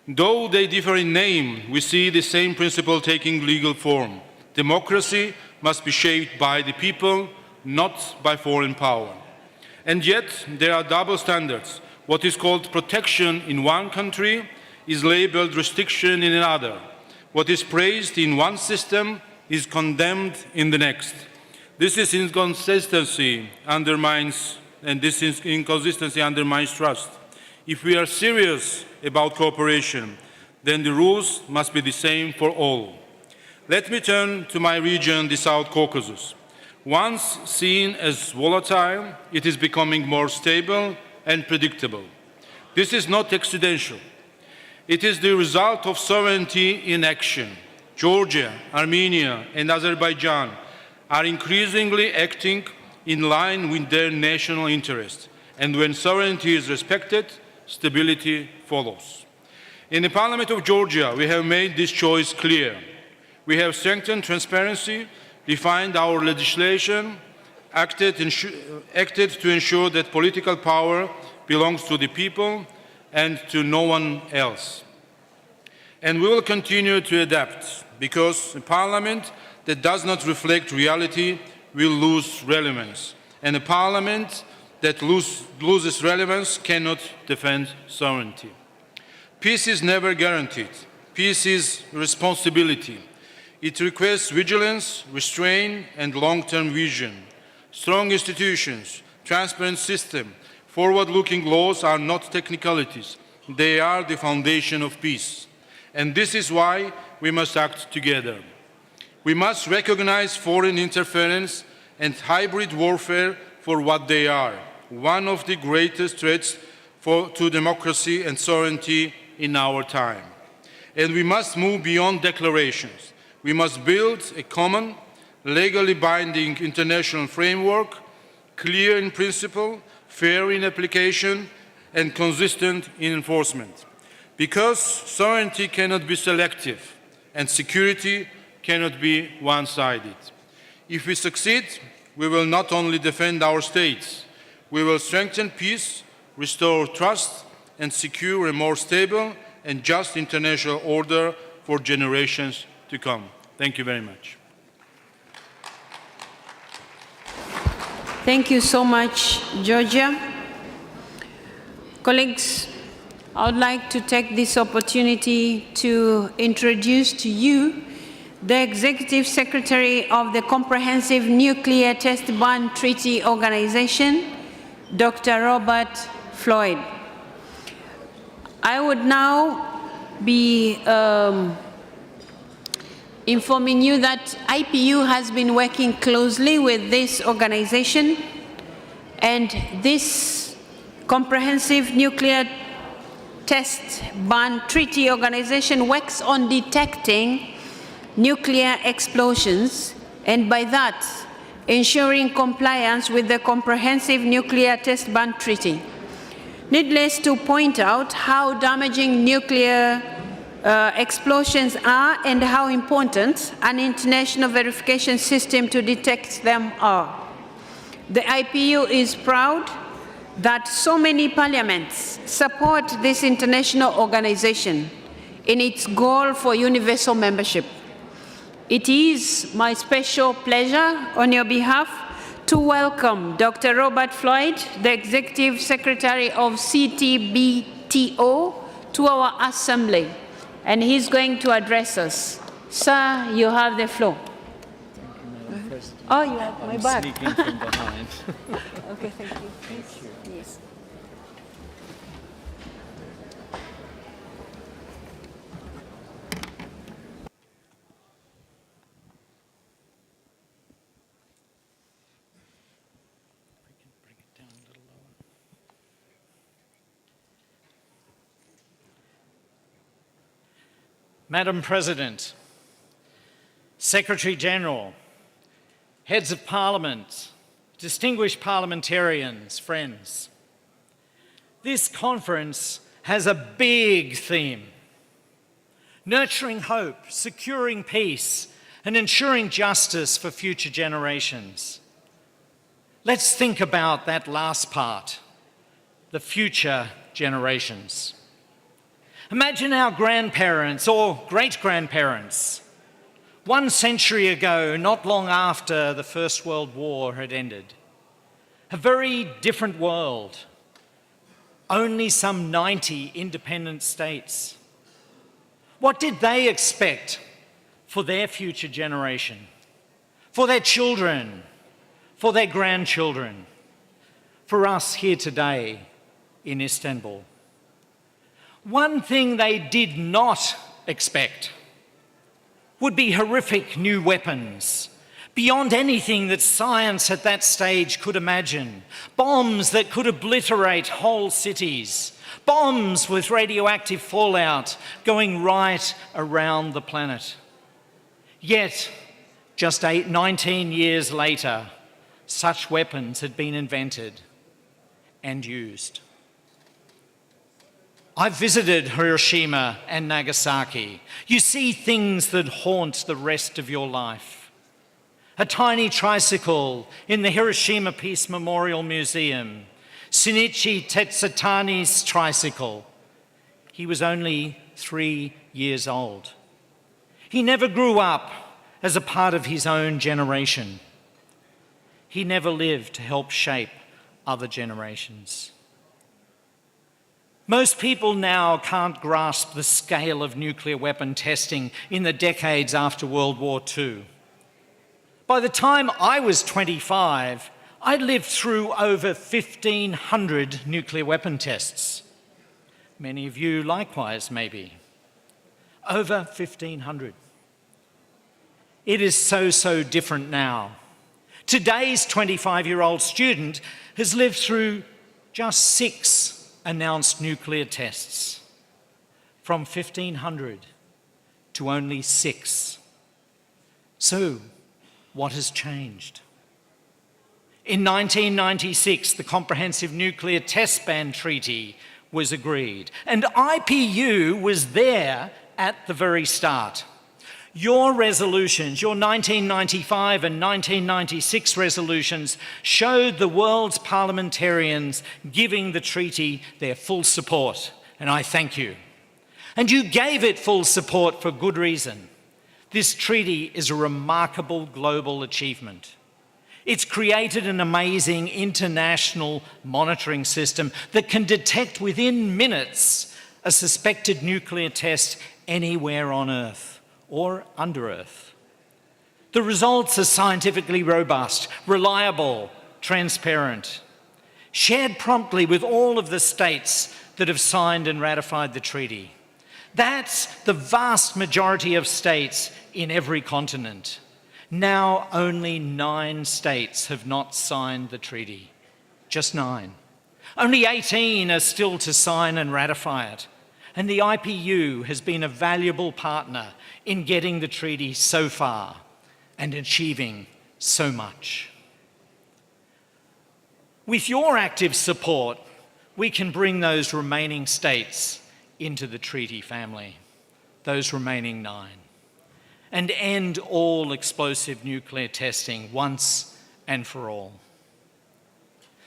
Though they differ in name, we see the same principle taking legal form. Democracy must be shaped by the people, not by foreign power. And yet, there are double standards. What is called protection in one country is labeled restriction in another. What is praised in one system is condemned in the next. This inconsistency undermines trust. If we are serious about cooperation, then the rules must be the same for all. Let me turn to my region, the South Caucasus. Once seen as volatile, it is becoming more stable and predictable. This is not accidental. It is the result of sovereignty in action. Georgia, Armenia, and Azerbaijan are increasingly acting in line with their national interests. And when sovereignty is respected, stability follows. In the Parliament of Georgia, we have made this choice clear. We have strengthened transparency, refined our legislation, acted to ensure that political power belongs to the people and to no one else. And we will continue to adapt, because a parliament that does not reflect reality will lose relevance, and a parliament that loses relevance cannot defend sovereignty. Peace is never guaranteed. Peace is responsibility. It requires vigilance, restraint, and long-term vision. Strong institutions, transparent system, forward-looking laws are not technicalities. They are the foundation of peace. And this is why we must act together. We must recognize foreign interference and hybrid warfare for what they are, one of the greatest threats to democracy and sovereignty in our time. And we must move beyond declarations. We must build a common, legally binding international framework, clear in principle, fair in application, and consistent in enforcement. Because sovereignty cannot be selective, and security cannot be one-sided. If we succeed, we will not only defend our states, we will strengthen peace, restore trust, and secure a more stable and just international order for generations to come. Thank you very much.
Thank you so much, Georgia. Colleagues, I would like to take this opportunity to introduce to you the Executive Secretary of the Comprehensive Nuclear Test Ban Treaty Organization, Dr. Robert Floyd. I would now be informing you that IPU has been working closely with this organization, and this Comprehensive Nuclear Test Ban Treaty Organization works on detecting nuclear explosions, and by that, ensuring compliance with the Comprehensive Nuclear Test Ban Treaty. Needless to point out how damaging nuclear explosions are and how important an international verification system to detect them are. The IPU is proud that so many parliaments support this international organization in its goal for universal membership. It is my special pleasure on your behalf to welcome Dr. Robert Floyd, the Executive Secretary of CTBTO, to our Assembly, and he's going to address us. Sir, you have the floor. Oh, you have my bag.
Sneaking from behind.
Okay, thank you. Thank you. Yes.
Madam President, Secretary General, Heads of Parliament, distinguished parliamentarians, friends, this conference has a big theme: nurturing hope, securing peace, and ensuring justice for future generations. Let's think about that last part, the future generations. Imagine our grandparents or great-grandparents. 1 century ago, not long after the First World War had ended. A very different world. Only some 90 independent states. What did they expect for their future generation? For their children? For their grandchildren? For us here today in Istanbul? One thing they did not expect would be horrific new weapons, beyond anything that science at that stage could imagine. Bombs that could obliterate whole cities. Bombs with radioactive fallout going right around the planet. Yet, just 19 years later, such weapons had been invented and used. I've visited Hiroshima and Nagasaki. You see things that haunt the rest of your life. a tiny tricycle in the Hiroshima Peace Memorial Museum, Shinichi Tetsutani's tricycle. He was only 3 years old. He never grew up as a part of his own generation. He never lived to help shape other generations. Most people now can't grasp the scale of nuclear weapon testing in the decades after World War II. By the time I was 25, I'd lived through over 1,500 nuclear weapon tests. Many of you likewise, maybe. Over 1,500. It is so different now. Today's 25-year-old student has lived through just 6 announced nuclear tests, from 1,500 to only 6. So, what has changed? In 1996, the Comprehensive Nuclear Test Ban Treaty was agreed, and IPU was there at the very start. Your resolutions, your 1995 and 1996 resolutions, showed the world's parliamentarians giving the treaty their full support, and I thank you. And you gave it full support for good reason. This treaty is a remarkable global achievement. It's created an amazing international monitoring system that can detect within minutes a suspected nuclear test anywhere on Earth or under Earth. The results are scientifically robust, reliable, transparent, shared promptly with all of the states that have signed and ratified the treaty. That's the vast majority of states in every continent. Now only 9 states have not signed the treaty. Just 9. Only 18 are still to sign and ratify it. And the IPU has been a valuable partner in getting the treaty so far and achieving so much. With your active support, we can bring those remaining states into the treaty family, those remaining 9, and end all explosive nuclear testing once and for all.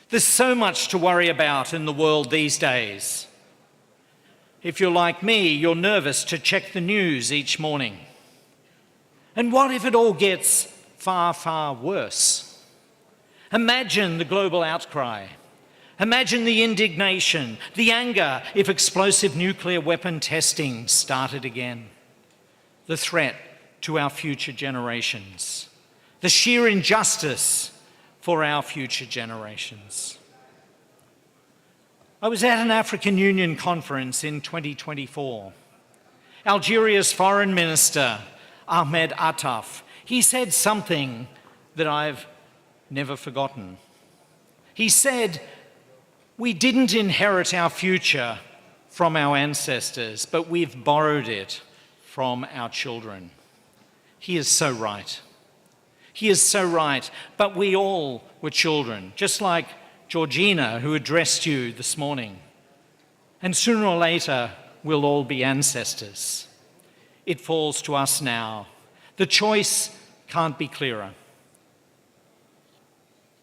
There's so much to worry about in the world these days. If you're like me, you're nervous to check the news each morning. And what if it all gets far worse? Imagine the global outcry. Imagine the indignation, the anger if explosive nuclear weapon testing started again. The threat to our future generations. The sheer injustice for our future generations. I was at an African Union conference in 2024. Algeria's Foreign Minister, Ahmed Attaf, he said something that I've never forgotten. He said, "We didn't inherit our future from our ancestors, but we've borrowed it from our children." He is so right. He is so right, but we all were children, just like Georgina, who addressed you this morning. And sooner or later, we'll all be ancestors. It falls to us now. The choice can't be clearer.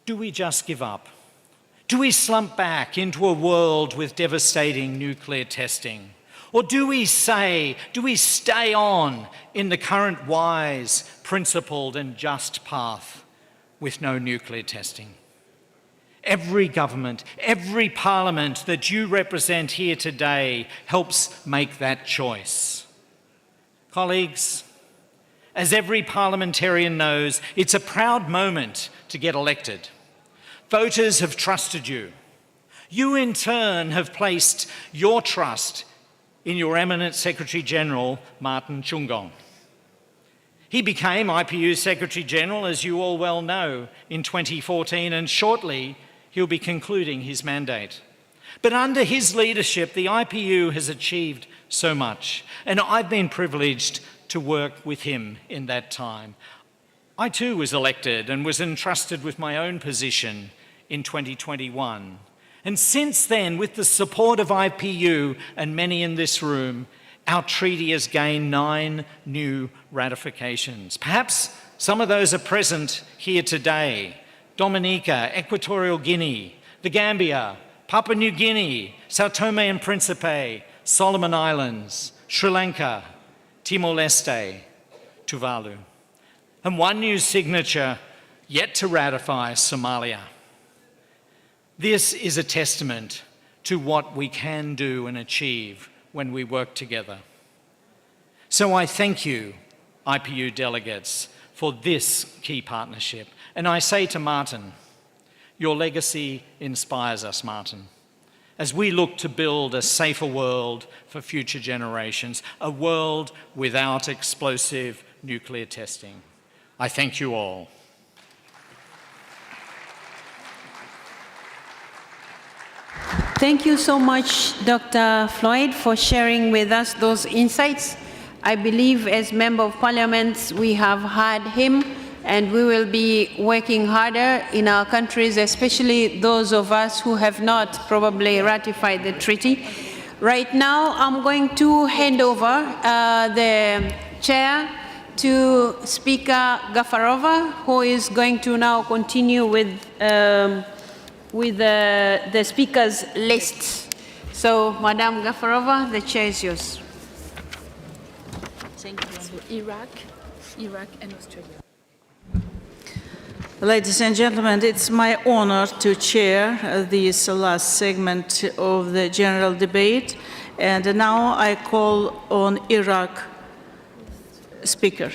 Do we just give up? Do we slump back into a world with devastating nuclear testing? Or do we stay on in the current wise, principled and just path with no nuclear testing? Every government, every parliament that you represent here today helps make that choice. Colleagues, as every parliamentarian knows, it's a proud moment to get elected. Voters have trusted you. You in turn have placed your trust in your eminent Secretary-General, Martin Chungong. He became IPU Secretary-General, as you all well know, in 2014, and shortly he'll be concluding his mandate. But under his leadership, the IPU has achieved so much, and I've been privileged to work with him in that time. I too was elected and was entrusted with my own position in 2021. And since then, with the support of IPU and many in this room, our treaty has gained 9 new ratifications. Perhaps Some of those are present here today: Dominica, Equatorial Guinea, the Gambia, Papua New Guinea, Sao Tome and Principe, Solomon Islands, Sri Lanka, Timor-Leste, Tuvalu. And one new signature yet to ratify, Somalia. This is a testament to what we can do and achieve when we work together. So I thank you, IPU delegates, for this key partnership. And I say to Martin, your legacy inspires us, Martin, as we look to build a safer world for future generations, a world without explosive nuclear testing. I thank you all.
Thank you so much, Dr. Floyd, for sharing with us those insights. I believe as Member of Parliament, we have had him, and we will be working harder in our countries, especially those of us who have not probably ratified the treaty. Right now, I'm going to hand over the chair to Speaker Gafarova, who is going to now continue with the speakers list. So, Madam Gafarova, the chair is yours.
Thank you. So Iraq and Australia.
Ladies and gentlemen, it's my honor to chair this last segment of the general debate. And now I call on Iraq speaker.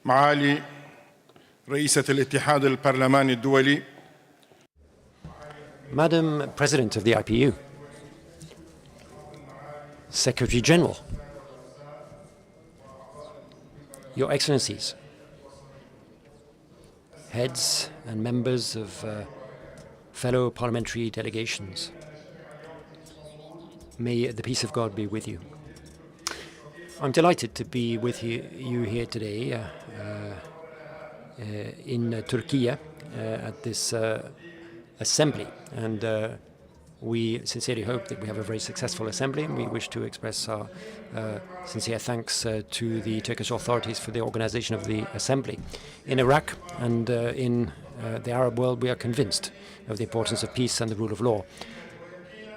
معالي رئيسة الاتحاد البرلماني الدولي.
Madam President of the IPU, Secretary General, Your Excellencies, heads and members of fellow parliamentary delegations, may the peace of God be with you. I'm delighted to be with you here today in Türkiye at this assembly, and we sincerely hope that we have a very successful assembly, and we wish to express our sincere thanks to the Turkish authorities for the organization of the assembly. In Iraq and in the Arab world, we are convinced of the importance of peace and the rule of law.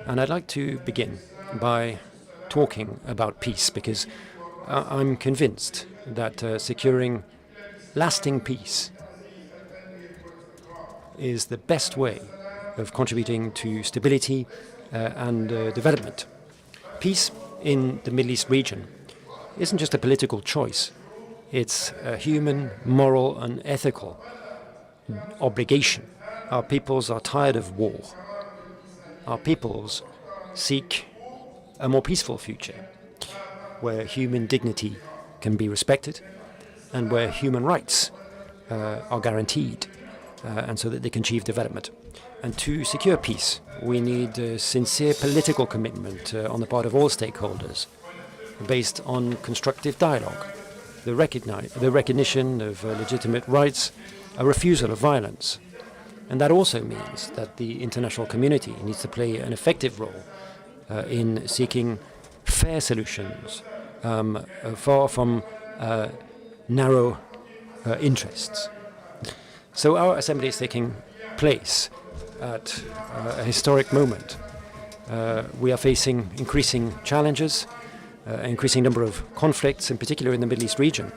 And I'd like to begin by talking about peace, because I'm convinced that securing lasting peace is the best way of contributing to stability and development. Peace in the Middle East region isn't just a political choice. It's a human, moral and ethical obligation. Our peoples are tired of war. Our peoples seek a more peaceful future, where human dignity can be respected and where human rights are guaranteed, and so that they can achieve development. And to secure peace, we need a sincere political commitment on the part of all stakeholders, based on constructive dialogue, the recognition of legitimate rights, a refusal of violence. And that also means that the international community needs to play an effective role in seeking fair solutions, far from narrow interests. So our assembly is taking place at a historic moment. We are facing increasing challenges, an increasing number of conflicts, in particular in the Middle East region,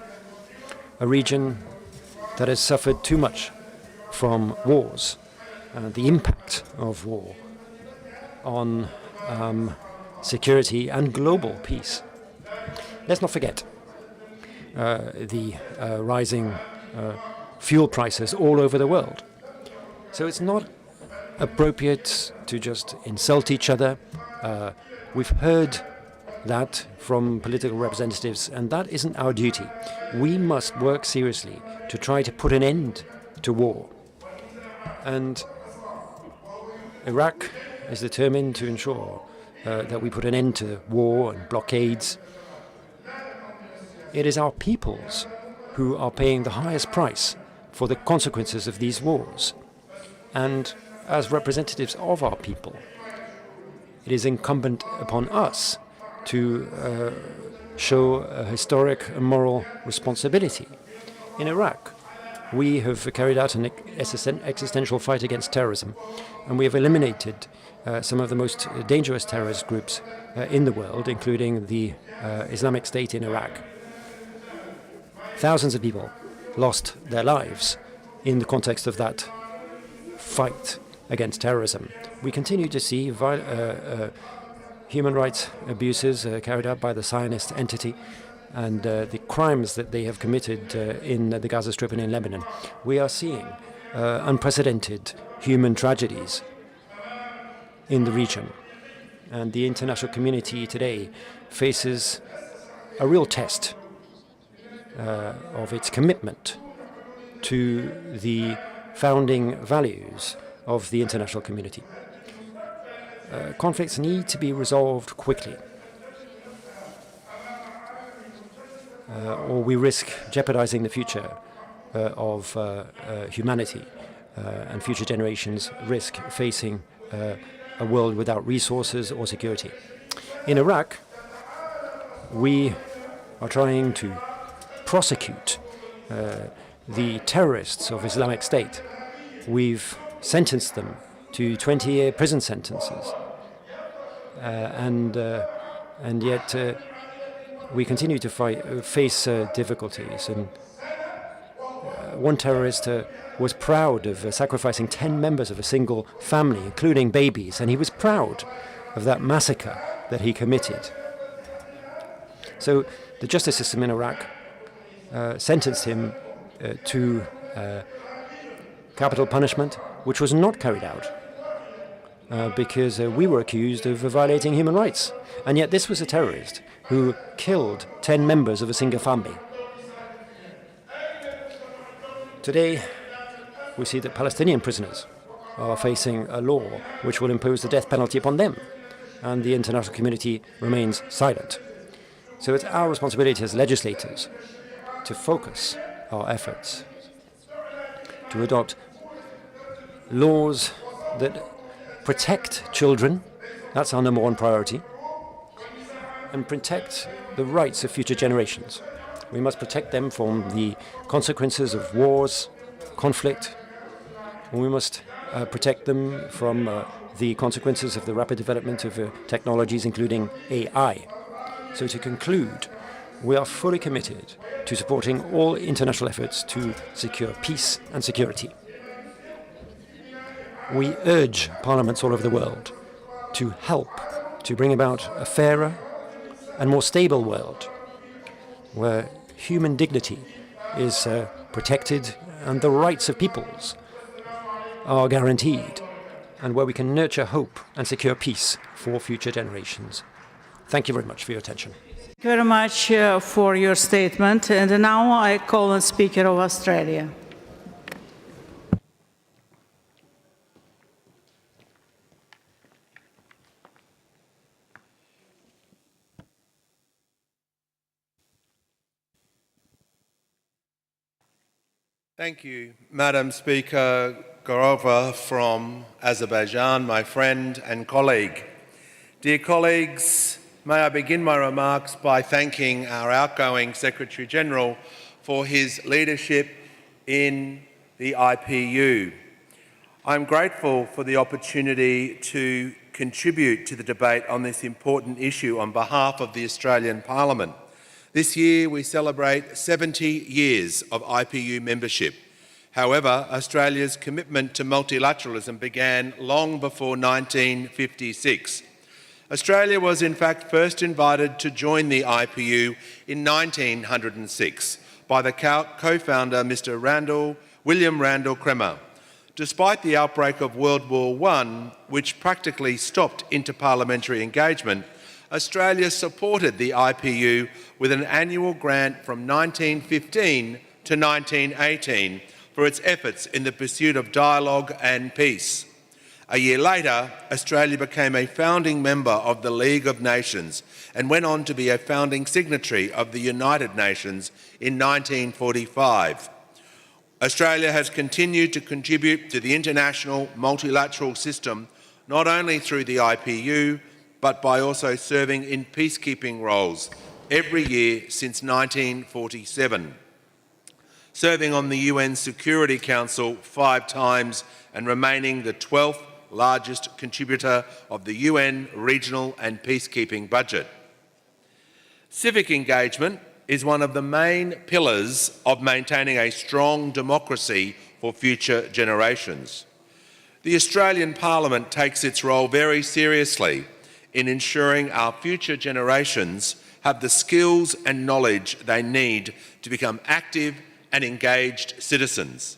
a region that has suffered too much from wars, the impact of war on security and global peace. Let's not forget the rising fuel prices all over the world. So it's not appropriate to just insult each other. We've heard that from political representatives, and that isn't our duty. We must work seriously to try to put an end to war And Iraq is determined to ensure that we put an end to war and blockades. It is our peoples who are paying the highest price for the consequences of these wars. And as representatives of our people, it is incumbent upon us to show a historic and moral responsibility. In Iraq, we have carried out an existential fight against terrorism, and we have eliminated some of the most dangerous terrorist groups in the world, including the Islamic State in Iraq. Thousands of people lost their lives in the context of that fight against terrorism. We continue to see human rights abuses carried out by the Zionist entity and the crimes that they have committed in the Gaza Strip and in Lebanon. We are seeing unprecedented human tragedies in the region. And the international community today faces a real test of its commitment to the founding values of the international community. Conflicts need to be resolved quickly, or we risk jeopardizing the future of humanity, and future generations risk facing a world without resources or security. In Iraq, we are trying to prosecute the terrorists of Islamic State. We've sentenced them to 20-year prison sentences, and yet we continue to face difficulties. And one terrorist was proud of sacrificing 10 members of a single family, including babies, and he was proud of that massacre that he committed. So the justice system in Iraq sentenced him to capital punishment, which was not carried out because we were accused of violating human rights. And yet this was a terrorist who killed 10 members of a single family. Today, we see that Palestinian prisoners are facing a law which will impose the death penalty upon them, and the international community remains silent. So it's our responsibility as legislators to focus our efforts to adopt laws that protect children, that's our number one priority, and protect the rights of future generations. We must protect them from the consequences of wars, conflict, and we must protect them from the consequences of the rapid development of technologies, including AI. So to conclude, we are fully committed to supporting all international efforts to secure peace and security. We urge parliaments all over the world to help to bring about a fairer and more stable world where human dignity is protected and the rights of peoples are guaranteed, and where we can nurture hope and secure peace for future generations. Thank you very much for your attention.
Thank you very much for your statement. And now I call on Speaker of Australia.
Thank you, Madam Speaker Gorova from Azerbaijan, my friend and colleague. Dear colleagues, may I begin my remarks by thanking our outgoing Secretary-General for his leadership in the IPU. I'm grateful for the opportunity to contribute to the debate on this important issue on behalf of the Australian Parliament. This year we celebrate 70 years of IPU membership. However, Australia's commitment to multilateralism began long before 1956. Australia was in fact first invited to join the IPU in 1906 by the co-founder Mr. William Randall Cremer. Despite the outbreak of World War I, which practically stopped inter-parliamentary engagement, Australia supported the IPU with an annual grant from 1915 to 1918
for its efforts in the pursuit of dialogue and peace. A year later, Australia became a founding member of the League of Nations and went on to be a founding signatory of the United Nations in 1945. Australia has continued to contribute to the international multilateral system not only through the IPU, but by also serving in peacekeeping roles every year since 1947, serving on the UN Security Council 5 times and remaining the 12th largest contributor of the UN regional and peacekeeping budget. Civic engagement is one of the main pillars of maintaining a strong democracy for future generations. The Australian Parliament takes its role very seriously in ensuring our future generations have the skills and knowledge they need to become active and engaged citizens.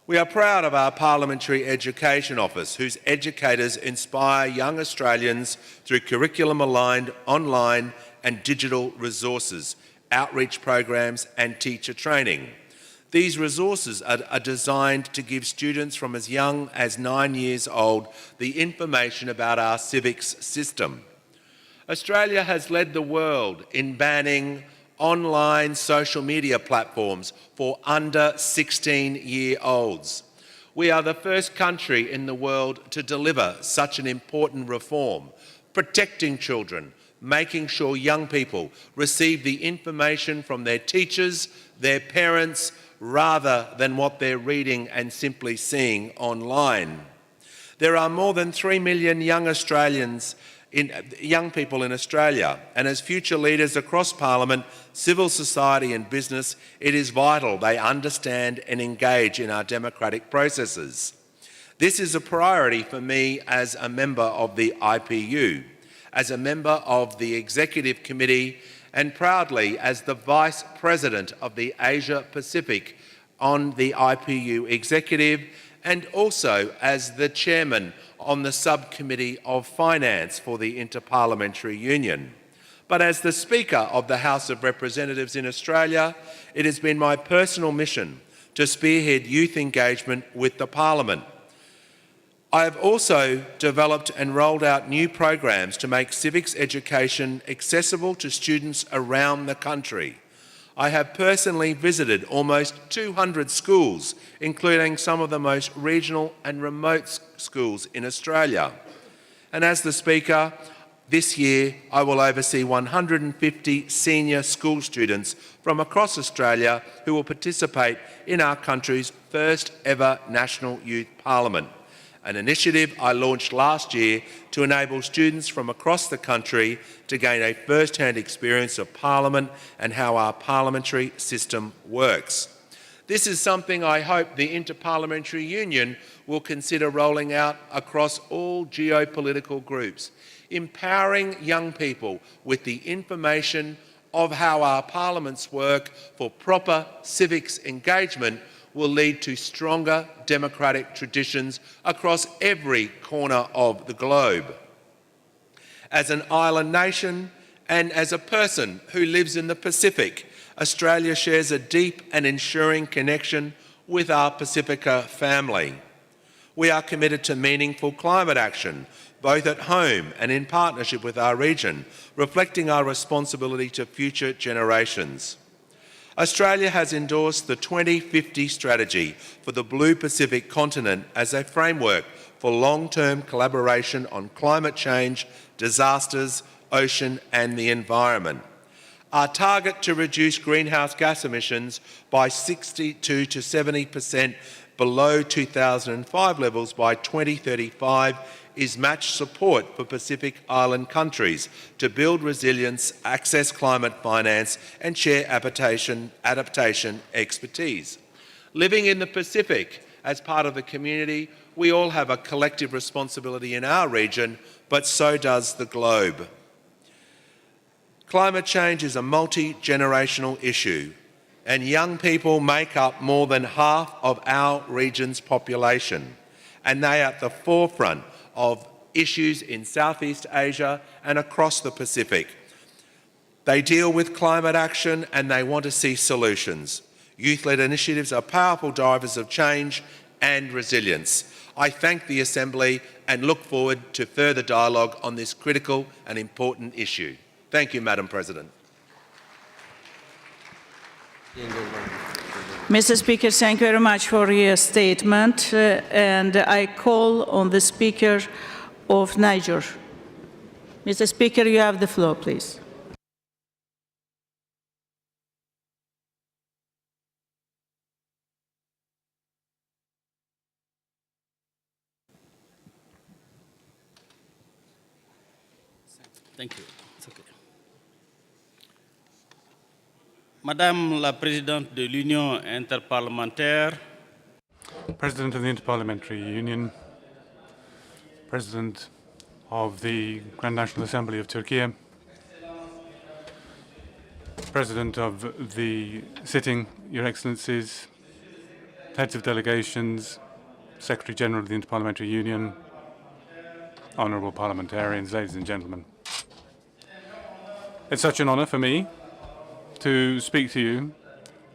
We are proud of our Parliamentary Education Office, whose educators inspire young Australians through curriculum-aligned online and digital resources, outreach programs and teacher training. These resources are designed to give students from as young as 9 years old the information about our civics system. Australia has led the world in banning online social media platforms for under 16-year-olds. We are the first country in the world to deliver such an important reform, protecting children, making sure young people receive the information from their teachers, their parents, rather than what they're reading and simply seeing online. There are more than 3 million young people in Australia, and as future leaders across Parliament, civil society and business, it is vital they understand and engage in our democratic processes. This is a priority for me as a member of the IPU, as a member of the Executive Committee, and proudly as the Vice President of the Asia Pacific on the IPU Executive, and also as the Chairman on the Subcommittee of Finance for the Inter-Parliamentary Union. But as the Speaker of the House of Representatives in Australia, it has been my personal mission to spearhead youth engagement with the Parliament. I have also developed and rolled out new programs to make civics education accessible to students around the country. I have personally visited almost 200 schools, including some of the most regional and remote schools in Australia. And as the Speaker, this year I will oversee 150 senior school students from across Australia who will participate in our country's first ever National Youth Parliament, an initiative I launched last year to enable students from across the country to gain a first-hand experience of Parliament and how our parliamentary system works. This is something I hope the Inter-Parliamentary Union will consider rolling out across all geopolitical groups, empowering young people with the information of how our parliaments work for proper civics engagement will lead to stronger democratic traditions across every corner of the globe. As an island nation and as a person who lives in the Pacific, Australia shares a deep and enduring connection with our Pacifica family. We are committed to meaningful climate action, both at home and in partnership with our region, reflecting our responsibility to future generations. Australia has endorsed the 2050 strategy for the Blue Pacific continent as a framework for long-term collaboration on climate change, disasters, ocean and the environment. Our target to reduce greenhouse gas emissions by 62 to 70% below 2005 levels by 2035 is match support for Pacific Island countries to build resilience, access climate finance and share adaptation expertise. Living in the Pacific as part of the community, we all have a collective responsibility in our region, but so does the globe. Climate change is a multi-generational issue, and young people make up more than half of our region's population, and they are at the forefront of issues in Southeast Asia and across the Pacific. They deal with climate action and they want to see solutions. Youth-led initiatives are powerful drivers of change and resilience. I thank the Assembly and look forward to further dialogue on this critical and important issue. Thank you, Madam President.
Mr. Speaker, thank you very much for your statement. And I call on the Speaker of Niger. Mr. Speaker, you have the floor, please.
Thank you. It's okay. Madame la Présidente de l'Union Inter-Parliamentary,
President of the Inter-Parliamentary Union, President of the Grand National Assembly of Türkiye, President of the sitting, Your Excellencies, heads of delegations, Secretary General of the Inter-Parliamentary Union, honourable parliamentarians, ladies and gentlemen. It's such an honour for me to speak to you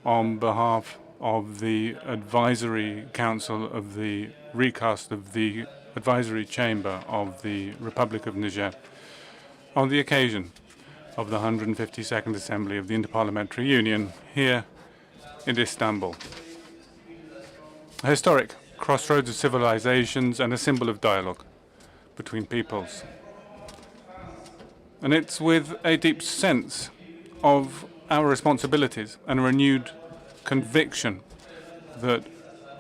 on behalf of the Advisory Council of the recast of the Advisory Chamber of the Republic of Niger on the occasion of the 152nd Assembly of the Inter-Parliamentary Union here in Istanbul. A historic crossroads of civilizations and a symbol of dialogue between peoples. And it's with a deep sense of our responsibilities and a renewed conviction that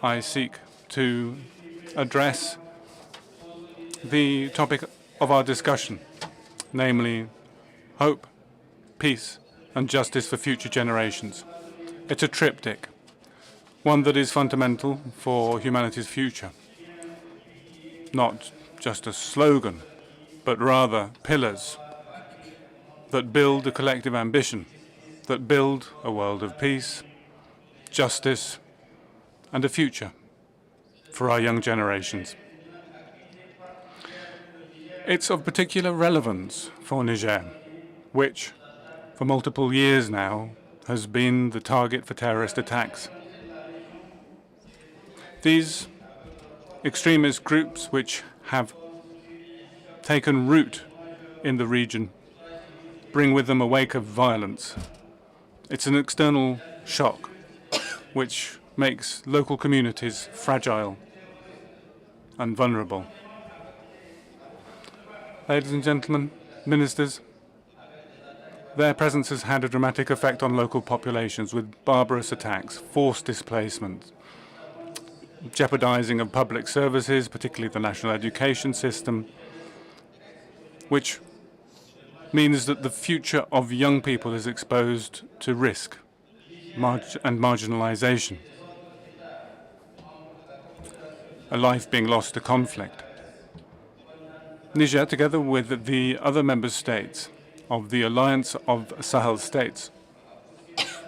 I seek to address the topic of our discussion, namely hope, peace, and justice for future generations. It's a triptych, one that is fundamental for humanity's future. Not just a slogan, but rather pillars that build a collective ambition, that build a world of peace, justice, and a future for our young generations. It's of particular relevance for Niger, which, for multiple years now, has been the target for terrorist attacks. These extremist groups, which have taken root in the region, bring with them a wake of violence. It's an external shock which makes local communities fragile and vulnerable. Ladies and gentlemen, ministers, their presence has had a dramatic effect on local populations with barbarous attacks, forced displacement, jeopardizing of public services, particularly the national education system, which means that the future of young people is exposed to risk and marginalization, a life being lost to conflict. Niger, together with the other member states of the Alliance of Sahel States,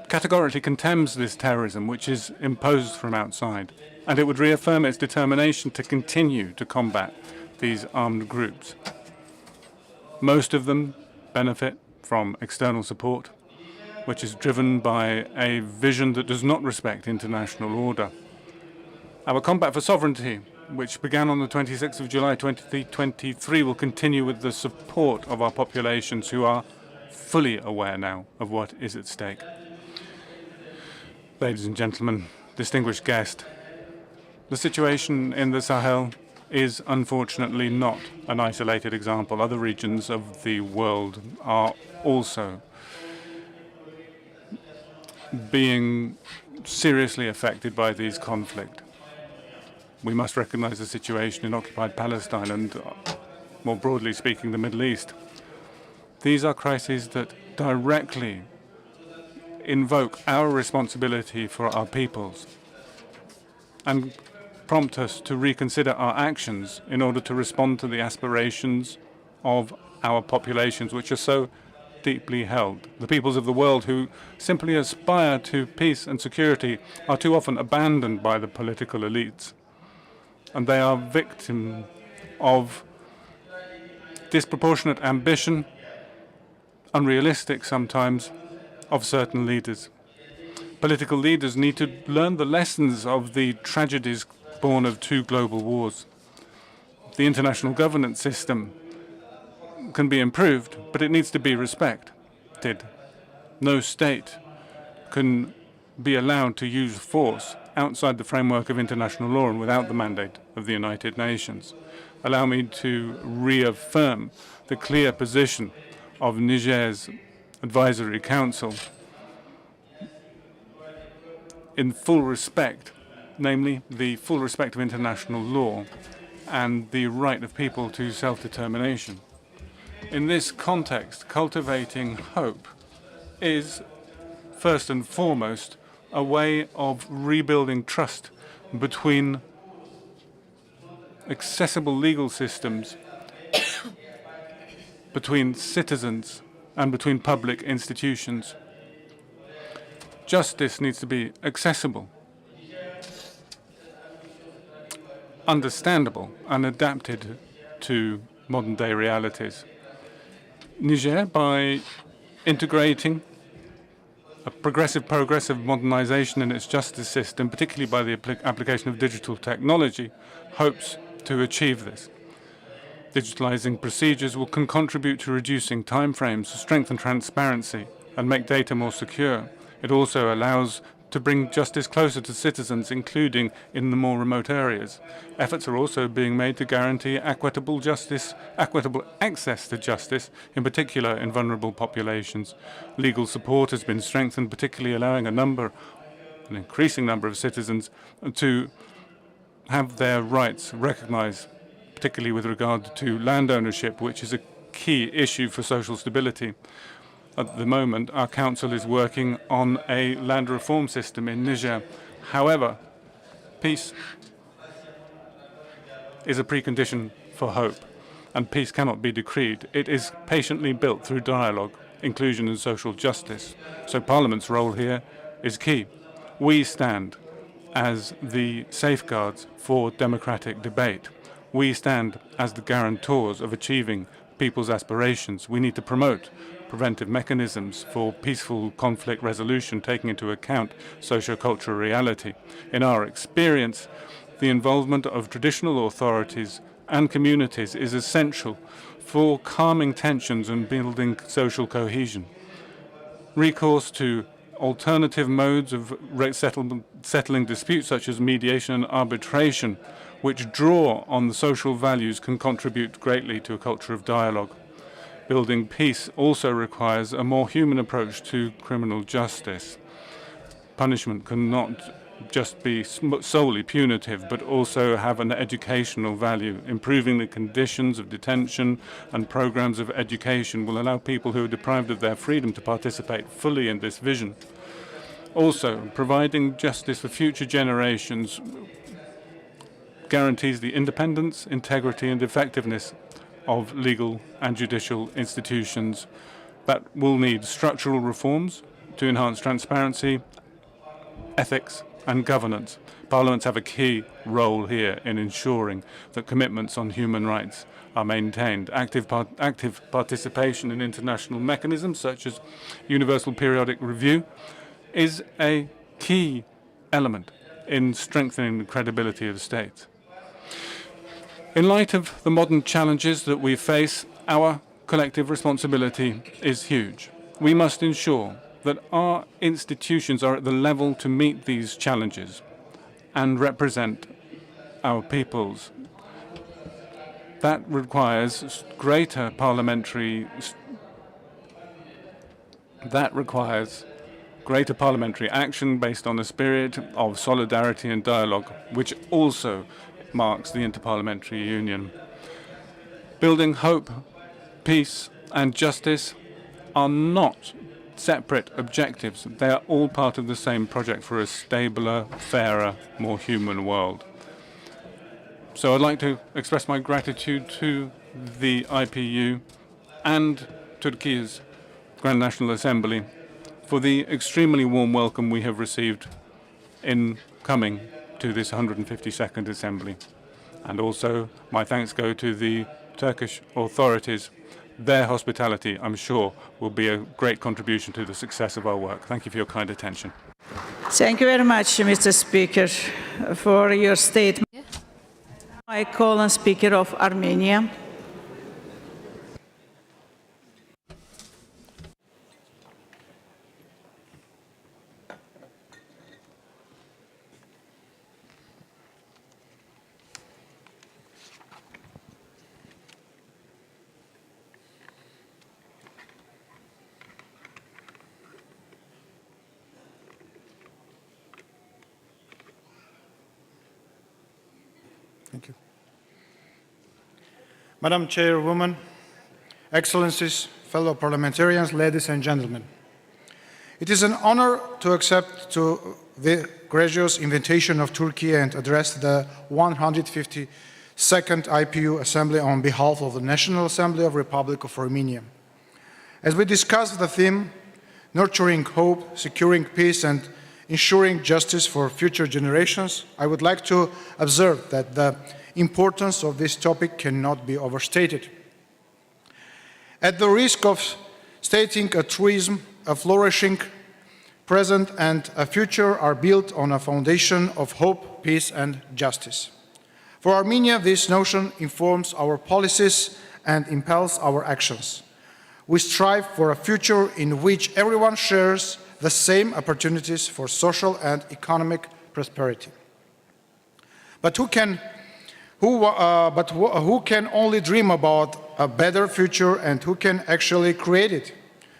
categorically condemns this terrorism which is imposed from outside, and it would reaffirm its determination to continue to combat these armed groups. Most of them benefit from external support, which is driven by a vision that does not respect international order. Our combat for sovereignty, which began on the 26th of July 2023, will continue with the support of our populations who are fully aware now of what is at stake. Ladies and gentlemen, distinguished guest, the situation in the Sahel is unfortunately not an isolated example. Other regions of the world are also being seriously affected by these conflicts. We must recognize the situation in occupied Palestine and, more broadly speaking, the Middle East. These are crises that directly invoke our responsibility for our peoples and prompt us to reconsider our actions in order to respond to the aspirations of our populations, which are so deeply held. The peoples of the world who simply aspire to peace and security are too often abandoned by the political elites, and they are victims of disproportionate ambition, unrealistic sometimes, of certain leaders. Political leaders need to learn the lessons of the tragedies born of 2 global wars. The international governance system can be improved, but it needs to be respected. No state can be allowed to use force outside the framework of international law and without the mandate of the United Nations. Allow me to reaffirm the clear position of Niger's Advisory Council in full respect, namely the full respect of international law and the right of people to self-determination. In this context, cultivating hope is, first and foremost, a way of rebuilding trust between accessible legal systems, between citizens, and between public institutions. Justice needs to be accessible, understandable, and adapted to modern-day realities. Niger, by integrating a progressive progress of modernization in its justice system, particularly by the application of digital technology, hopes to achieve this. Digitalizing procedures can contribute to reducing timeframes, strengthen transparency, and make data more secure. It also allows to bring justice closer to citizens, including in the more remote areas. Efforts are also being made to guarantee equitable access to justice, in particular in vulnerable populations. Legal support has been strengthened, particularly allowing an increasing number of citizens to have their rights recognized, particularly with regard to land ownership, which is a key issue for social stability. At the moment, our council is working on a land reform system in Niger. However, peace is a precondition for hope, and peace cannot be decreed. It is patiently built through dialogue, inclusion, and social justice. So Parliament's role here is key. We stand as the safeguards for democratic debate. We stand as the guarantors of achieving people's aspirations. We need to promote preventive mechanisms for peaceful conflict resolution, taking into account socio-cultural reality. In our experience, the involvement of traditional authorities and communities is essential for calming tensions and building social cohesion. Recourse to alternative modes of settling disputes, such as mediation and arbitration, which draw on the social values, can contribute greatly to a culture of dialogue. Building peace also requires a more human approach to criminal justice. Punishment cannot just be solely punitive, but also have an educational value. Improving the conditions of detention and programs of education will allow people who are deprived of their freedom to participate fully in this vision. Also, providing justice for future generations guarantees the independence, integrity, and effectiveness of legal and judicial institutions that will need structural reforms to enhance transparency, ethics, and governance. Parliaments have a key role here in ensuring that commitments on human rights are maintained. Active participation in international mechanisms such as universal periodic review is a key element in strengthening the credibility of states. In light of the modern challenges that we face, our collective responsibility is huge. We must ensure that our institutions are at the level to meet these challenges and represent our peoples. That requires greater parliamentary action based on a spirit of solidarity and dialogue, which also marks the Inter-Parliamentary Union. Building hope, peace, and justice are not separate objectives. They are all part of the same project for a stabler, fairer, more human world. So I'd like to express my gratitude to the IPU and Türkiye's Grand National Assembly for the extremely warm welcome we have received in coming to this 152nd Assembly. And also my thanks go to the Turkish authorities. Their hospitality, I'm sure, will be a great contribution to the success of our work. Thank you for your kind attention.
Thank you very much, Mr. Speaker, for your statement. I call on Speaker of Armenia.
Thank you. Madam Chairwoman, Excellencies, fellow parliamentarians, ladies and gentlemen. It is an honor to accept the gracious invitation of Turkey and address the 152nd IPU Assembly on behalf of the National Assembly of the Republic of Armenia. As we discuss the theme, nurturing hope, securing peace and ensuring justice for future generations, I would like to observe that the importance of this topic cannot be overstated. At the risk of stating a truism, a flourishing present and a future are built on a foundation of hope, peace and justice. For Armenia, this notion informs our policies and impels our actions. We strive for a future in which everyone shares the same opportunities for social and economic prosperity. But who can only dream about a better future and who can actually create it?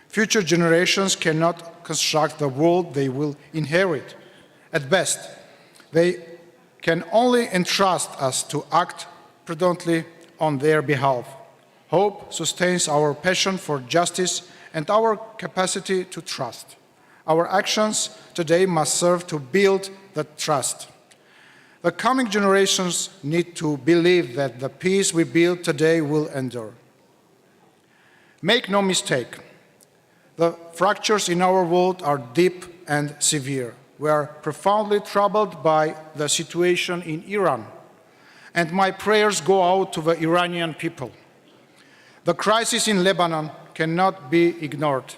Future generations cannot construct the world they will inherit. At best, they can only entrust us to act prudently on their behalf. Hope sustains our passion for justice and our capacity to trust. Our actions today must serve to build that trust. The coming generations need to believe that the peace we build today will endure. Make no mistake, the fractures in our world are deep and severe. We are profoundly troubled by the situation in Iran, and my prayers go out to the Iranian people. The crisis in Lebanon cannot be ignored.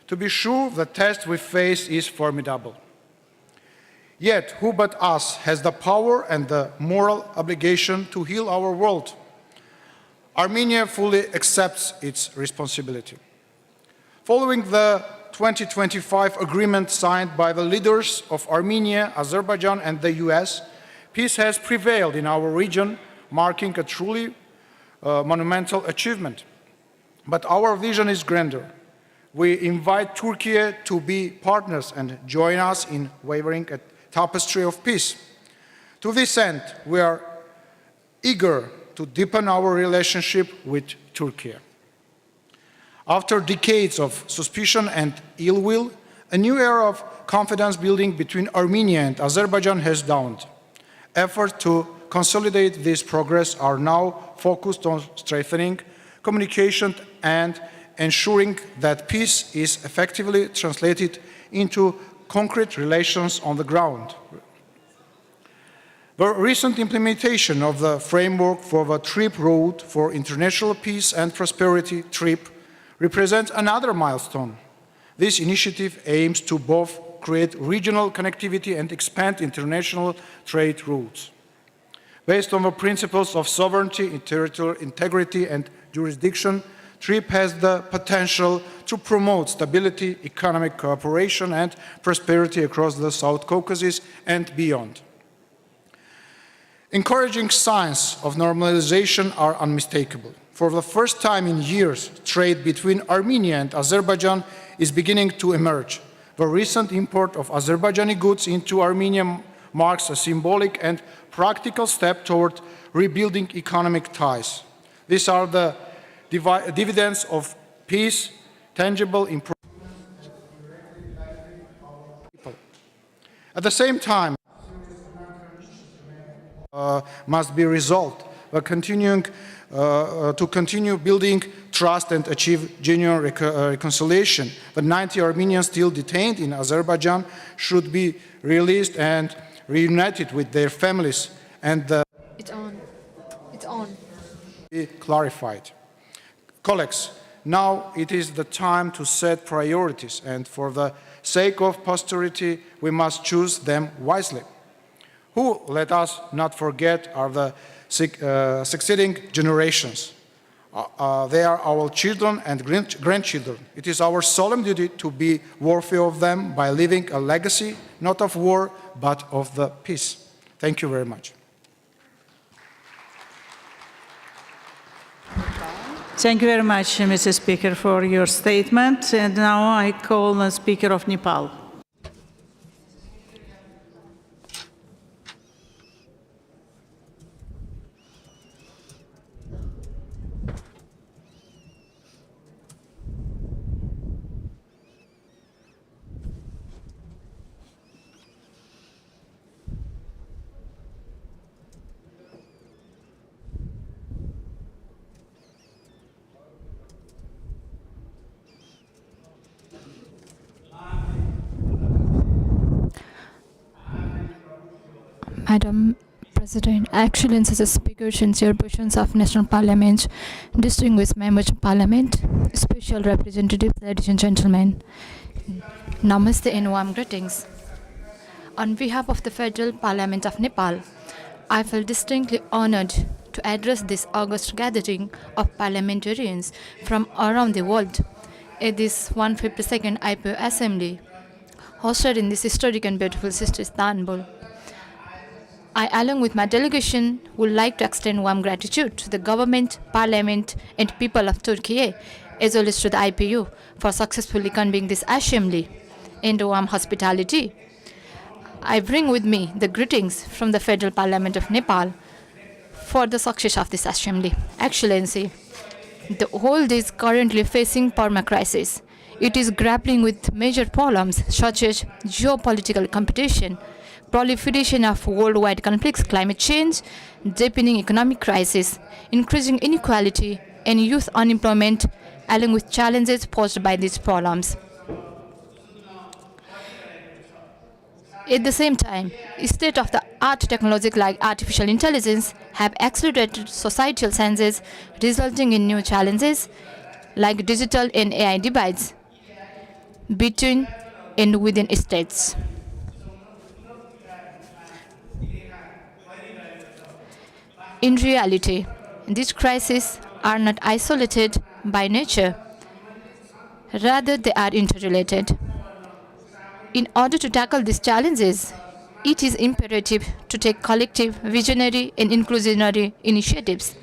To be sure, the test we face is formidable. Yet, who but us has the power and the moral obligation to heal our world? Armenia fully accepts its responsibility. Following the 2025 agreement signed by the leaders of Armenia, Azerbaijan and the US, peace has prevailed in our region, marking a truly monumental achievement. But our vision is grander. We invite Türkiye to be partners and join us in weaving a tapestry of peace. To this end, we are eager to deepen our relationship with Türkiye. After decades of suspicion and ill will, a new era of confidence building between Armenia and Azerbaijan has dawned. Efforts to consolidate this progress are now focused on strengthening communication and ensuring that peace is effectively translated into concrete relations on the ground. The recent implementation of the framework for the TRIP road for international peace and prosperity, TRIP, represents another milestone. This initiative aims to both create regional connectivity and expand international trade routes. Based on the principles of sovereignty, territorial integrity and jurisdiction, TRIP has the potential to promote stability, economic cooperation and prosperity across the South Caucasus and beyond. Encouraging signs of normalization are unmistakable. For the first time in years, trade between Armenia and Azerbaijan is beginning to emerge. The recent import of Azerbaijani goods into Armenia marks a symbolic and practical step toward rebuilding economic ties. These are the dividends of peace, tangible improvement. At the same time, must be resolved. We're continuing to continue building trust and achieve genuine reconciliation. The 90 Armenians still detained in Azerbaijan should be released and reunited with their families, and the
It's on.
be clarified. Colleagues, Now it is the time to set priorities, and for the sake of posterity, we must choose them wisely. Who, let us not forget, are the succeeding generations. They are our children and grandchildren. It is our solemn duty to be worthy of them by leaving a legacy, not of war, but of the peace. Thank you very much.
Thank you very much, Mr. Speaker, for your statement. And now I call the Speaker of Nepal.
Madam President, Excellencies, Speakers and Chairpersons of National Parliament, distinguished members of Parliament, special representatives, ladies and gentlemen, Namaste and warm greetings. On behalf of the Federal Parliament of Nepal, I feel distinctly honored to address this august gathering of parliamentarians from around the world at this 152nd IPU Assembly, hosted in this historic and beautiful city, Istanbul. I, along with my delegation, would like to extend warm gratitude to the government, parliament, and people of Türkiye, as well as to the IPU, for successfully convening this assembly and warm hospitality. I bring with me the greetings from the Federal Parliament of Nepal for the success of this assembly. Excellency, the world is currently facing perma-crisis. It is grappling with major problems such as geopolitical competition, proliferation of worldwide conflicts, climate change, deepening economic crisis, increasing inequality, and youth unemployment, along with challenges posed by these problems. At the same time, state-of-the-art technologies like artificial intelligence have accelerated societal changes, resulting in new challenges like digital and AI divides between and within states. In reality, these crises are not isolated by nature. Rather, they are interrelated. In order to tackle these challenges, it is imperative to take collective, visionary, and inclusionary initiatives.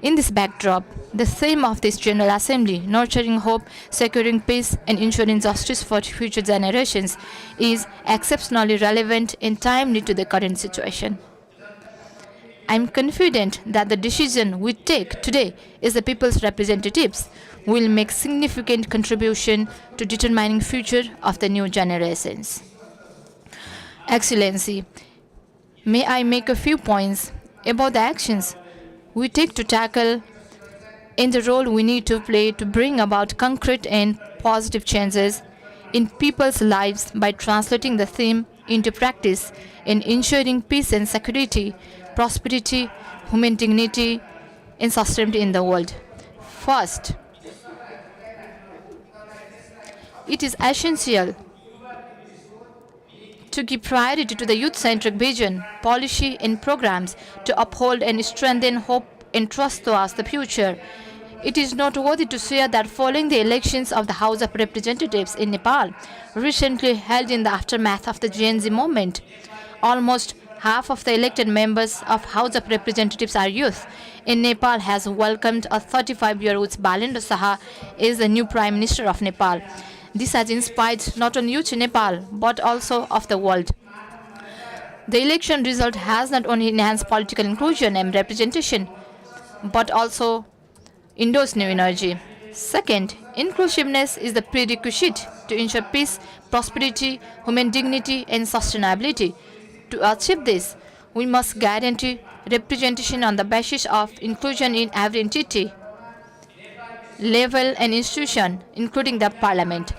In this backdrop, the theme of this General Assembly, nurturing hope, securing peace, and ensuring justice for future generations, is exceptionally relevant and timely to the current situation. I am confident that the decision we take today as the people's representatives will make significant contribution to determining future of the new generations. Excellency, may I make a few points about the actions we take to tackle and the role we need to play to bring about concrete and positive changes in people's lives by translating the theme into practice and ensuring peace and security, prosperity, human dignity, and sustainability in the world. First, it is essential to give priority to the youth-centric vision, policy, and programs to uphold and strengthen hope and trust towards the future. It is noteworthy to share that following the elections of the House of Representatives in Nepal, recently held in the aftermath of the Gen Z movement, almost half of the elected members of House of Representatives are youth, and Nepal has welcomed a 35-year-old Balendra Saha as the new Prime Minister of Nepal. This has inspired not only youth in Nepal, but also of the world. The election result has not only enhanced political inclusion and representation, but also endorsed new energy. Second, inclusiveness is the prerequisite to ensure peace, prosperity, human dignity, and sustainability. To achieve this, we must guarantee representation on the basis of inclusion in every entity, level, and institution, including the Parliament.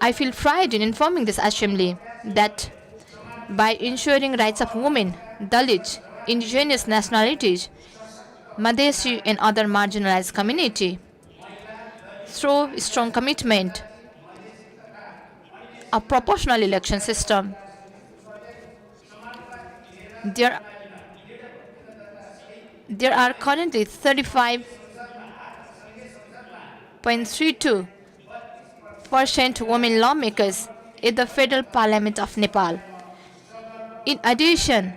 I feel pride in informing this Assembly that by ensuring rights of women, Dalits, indigenous nationalities, Madhesi, and other marginalized community, through strong commitment, a proportional election system. There are currently 35.32% women lawmakers in the Federal Parliament of Nepal. In addition,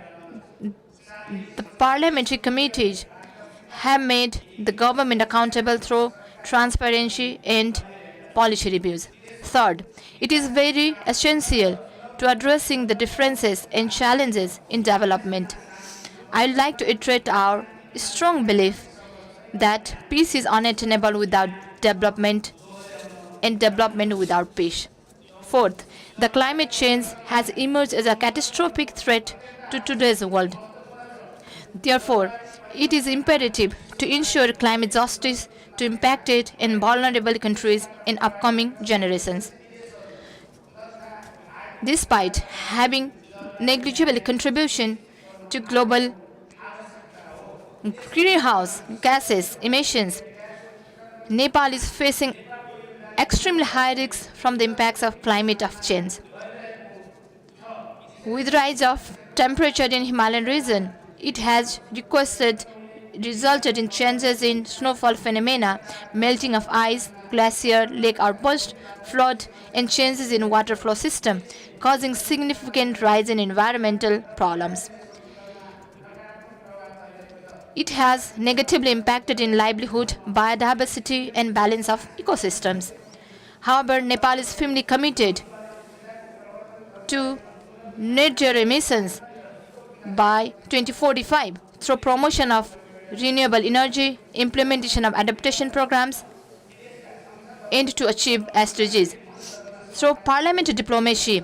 the parliamentary committees have made the government accountable through transparency and policy reviews. Third, it is very essential to addressing the differences and challenges in development. I would like to iterate our strong belief that peace is unattainable without development and development without peace. Fourth, the climate change has emerged as a catastrophic threat to today's world. Therefore, it is imperative to ensure climate justice to impacted and vulnerable countries in upcoming generations. Despite having negligible contribution to global greenhouse gases emissions, Nepal is facing extremely high risks from the impacts of climate change. With rise of temperature in Himalayan region, it has resulted in changes in snowfall phenomena, melting of ice, glacier, lake outburst, flood, and changes in water flow system, causing significant rise in environmental problems. It has negatively impacted in livelihood, biodiversity, and balance of ecosystems. However, Nepal is firmly committed to net zero emissions by 2045 through promotion of renewable energy, implementation of adaptation programs, and to achieve SDGs. Through parliamentary diplomacy,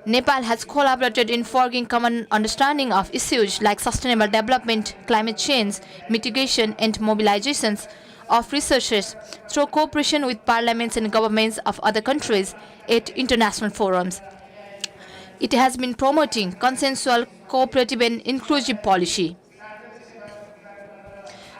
Nepal has collaborated in forging common understanding of issues like sustainable development, climate change, mitigation, and mobilizations of resources through cooperation with parliaments and governments of other countries at international forums. It has been promoting consensual, cooperative, and inclusive policy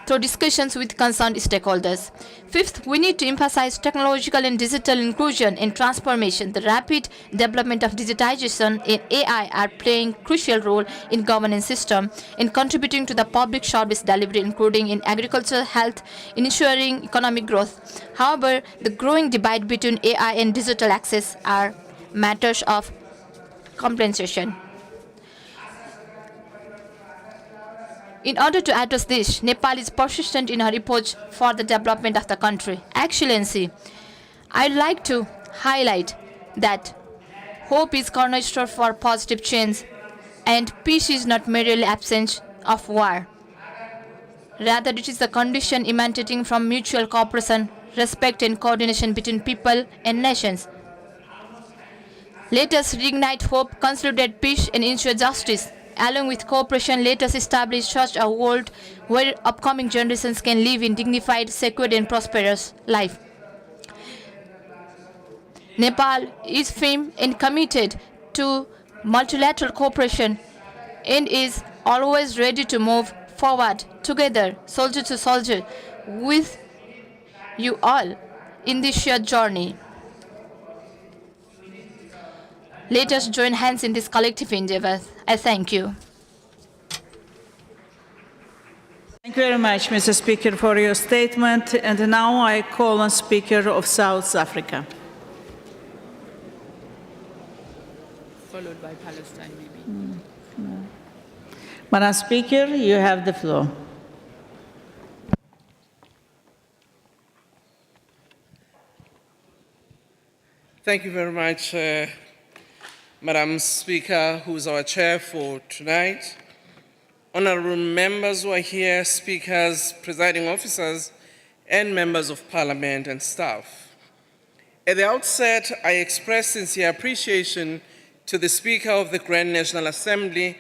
through discussions with concerned stakeholders. Fifth, we need to emphasize technological and digital inclusion and transformation. The rapid development of digitization and AI are playing a crucial role in governance system in contributing to the public service delivery, including in agriculture, health, in ensuring economic growth. However, the growing divide between AI and digital access are matters of compensation. In order to address this, Nepal is persistent in her approach for the development of the country. Excellency, I'd like to highlight that hope is cornerstone for positive change, and peace is not merely absence of war. Rather, it is the condition emanating from mutual cooperation, respect, and coordination between people and nations. Let us reignite hope, consolidate peace, and ensure justice. Along with cooperation, let us establish such a world where upcoming generations can live in dignified, secure, and prosperous life. Nepal is firm and committed to multilateral cooperation and is always ready to move forward together, soldier to soldier, with you all in this shared journey. Let us join hands in this collective endeavor. I thank you.
Thank you very much, Mr. Speaker, for your statement. And now I call on Speaker of South Africa.
Followed by Palestine, maybe.
Madam Speaker, you have the floor.
Thank you very much, Madam Speaker, who is our chair for tonight. Honorable members who are here, speakers, presiding officers, and members of parliament and staff. At the outset, I express sincere appreciation to the Speaker of the Grand National Assembly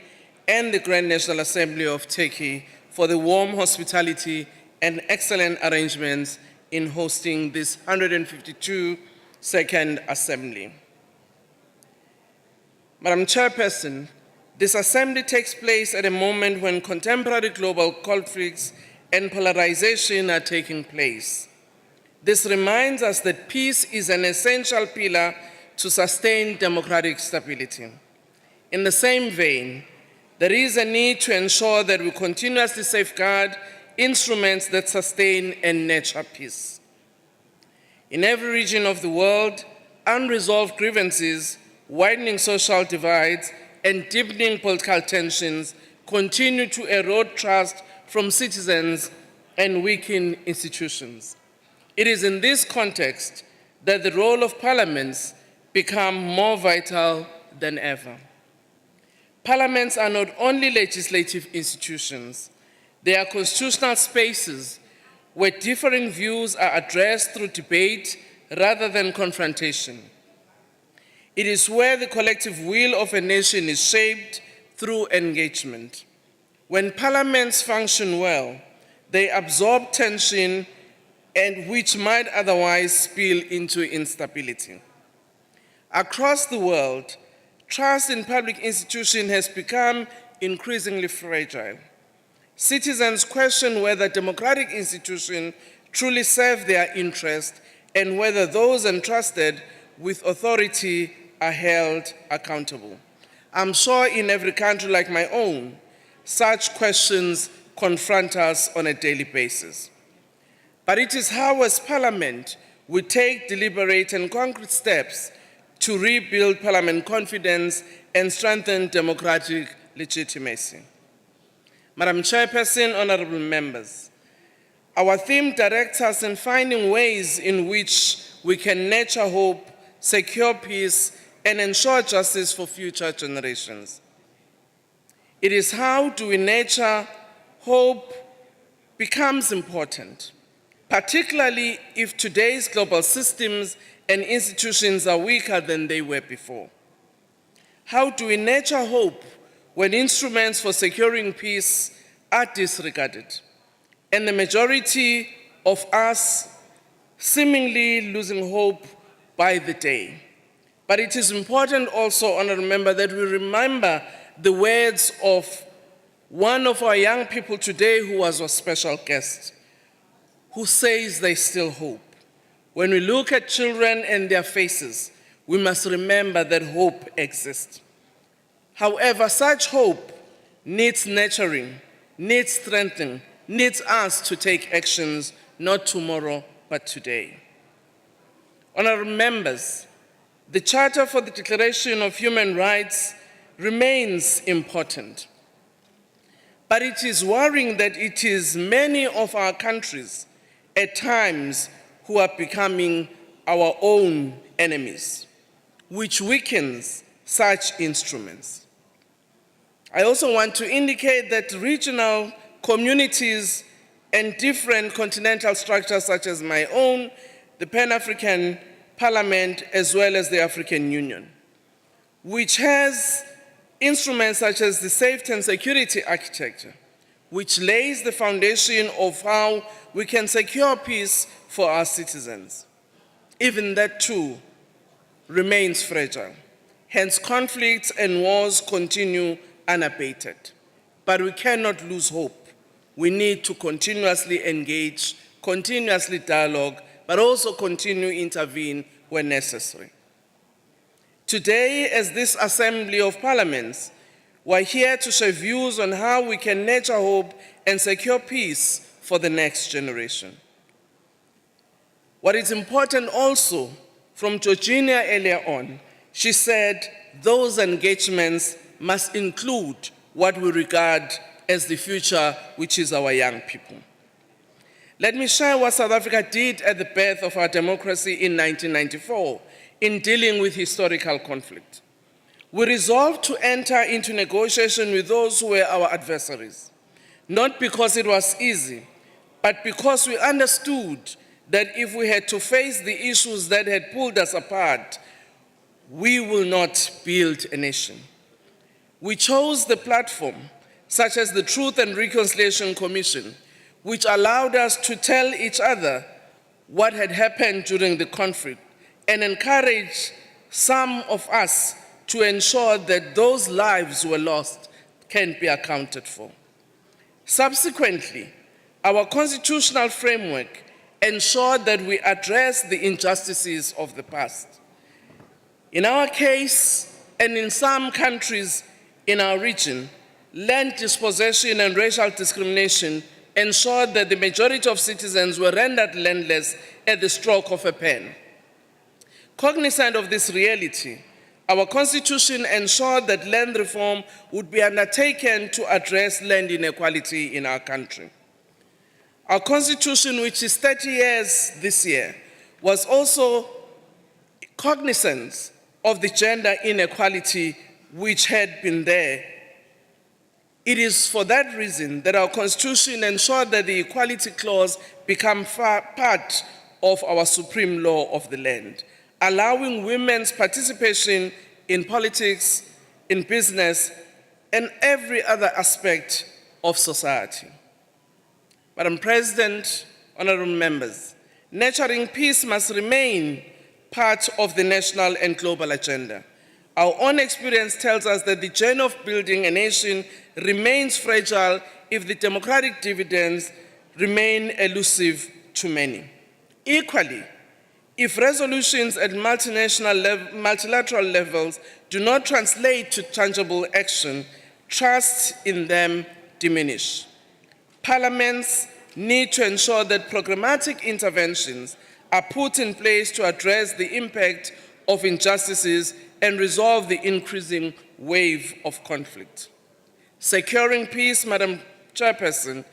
and the Grand National Assembly of Turkey for the warm hospitality and excellent arrangements in hosting this 152nd Assembly. Madam Chairperson, this assembly takes place at a moment when contemporary global conflicts and polarization are taking place. This reminds us that peace is an essential pillar to sustain democratic stability. In the same vein, there is a need to ensure that we continuously safeguard instruments that sustain and nurture peace. In every region of the world, unresolved grievances, widening social divides, and deepening political tensions continue to erode trust from citizens and weaken institutions. It is in this context that the role of parliaments becomes more vital than ever. Parliaments are not only legislative institutions, they are constitutional spaces where differing views are addressed through debate rather than confrontation. It is where the collective will of a nation is shaped through engagement. When parliaments function well, they absorb tension and which might otherwise spill into instability. Across the world, trust in public institutions has become increasingly fragile. Citizens question whether democratic institutions truly serve their interest and whether those entrusted with authority are held accountable. I'm sure in every country like my own, such questions confront us on a daily basis. But it is how, as Parliament, we take deliberate and concrete steps to rebuild Parliament confidence and strengthen democratic legitimacy. Madam Chairperson, honorable members, our theme directs us in finding ways in which we can nurture hope, secure peace, and ensure justice for future generations. It is how do we nurture hope becomes important, particularly if today's global systems and institutions are weaker than they were before. How do we nurture hope when instruments for securing peace are disregarded and the majority of us seemingly losing hope by the day? But it is important also, honorable member, that we remember the words of one of our young people today who was our special guest, who says they still hope. When we look at children and their faces, we must remember that hope exists. However, such hope needs nurturing, needs strengthening, needs us to take actions, not tomorrow, but today. Honorable members, the Charter for the Declaration of Human Rights remains important. But it is worrying that it is many of our countries at times who are becoming our own enemies, which weakens such instruments. I also want to indicate that regional communities and different continental structures such as my own, the Pan-African Parliament, as well as the African Union, which has instruments such as the Safety and Security Architecture, which lays the foundation of how we can secure peace for our citizens. Even that too remains fragile. Hence, conflicts and wars continue unabated. But we cannot lose hope. We need to continuously engage, continuously dialogue, but also continue to intervene when necessary. Today, as this Assembly of Parliaments, we're here to share views on how we can nurture hope and secure peace for the next generation. What is important also, from Georgina earlier on, she said those engagements must include what we regard as the future, which is our young people. Let me share what South Africa did at the birth of our democracy in 1994 in dealing with historical conflict. We resolved to enter into negotiation with those who were our adversaries, not because it was easy, but because we understood that if we had to face the issues that had pulled us apart, we will not build a nation. We chose the platform, such as the Truth and Reconciliation Commission, which allowed us to tell each other what had happened during the conflict and encourage some of us to ensure that those lives were lost can be accounted for. Subsequently, our constitutional framework ensure that we address the injustices of the past. In our case, and in some countries in our region, land dispossession and racial discrimination ensured that the majority of citizens were rendered landless at the stroke of a pen. Cognizant of this reality, our Constitution ensured that land reform would be undertaken to address land inequality in our country. Our Constitution, which is 30 years this year, was also cognizant of the gender inequality which had been there. It is for that reason that our Constitution ensured that the Equality Clause become part of our supreme law of the land, allowing women's participation in politics, in business, and every other aspect of society. Madam President, honorable members, nurturing peace must remain part of the national and global agenda. Our own experience tells us that the journey of building a nation remains fragile if the democratic dividends remain elusive to many. Equally, if resolutions at multilateral levels do not translate to tangible action, trust in them diminish. Parliaments need to ensure that programmatic interventions are put in place to address the impact of injustices and resolve the increasing wave of conflict. Securing peace, Madam Chairperson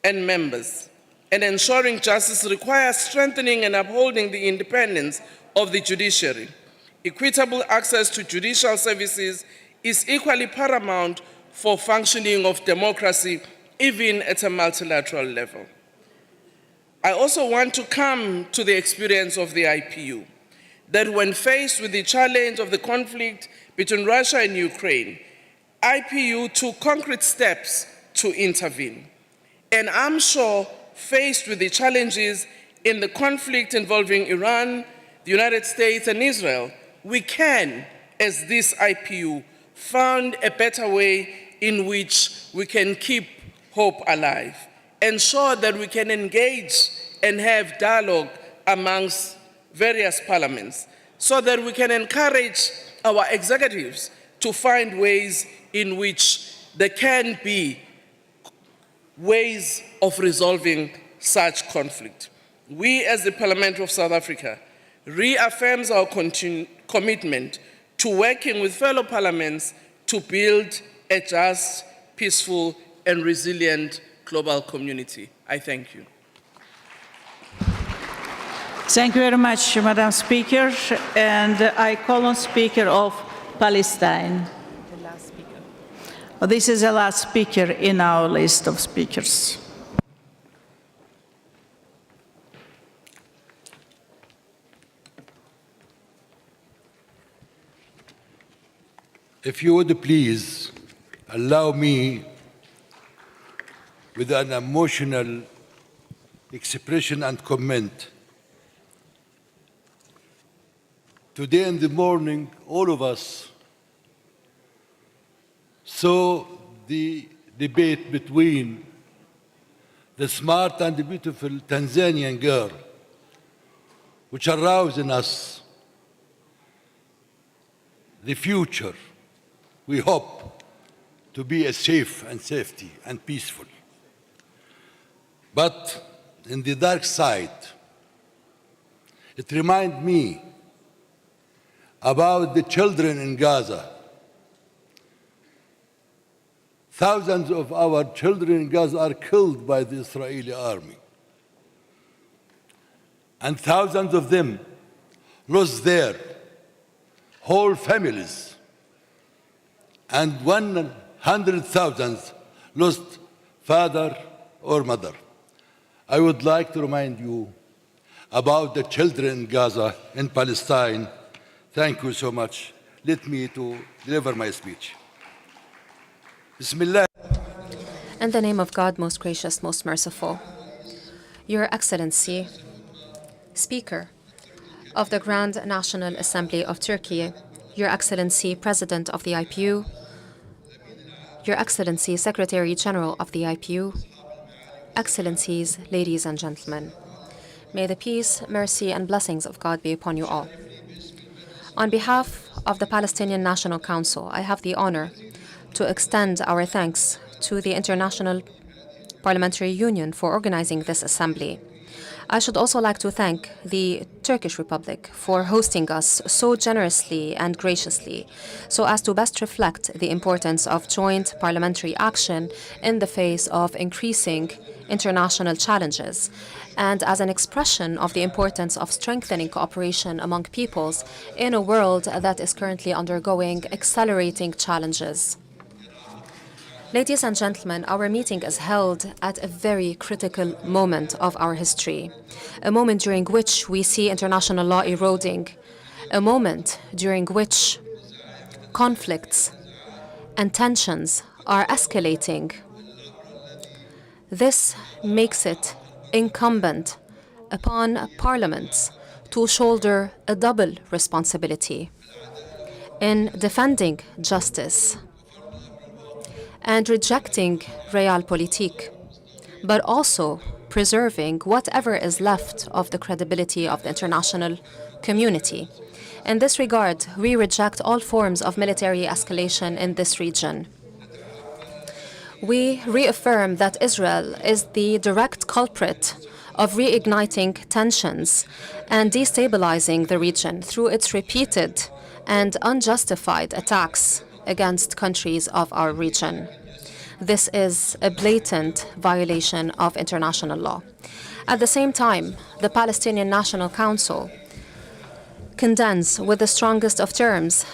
and members, and ensuring justice requires strengthening and upholding the independence of the judiciary. Equitable access to judicial services is equally paramount for functioning of democracy, even at a multilateral level. I also want to come to the experience of the IPU, that when faced with the challenge of the conflict between Russia and Ukraine, IPU took concrete steps to intervene. And I'm sure, faced with the challenges in the conflict involving Iran, the United States, and Israel, we can, as this IPU, find a better way in which we can keep hope alive, ensure that we can engage and have dialogue amongst various parliaments, so that we can encourage our executives to find ways in which there can be ways of resolving such conflict. We, as the Parliament of South Africa, reaffirms our commitment to working with fellow parliaments to build a just, peaceful, and resilient global community. I thank you.
Thank you very much, Madam Speaker. And I call on Speaker of Palestine.
The last speaker.
This is the last speaker in our list of speakers.
If you would please allow me, with an emotional expression and comment. Today in the morning, all of us saw the debate between the smart and beautiful Tanzanian girl, which aroused in us the future we hope to be a safe and safety and peaceful. But in the dark side, it reminds me about the children in Gaza. Thousands of our children in Gaza are killed by the Israeli army. And thousands of them lost their whole families. And 100,000 lost father or mother. I would like to remind you about the children in Gaza, in Palestine. Thank you so much. Let me to deliver my speech. Bismillah.
In the name of God, most gracious, most merciful, Your Excellency, Speaker of the Grand National Assembly of Türkiye, Your Excellency, President of the IPU, Your Excellency, Secretary General of the IPU, Excellencies, ladies and gentlemen. May the peace, mercy, and blessings of God be upon you all. On behalf of the Palestinian National Council, I have the honor to extend our thanks to the International Parliamentary Union for organizing this assembly. I should also like to thank the Turkish Republic for hosting us so generously and graciously, so as to best reflect the importance of joint parliamentary action in the face of increasing international challenges, and as an expression of the importance of strengthening cooperation among peoples in a world that is currently undergoing accelerating challenges. Ladies and gentlemen, our meeting is held at a very critical moment of our history, a moment during which we see international law eroding, a moment during which conflicts and tensions are escalating. This makes it incumbent upon parliaments to shoulder a double responsibility in defending justice and rejecting realpolitik, but also preserving whatever is left of the credibility of the international community. In this regard, we reject all forms of military escalation in this region. We reaffirm that Israel is the direct culprit of reigniting tensions and destabilizing the region through its repeated and unjustified attacks against countries of our region. This is a blatant violation of international law. At the same time, the Palestinian National Council condemns with the strongest of terms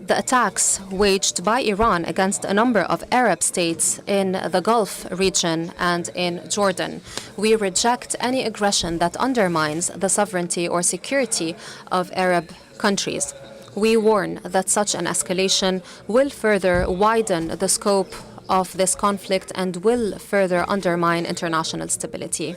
the attacks waged by Iran against a number of Arab states in the Gulf region and in Jordan. We reject any aggression that undermines the sovereignty or security of Arab countries. We warn that such an escalation will further widen the scope of this conflict and will further undermine international stability.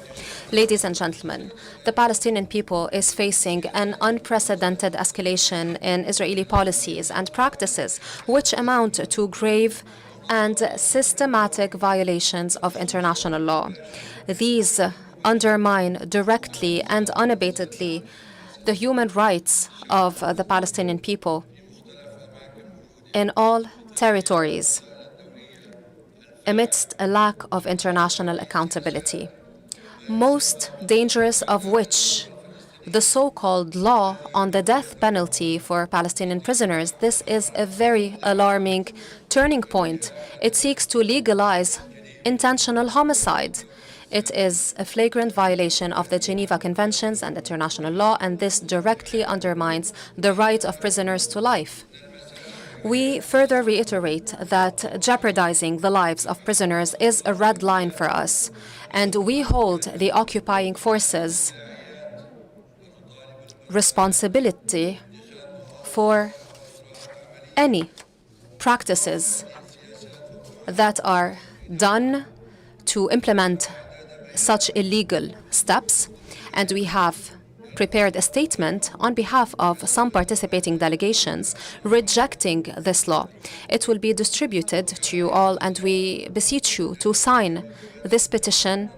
Ladies and gentlemen, the Palestinian people is facing an unprecedented escalation in Israeli policies and practices which amount to grave and systematic violations of international law. These undermine directly and unabatedly the human rights of the Palestinian people in all territories, amidst a lack of international accountability, most dangerous of which the so-called law on the death penalty for Palestinian prisoners. This is a very alarming turning point. It seeks to legalize intentional homicide. It is a flagrant violation of the Geneva Conventions and international law, and this directly undermines the right of prisoners to life. We further reiterate that jeopardizing the lives of prisoners is a red line for us, and we hold the occupying forces responsibility for any practices that are done to implement such illegal steps, and we have prepared a statement on behalf of some participating delegations rejecting this law. It will be distributed to you all, and we beseech you to sign this petition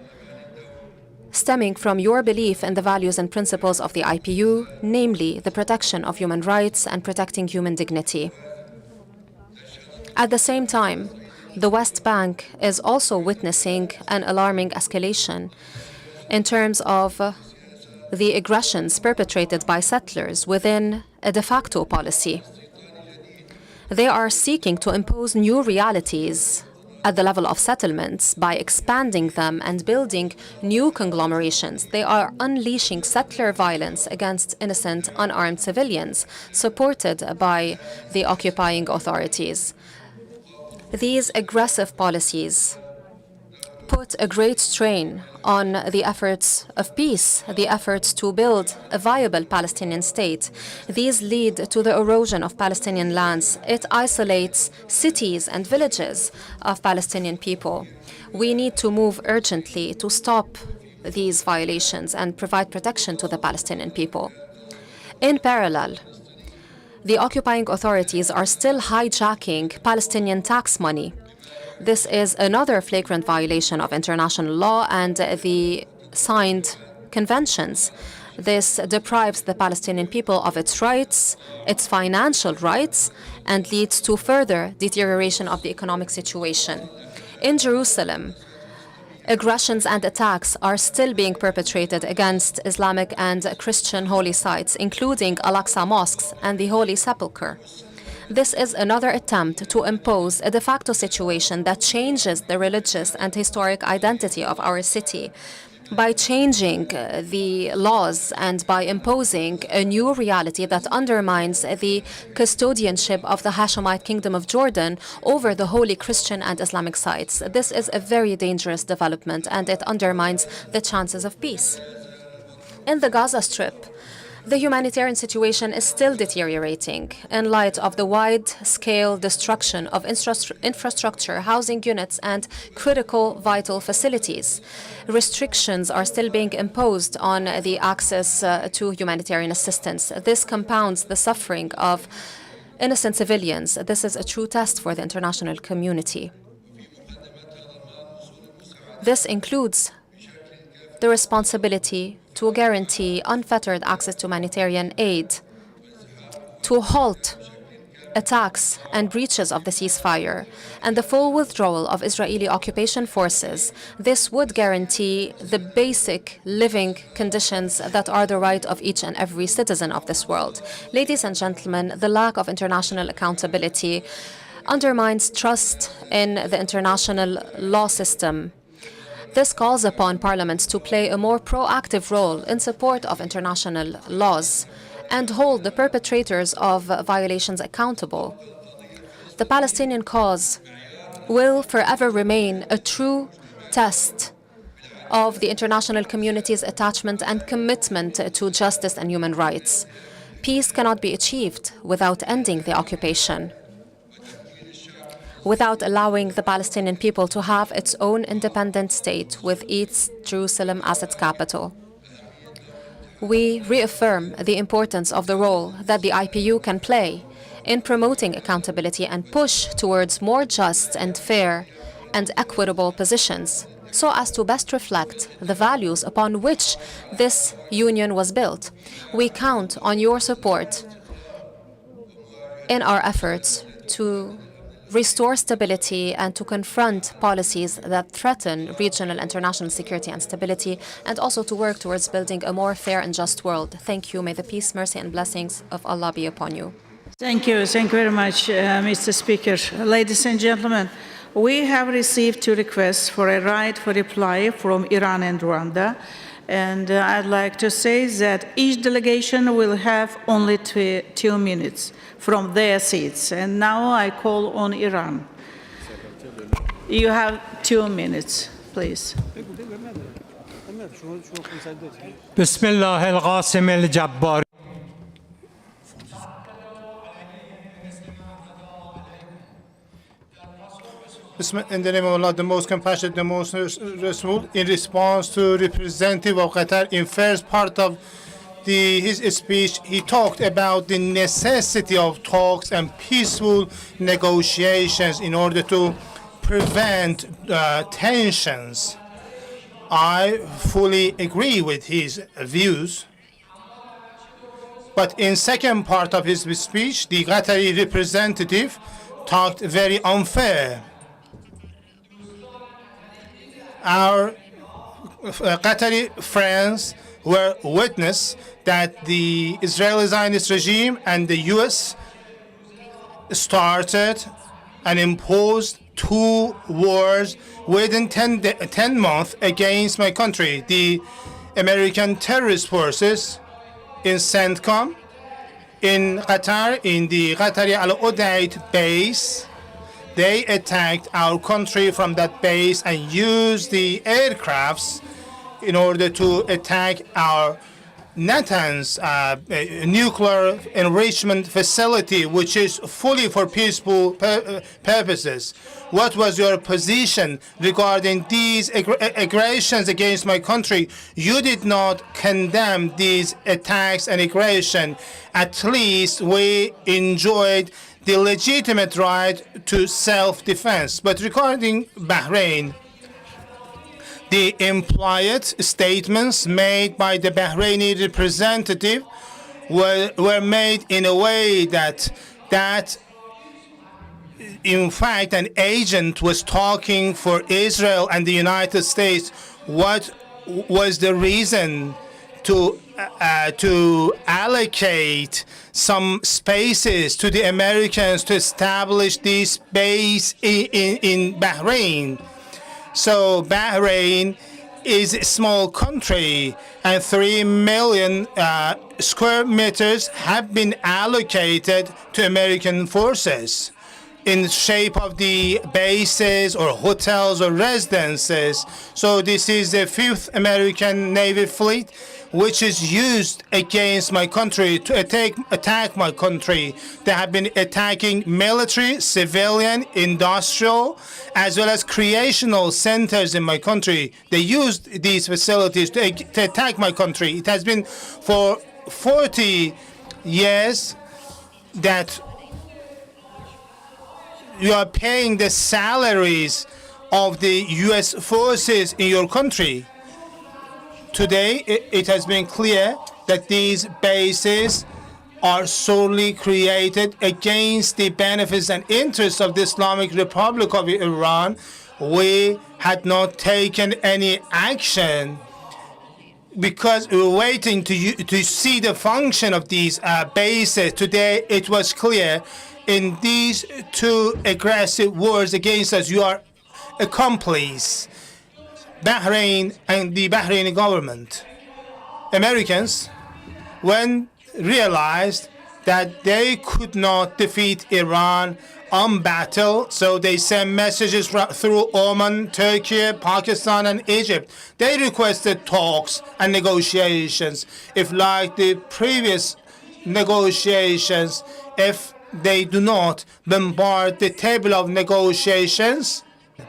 stemming from your belief in the values and principles of the IPU, namely the protection of human rights and protecting human dignity. At the same time, the West Bank is also witnessing an alarming escalation in terms of the aggressions perpetrated by settlers within a de facto policy. They are seeking to impose new realities at the level of settlements by expanding them and building new conglomerations. They are unleashing settler violence against innocent, unarmed civilians, supported by the occupying authorities. These aggressive policies put a great strain on the efforts of peace, the efforts to build a viable Palestinian state. These lead to the erosion of Palestinian lands. It isolates cities and villages of Palestinian people. We need to move urgently to stop these violations and provide protection to the Palestinian people. In parallel, the occupying authorities are still hijacking Palestinian tax money. This is another flagrant violation of international law and the signed conventions. This deprives the Palestinian people of its rights, its financial rights, and leads to further deterioration of the economic situation. In Jerusalem, aggressions and attacks are still being perpetrated against Islamic and Christian holy sites, including Al-Aqsa mosques and the Holy Sepulchre. This is another attempt to impose a de facto situation that changes the religious and historic identity of our city by changing the laws and by imposing a new reality that undermines the custodianship of the Hashemite Kingdom of Jordan over the holy Christian and Islamic sites. This is a very dangerous development, and it undermines the chances of peace. In the Gaza Strip, the humanitarian situation is still deteriorating in light of the wide-scale destruction of infrastructure, housing units, and critical vital facilities. Restrictions are still being imposed on the access to humanitarian assistance. This compounds the suffering of innocent civilians. This is a true test for the international community. This includes the responsibility to guarantee unfettered access to humanitarian aid, to halt attacks and breaches of the ceasefire, and the full withdrawal of Israeli occupation forces. This would guarantee the basic living conditions that are the right of each and every citizen of this world. Ladies and gentlemen, the lack of international accountability undermines trust in the international law system. This calls upon parliaments to play a more proactive role in support of international laws and hold the perpetrators of violations accountable. The Palestinian cause will forever remain a true test of the international community's attachment and commitment to justice and human rights. Peace cannot be achieved without ending the occupation, without allowing the Palestinian people to have its own independent state with East Jerusalem as its capital. We reaffirm the importance of the role that the IPU can play in promoting accountability and push towards more just and fair and equitable positions so as to best reflect the values upon which this union was built. We count on your support in our efforts to restore stability and to confront policies that threaten regional and international security and stability, and also to work towards building a more fair and just world. Thank you. May the peace, mercy, and blessings of Allah be upon you.
Thank you. Thank you very much, Mr. Speaker. Ladies and gentlemen, we have received 2 requests for a right for reply from Iran and Rwanda. And I'd like to say that each delegation will have only 2 minutes from their seats. And now I call on Iran. You have 2 minutes, please.
Bismillah al-Qasim al-Jabbar.
In the name of Allah, the most compassionate, the most merciful, in response to representative of Qatar, in first part of his speech, he talked about the necessity of talks and peaceful negotiations in order to prevent tensions. I fully agree with his views. But in second part of his speech, the Qatari representative talked very unfair. Our Qatari friends were witness that the Israeli Zionist regime and the U.S. started and imposed 2 wars within 10 months against my country. The American terrorist forces in CENTCOM, in Qatar, in the Qatari Al Udeid base, they attacked our country from that base and used the aircrafts in order to attack our Natanz nuclear enrichment facility, which is fully for peaceful purposes. What was your position regarding these aggressions against my country? You did not condemn these attacks and aggression. At least we enjoyed the legitimate right to self-defense. But regarding Bahrain, The implied statements made by the Bahraini representative were made in a way that in fact an agent was talking for Israel and the United States. What was the reason to allocate some spaces to the Americans to establish this base in Bahrain? So Bahrain is a small country, and 3 million square meters have been allocated to American forces in the shape of the bases or hotels or residences. So this is the 5th American Navy fleet, which is used against my country to attack my country. They have been attacking military, civilian, industrial, as well as recreational centers in my country. They used these facilities to attack my country. It has been for 40 years that you are paying the salaries of the U.S. forces in your country. Today, it has been clear that these bases are solely created against the benefits and interests of the Islamic Republic of Iran. We had not taken any action because we were waiting to see the function of these bases. Today, it was clear in these 2 aggressive wars against us, you are accomplices. Bahrain and the Bahraini government. Americans, when realized that they could not defeat Iran on battle, so they sent messages through Oman, Türkiye, Pakistan, and Egypt. They requested talks and negotiations. If like the previous negotiations, if they do not bombard the table of negotiations,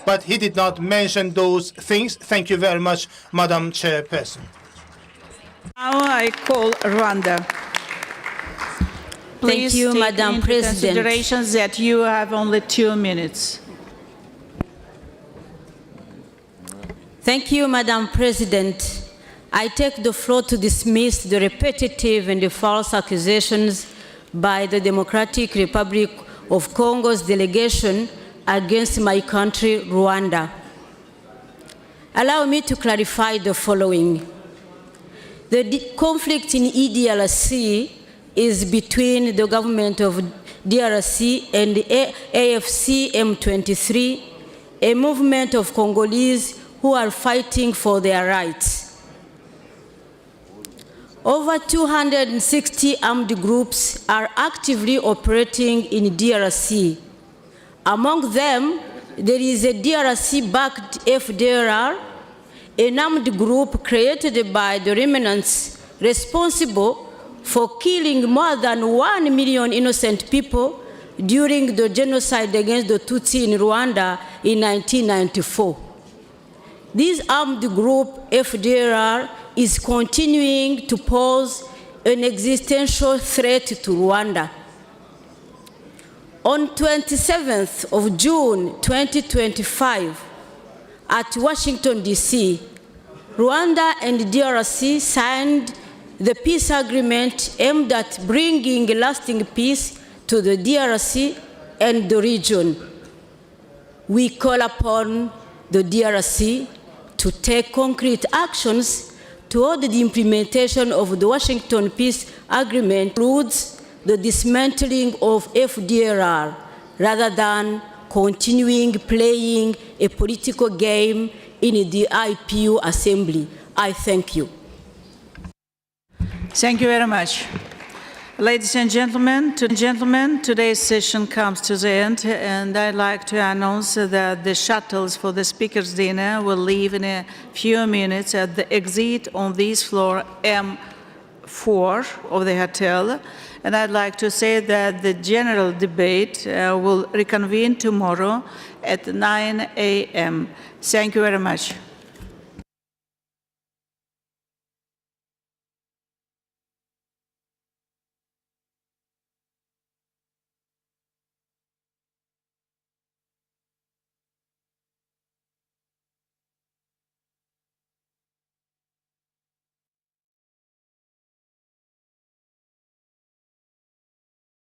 but he did not mention those things. Thank you very much, Madam Chairperson.
Now I call Rwanda. Please
Thank you,
take
Madam
into
President.
considerations that you have only 2 minutes.
Thank you, Madam President. I take the floor to dismiss the repetitive and the false accusations by the Democratic Republic of Congo's delegation against my country, Rwanda. Allow me to clarify the following. The conflict in EDRC is between the government of DRC and the AFC M23, a movement of Congolese who are fighting for their rights. Over 260 armed groups are actively operating in DRC. Among them, there is a DRC-backed FDLR, an armed group created by the remnants responsible for killing more than 1 million innocent people during the genocide against the Tutsi in Rwanda in 1994. This armed group, FDLR, is continuing to pose an existential threat to Rwanda. On 27th of June 2025, at Washington, D.C., Rwanda and DRC signed the peace agreement aimed at bringing lasting peace to the DRC and the region. We call upon the DRC to take concrete actions toward the implementation of the Washington Peace Agreement, includes the dismantling of FDLR, rather than continuing playing a political game in the IPU Assembly. I thank you.
Thank you very much. Ladies and gentlemen, today's session comes to the end, and I'd like to announce that the shuttles for the speaker's dinner will leave in a few minutes at the exit on this floor M4 of the hotel. And I'd like to say that the general debate will reconvene tomorrow at 9 a.m. Thank you very much.